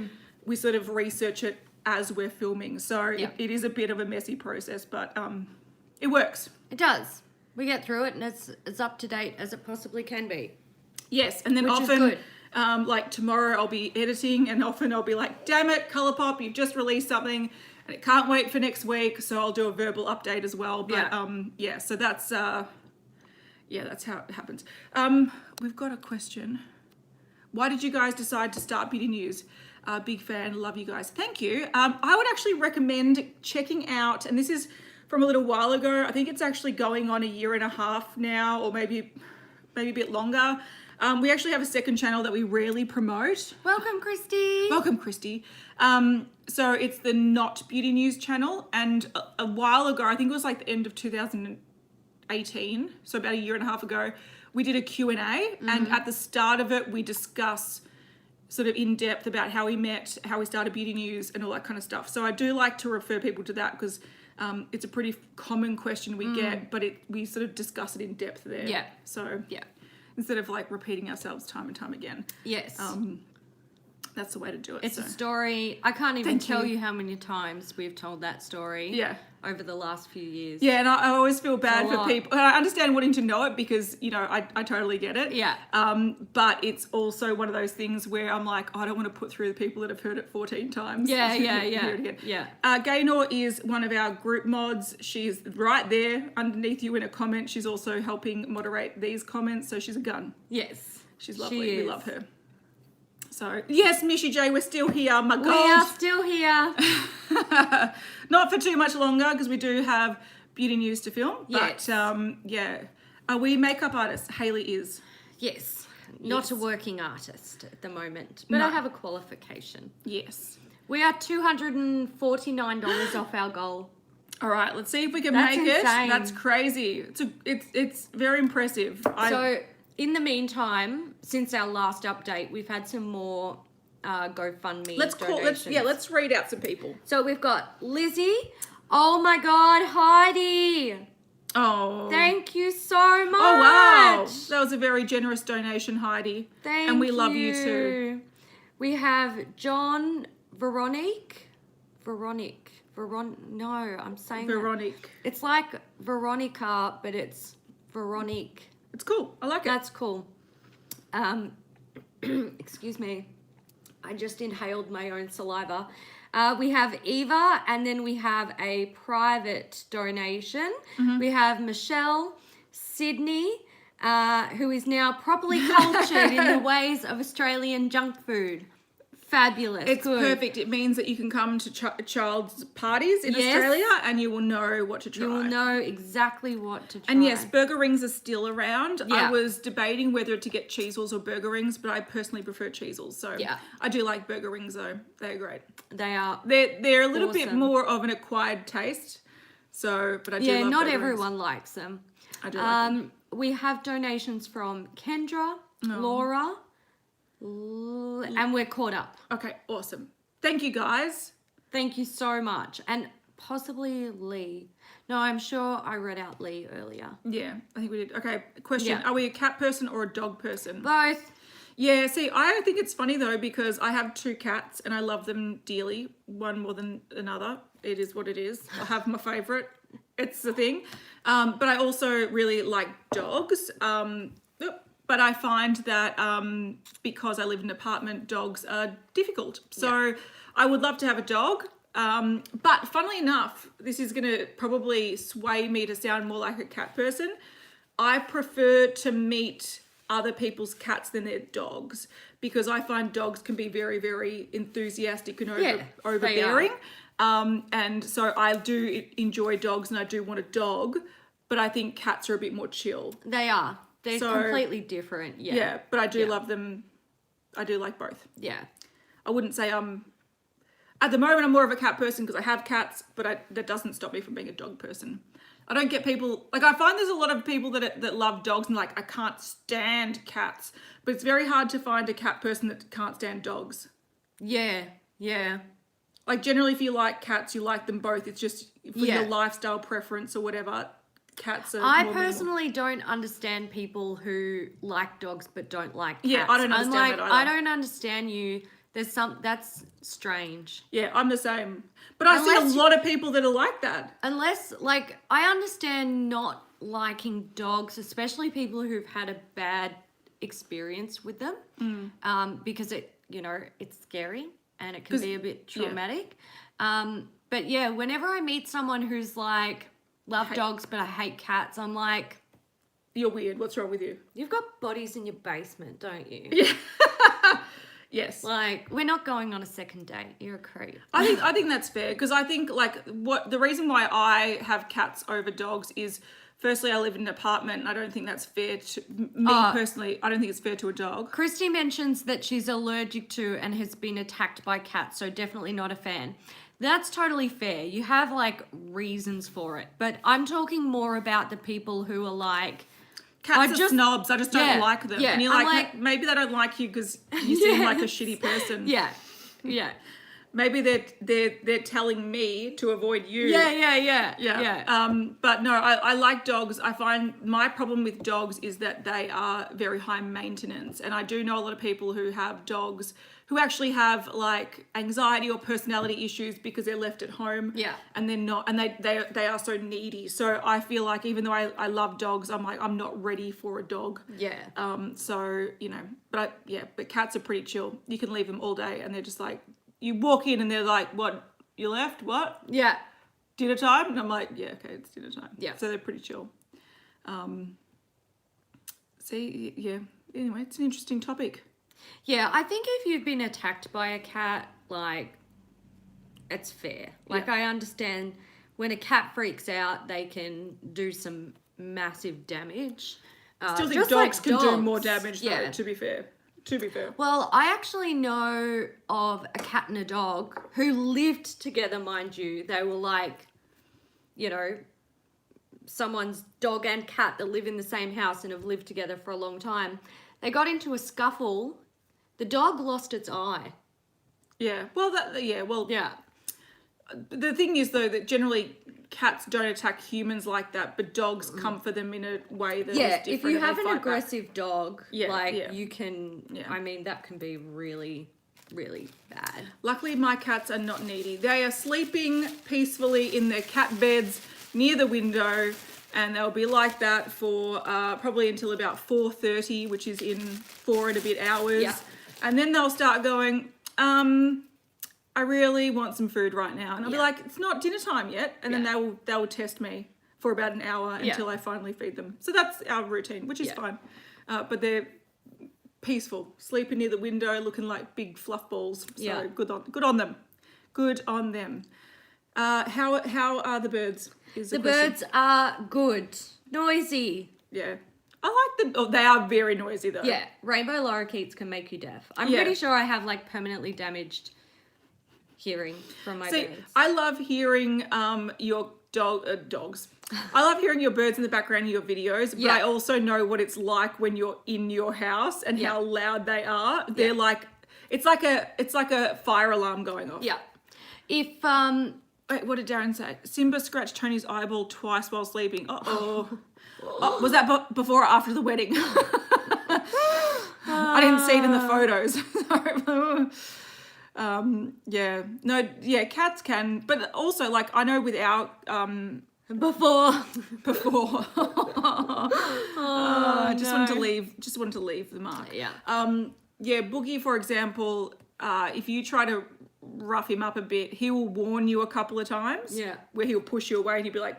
we sort of research it as we're filming. So it is a bit of a messy process, but it works. It does. We get through it, and it's as up to date as it possibly can be. Yes, and then Which is often, good. like tomorrow I'll be editing, and often I'll be like, damn it, Colourpop, you've just released something and it can't wait for next week. So I'll do a verbal update as well. But so that's, that's how it happens. We've got a question. Why did you guys decide to start Beauty News? Big fan, love you guys. Thank you. I would actually recommend checking out, and this is from a little while ago. I think it's actually going on 1.5 years now, or maybe a bit longer. We actually have a second channel that we rarely promote. Welcome, Christy. Welcome, Christy. So it's the Not Beauty News channel, and a while ago, I think it was like the end of 2018, so about 1.5 years ago, we did a Q&A, and at the start of it, we discuss sort of in depth about how we met, how we started Beauty News, and all that kind of stuff. So I do like to refer people to that, because it's a pretty common question we get, but we sort of discuss it in depth there. Yeah. So instead of like repeating ourselves time and time again. Yes. That's the way to do it. It's a story. I can't even tell you how many times we've told that story over the last few years. Yeah, and I always feel bad for people. And I understand wanting to know it, because, I totally get it. Yeah. But it's also one of those things where I'm like, I don't want to put through the people that have heard it 14 times. Yeah. Gaynor is one of our group mods. She's right there underneath you in a comment. She's also helping moderate these comments. So she's a gun. Yes. She's lovely. We love her. So, yes, Mishy J, we're still here. My God. We are still here. Not for too much longer, because we do have Beauty News to film. Yes. But, are we makeup artists? Hayley is. Yes. Not a working artist at the moment, but I have a qualification. Yes. We are $249 off our goal. All right, let's see if we can That's make insane. it. That's crazy. It's very impressive. So, in the meantime, since our last update, we've had some more GoFundMe donations. Let's read out some people. So we've got Lizzie. Oh my God, Heidi. Oh. Thank you so much. Oh, wow. That was a very generous donation, Heidi. Thank you. And we love you too. We have John Veronique. No, I'm saying Veronique. It's like Veronica, but it's Veronique. It's cool. I like it. That's cool. Excuse me. I just inhaled my own saliva. We have Eva, and then we have a private donation. We have Michelle, Sydney, who is now properly cultured in the ways of Australian junk food. Fabulous. It's perfect. It means that you can come to child's parties in Australia, and you will know what to try. You will know exactly what to try. And yes, burger rings are still around. Yeah. I was debating whether to get cheesels or burger rings, but I personally prefer cheesels. So I do like burger rings though. They're great. They are. They're a little bit awesome. more of an acquired taste. So, but I do love not burger everyone rings. likes them. I do like them. We have donations from Kendra, Laura, and we're caught up. Okay, awesome. Thank you, guys. Thank you so much. And possibly Lee. No, I'm sure I read out Lee earlier. Yeah, I think we did. Okay, question. Yeah. Are we a cat person or a dog person? Both. Yeah, see, I think it's funny though because I have 2 cats and I love them dearly, one more than another. It is what it is. I have my favourite. It's the thing. But I also really like dogs. But I find that because I live in an apartment, dogs are difficult. So I would love to have a dog. But funnily enough, this is going to probably sway me to sound more like a cat person. I prefer to meet other people's cats than their dogs because I find dogs can be very, very enthusiastic and overbearing. And so I do enjoy dogs and I do want a dog, but I think cats are a bit more chill. They are. They're completely different. Yeah. Yeah, but I do love them. I do like both. Yeah. I wouldn't say at the moment I'm more of a cat person because I have cats, but that doesn't stop me from being a dog person. I don't get people, like I find there's a lot of people that love dogs and like I can't stand cats, but it's very hard to find a cat person that can't stand dogs. Yeah. Yeah. Like generally if you like cats, you like them both. It's just for your lifestyle preference or whatever, cats are I more personally don't understand people who like dogs but don't like cats. Yeah, I don't understand that either. I don't understand you. There's that's strange. Yeah, I'm the same. But I see a lot of people that are like that. Unless, like, I understand not liking dogs, especially people who've had a bad experience with them, because it's scary and it can be a bit traumatic. But yeah, whenever I meet someone who's like, love dogs but I hate cats, I'm like, you're weird. What's wrong with you? You've got bodies in your basement, don't you? Yeah. Yes. Like, we're not going on a second date. You're a creep. I think that's fair because I think like the reason why I have cats over dogs is firstly I live in an apartment and I don't think that's fair to me personally. I don't think it's fair to a dog. Christy mentions that she's allergic to and has been attacked by cats, so definitely not a fan. That's totally fair. You have like reasons for it, but I'm talking more about the people who are like, cats are snobs. I just don't like them. Yeah. And you're like, maybe they don't like you because you seem like a shitty person. Yeah. Yeah. Maybe they're telling me to avoid you. Yeah. But no, I like dogs. I find my problem with dogs is that they are very high maintenance. And I do know a lot of people who have dogs who actually have like anxiety or personality issues because they're left at home. Yeah. And they're not, and they are so needy. So I feel like even though I love dogs, I'm like, I'm not ready for a dog. Yeah. So, but cats are pretty chill. You can leave them all day and they're just like, you walk in and they're like, what, you left? What? Yeah. Dinner time? And I'm like, yeah, okay, it's dinner time. Yeah. So they're pretty chill. Anyway, it's an interesting topic. Yeah, I think if you've been attacked by a cat, like, it's fair. Like, I understand when a cat freaks out, they can do some massive damage. Still think dogs can do more damage, though, to be fair. Well, I actually know of a cat and a dog who lived together, mind you. They were like, someone's dog and cat that live in the same house and have lived together for a long time. They got into a scuffle. The dog lost its eye. Yeah. Well, yeah. The thing is, though, that generally cats don't attack humans like that, but dogs come for them in a way that is different. If you have an aggressive dog, you can, I mean, that can be really, really bad. Luckily, my cats are not needy. They are sleeping peacefully in their cat beds near the window, and they'll be like that for probably until about 4:30, which is in 4 and a bit hours. Yeah. And then they'll start going, I really want some food right now. And I'll be like, it's not dinner time yet. And then they will test me for about an hour until I finally feed them. So that's our routine, which is fine. But they're peaceful, sleeping near the window, looking like big fluff balls. So good on them. Good on them. How are the birds? The birds are good. Noisy. Yeah. I like them. Oh, they are very noisy though. Yeah. Rainbow lorikeets can make you deaf. I'm pretty sure I have like permanently damaged hearing from my birds. I love hearing your dogs. I love hearing your birds in the background of your videos, but I also know what it's like when you're in your house and how loud they are. They're like, It's like a fire alarm going off. Yeah. If Wait, what did Darren say? Simba scratched Tony's eyeball twice while sleeping. Oh, was that before or after the wedding? I didn't see it in the photos. Cats can, but also like I know with our before. I just wanted to leave the mark. Yeah. Boogie, for example, if you try to rough him up a bit, he will warn you a couple of times. Yeah. Where he'll push you away and he'll be like,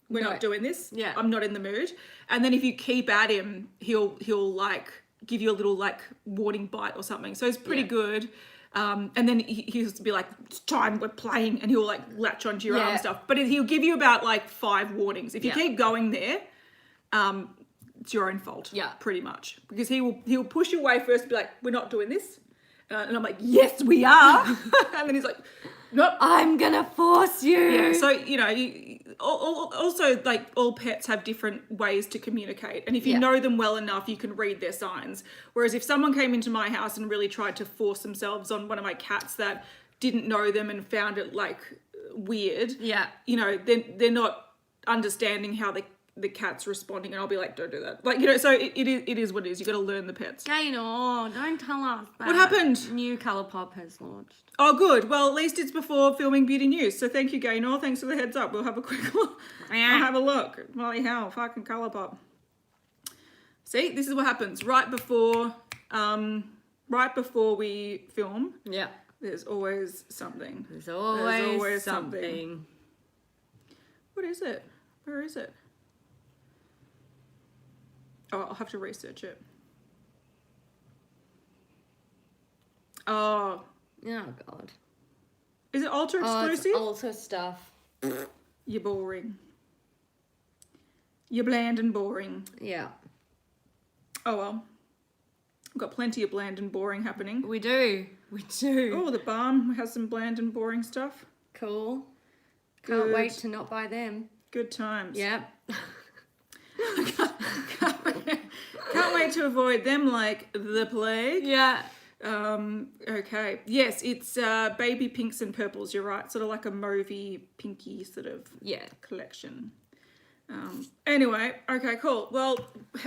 we're not doing this. Yeah. I'm not in the mood. And then if you keep at him, he'll like give you a little like warning bite or something. So it's pretty good. And then he'll be like, it's time, we're playing, and he'll like latch onto your arm and stuff. But he'll give you about like 5 warnings. If you keep going there, it's your own fault. Yeah. Pretty much. Because he'll push you away first and be like, we're not doing this. And I'm like, yes, we are. And then he's like, nope. I'm going to force you. Yeah, so, also, like, all pets have different ways to communicate. And if you know them well enough, you can read their signs. Whereas if someone came into my house and really tried to force themselves on one of my cats that didn't know them and found it, like, weird, they're not understanding how the cat's responding, and I'll be like, don't do that. Like, so it is what it is. You got to learn the pets. Gaynor, don't tell us that. What happened? New Colourpop has launched. Oh, good. Well, at least it's before filming beauty news. So thank you, Gaynor. Thanks for the heads up. We'll have a quick look. I'll have a look. Molly Howe, fucking Colourpop. See, this is what happens right before we film. Yeah. There's always something. There's always something. What is it? Where is it? Oh, I'll have to research it. Oh. Oh, God. Is it Ultra exclusive? It's Ultra stuff. You're boring. You're bland and boring. Yeah. Oh, well. We've got plenty of bland and boring happening. We do. Oh, the balm has some bland and boring stuff. Cool. Can't wait to not buy them. Good times. Yeah. Can't wait to avoid them like the plague. Yeah. Okay. Yes, it's baby pinks and purples, you're right. Sort of like a mauvey, pinky sort of collection. Anyway, okay, cool. Well,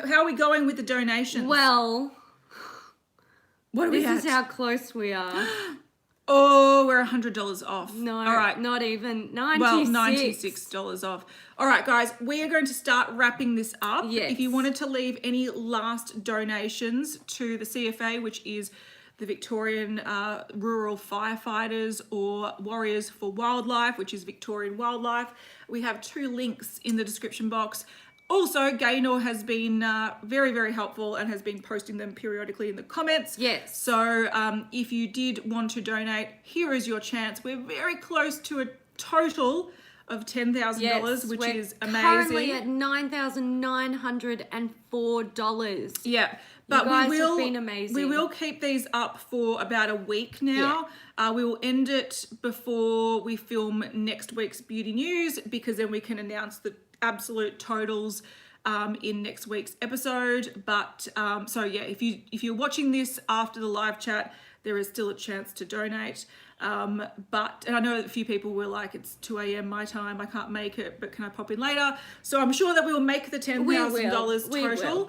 how are we going with the donations? Well, what are we at? This is how close we are. Oh, we're $100 off. No, all right. Not even 96. Well, $96 off. All right, guys, we are going to start wrapping this up. Yes. If you wanted to leave any last donations to the CFA, which is the Victorian Rural Firefighters, or Warriors for Wildlife, which is Victorian Wildlife, we have 2 links in the description box. Also, Gaynor has been very, very helpful and has been posting them periodically in the comments. Yes. So if you did want to donate, here is your chance. We're very close to a total of $10,000, which is amazing. Currently at $9,904. Yeah. But you guys have been amazing. We will keep these up for about a week now. Yeah. We will end it before we film next week's beauty news, because then we can announce the absolute totals in next week's episode. But so yeah, if you're watching this after the live chat, there is still a chance to donate. And I know a few people were like, it's 2 a.m. my time, I can't make it, but can I pop in later? So I'm sure that we will make the $10,000 total.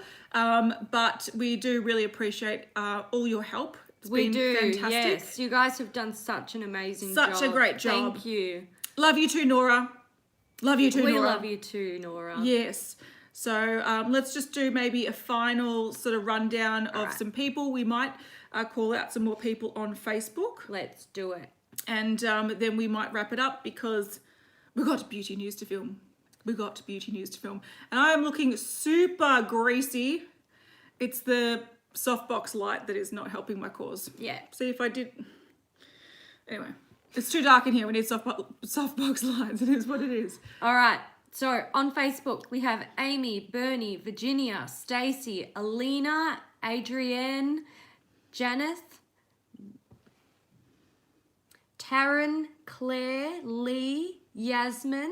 But we do really appreciate all your help. It's been fantastic. Yes, you guys have done such an amazing job. Such a great job. Thank you. Love you too, Nora. Love you too, Nora. We love you too, Nora. Yes. So let's just do maybe a final sort of rundown of some people. We might call out some more people on Facebook. Let's do it. And then we might wrap it up, because we've got beauty news to film. And I am looking super greasy. It's the softbox light that is not helping my cause. Yeah. See if I did. Anyway. It's too dark in here. We need softbox lights. It is what it is. All right. So on Facebook, we have Amy, Bernie, Virginia, Stacy, Alina, Adrienne, Janeth, Taryn, Claire, Lee, Yasmin.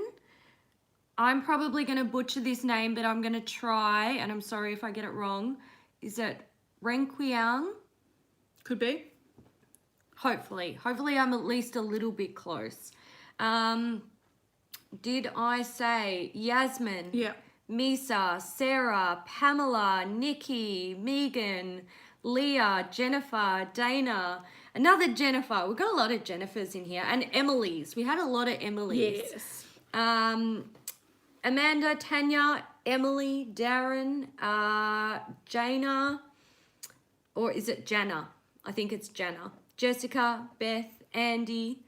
I'm probably going to butcher this name, but I'm going to try, and I'm sorry if I get it wrong. Is it Renquiang? Could be. Hopefully I'm at least a little bit close. Did I say Yasmin? Yeah. Misa, Sarah, Pamela, Nikki, Megan, Leah, Jennifer, Dana, another Jennifer. We've got a lot of Jennifers in here, and Emily's. We had a lot of Emily's. Yes. Amanda, Tanya, Emily, Darren, Jana, or is it Jana? I think it's Jana. Jessica, Beth, Andy,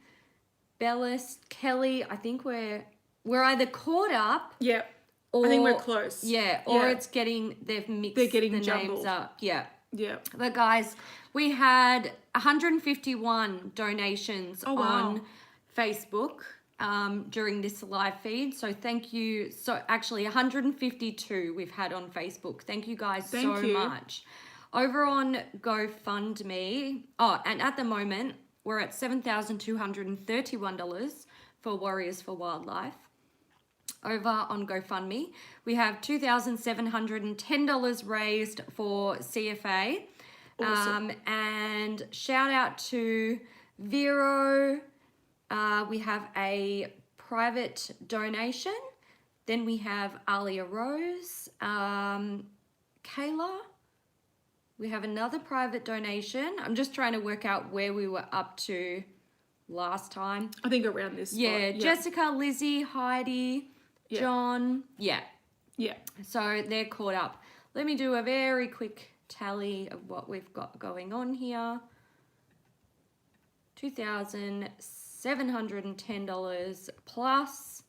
Bellis, Kelly. I think we're either caught up. Yeah. Or, I think we're close. Yeah, or it's getting, they're getting the jumbled. names up. Yeah. Yeah. But guys, we had 151 donations on Facebook during this live feed. So thank you. So actually 152 we've had on Facebook. Thank you guys so much. Over on GoFundMe, and at the moment, we're at $7,231 for Warriors for Wildlife. Over on GoFundMe, we have $2,710 raised for CFA. Awesome. And shout out to Vero. We have a private donation. Then we have Alia Rose, Kayla. We have another private donation. I'm just trying to work out where we were up to last time. I think around this spot. Yeah, Jessica, Lizzie, Heidi, John. Yeah. Yeah. So they're caught up. Let me do a very quick tally of what we've got going on here. $2,710 plus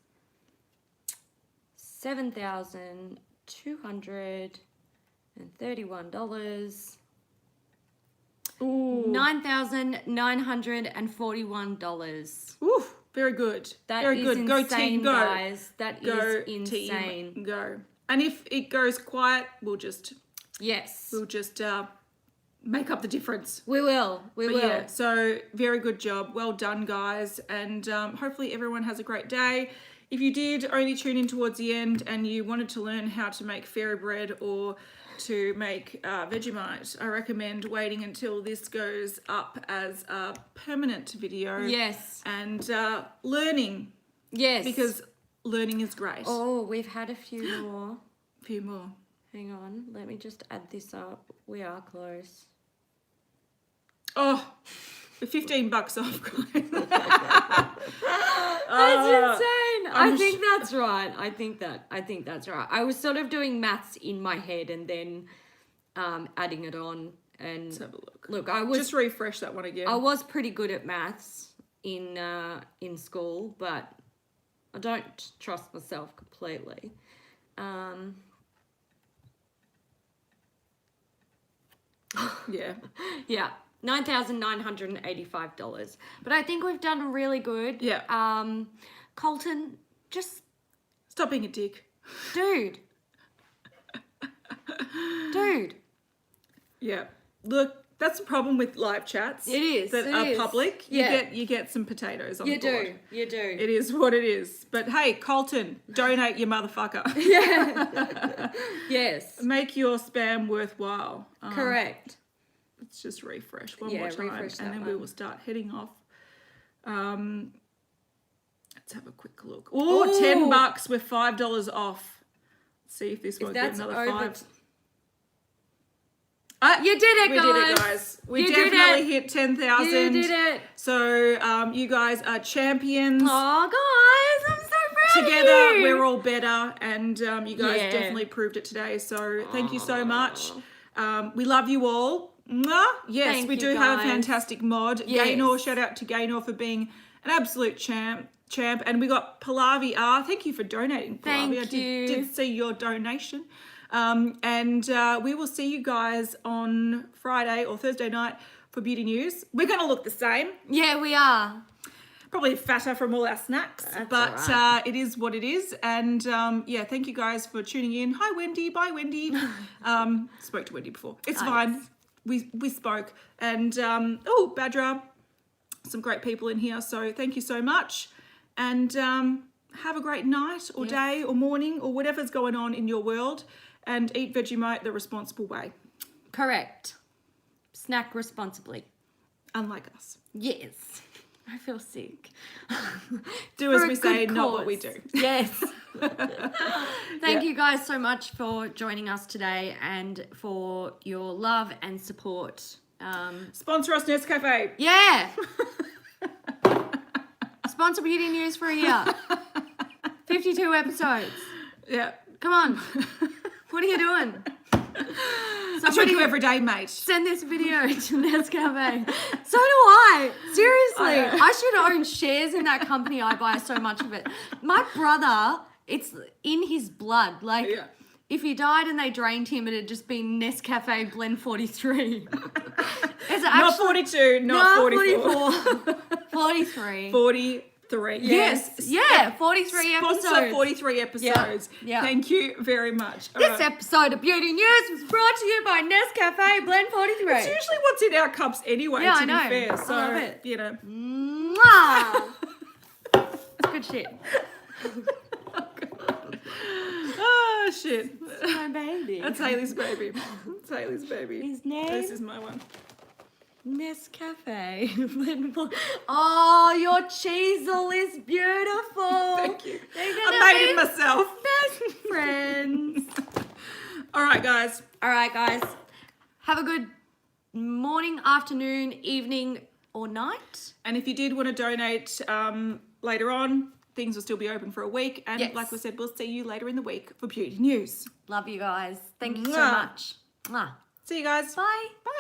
$7,231. Ooh. $9,941. Ooh, very good. That very is good. insane, Go team, go. guys. That go is insane. Team, go. And if it goes quiet, we'll just make up the difference. We will. We will. Yeah, so very good job. Well done, guys. And hopefully everyone has a great day. If you did only tune in towards the end and you wanted to learn how to make fairy bread or to make Vegemite, I recommend waiting until this goes up as a permanent video. Yes. And learning. Yes. Because learning is great. Oh, we've had a few more. A few more. Hang on. Let me just add this up. We are close. Oh, we're $15 off, guys. That's insane. I think that's right. I think that's right. I was sort of doing maths in my head and then adding it on. And Let's have a look. Look, I was just refresh that one again. I was pretty good at maths in school, but I don't trust myself completely. Yeah. Yeah. $9,985. But I think we've done really good. Yeah. Colton, just Stop being a dick. dude. Yeah. Look, that's the problem with live chats. It is. That it are is. public. Yeah. You get some potatoes on You the board. do. You do. It is what it is. But hey, Colton, donate your motherfucker. Yeah. Yes. Make your spam worthwhile. Correct. Let's just refresh one more time. Refresh that And then one. we will start heading off. Let's have a quick look. Oh, $10 with $5 off. Let's see if this won't get another $5. You did it, guys. We did it, guys. We definitely hit 10,000. You did it. So you guys are champions. Oh, guys, I'm so proud Together, of you. we're all better. And you guys definitely proved it today. So thank you so much. We love you all. Mwah. Yes, Thank we you, do have a guys. fantastic mod. Yes. Gaynor, shout out to Gaynor for being an absolute champ. And we got Pallavi R. Thank you for donating, Pallavi. Thank I you. did see your donation. And we will see you guys on Friday or Thursday night for Beauty News. We're going to look the same. Yeah, we are. Probably fatter from all our snacks. But all right. it is what it is. And thank you guys for tuning in. Hi, Wendy. Bye, Wendy. Spoke to Wendy before. It's fine. We spoke. And, Badra. Some great people in here. So thank you so much. And have a great night or day or morning or whatever's going on in your world. And eat Vegemite the responsible way. Correct. Snack responsibly. unlike us. Yes. I feel sick. Do as we say, not what we do. Yes. Thank you guys so much for joining us today and for your love and support. Sponsor us, Nescafe. Yeah. Sponsor Beauty News for a year. 52 episodes. Yeah. Come on. What are you doing? I check you every day, mate. Send this video to Nescafe. So do I. Seriously. I should own shares in that company. I buy so much of it. My brother, it's in his blood. Like, if he died and they drained him, it'd just be Nescafe Blend 43. Is it actually, not 42, not 44. 43. 43. Yes. Yeah, 43 episodes. Sponsor 43 episodes. Yeah. Thank you very much. This episode of Beauty News was brought to you by Nescafe Blend 43. It's usually what's in our cups anyway, to be fair. So, I love it. you know. Mwah! That's good shit. Oh, shit. That's my baby. That's Hayley's baby. That's Hayley's baby. His name? This is my one. Nescafe. Oh, your cheesel is beautiful. Thank you. I made it myself. Best friends. All right, guys. Have a good morning, afternoon, evening, or night. And if you did want to donate later on, things will still be open for a week. And like we said, we'll see you later in the week for Beauty News. Love you guys. Thank you so much. Mwah. See you guys. Bye. Bye.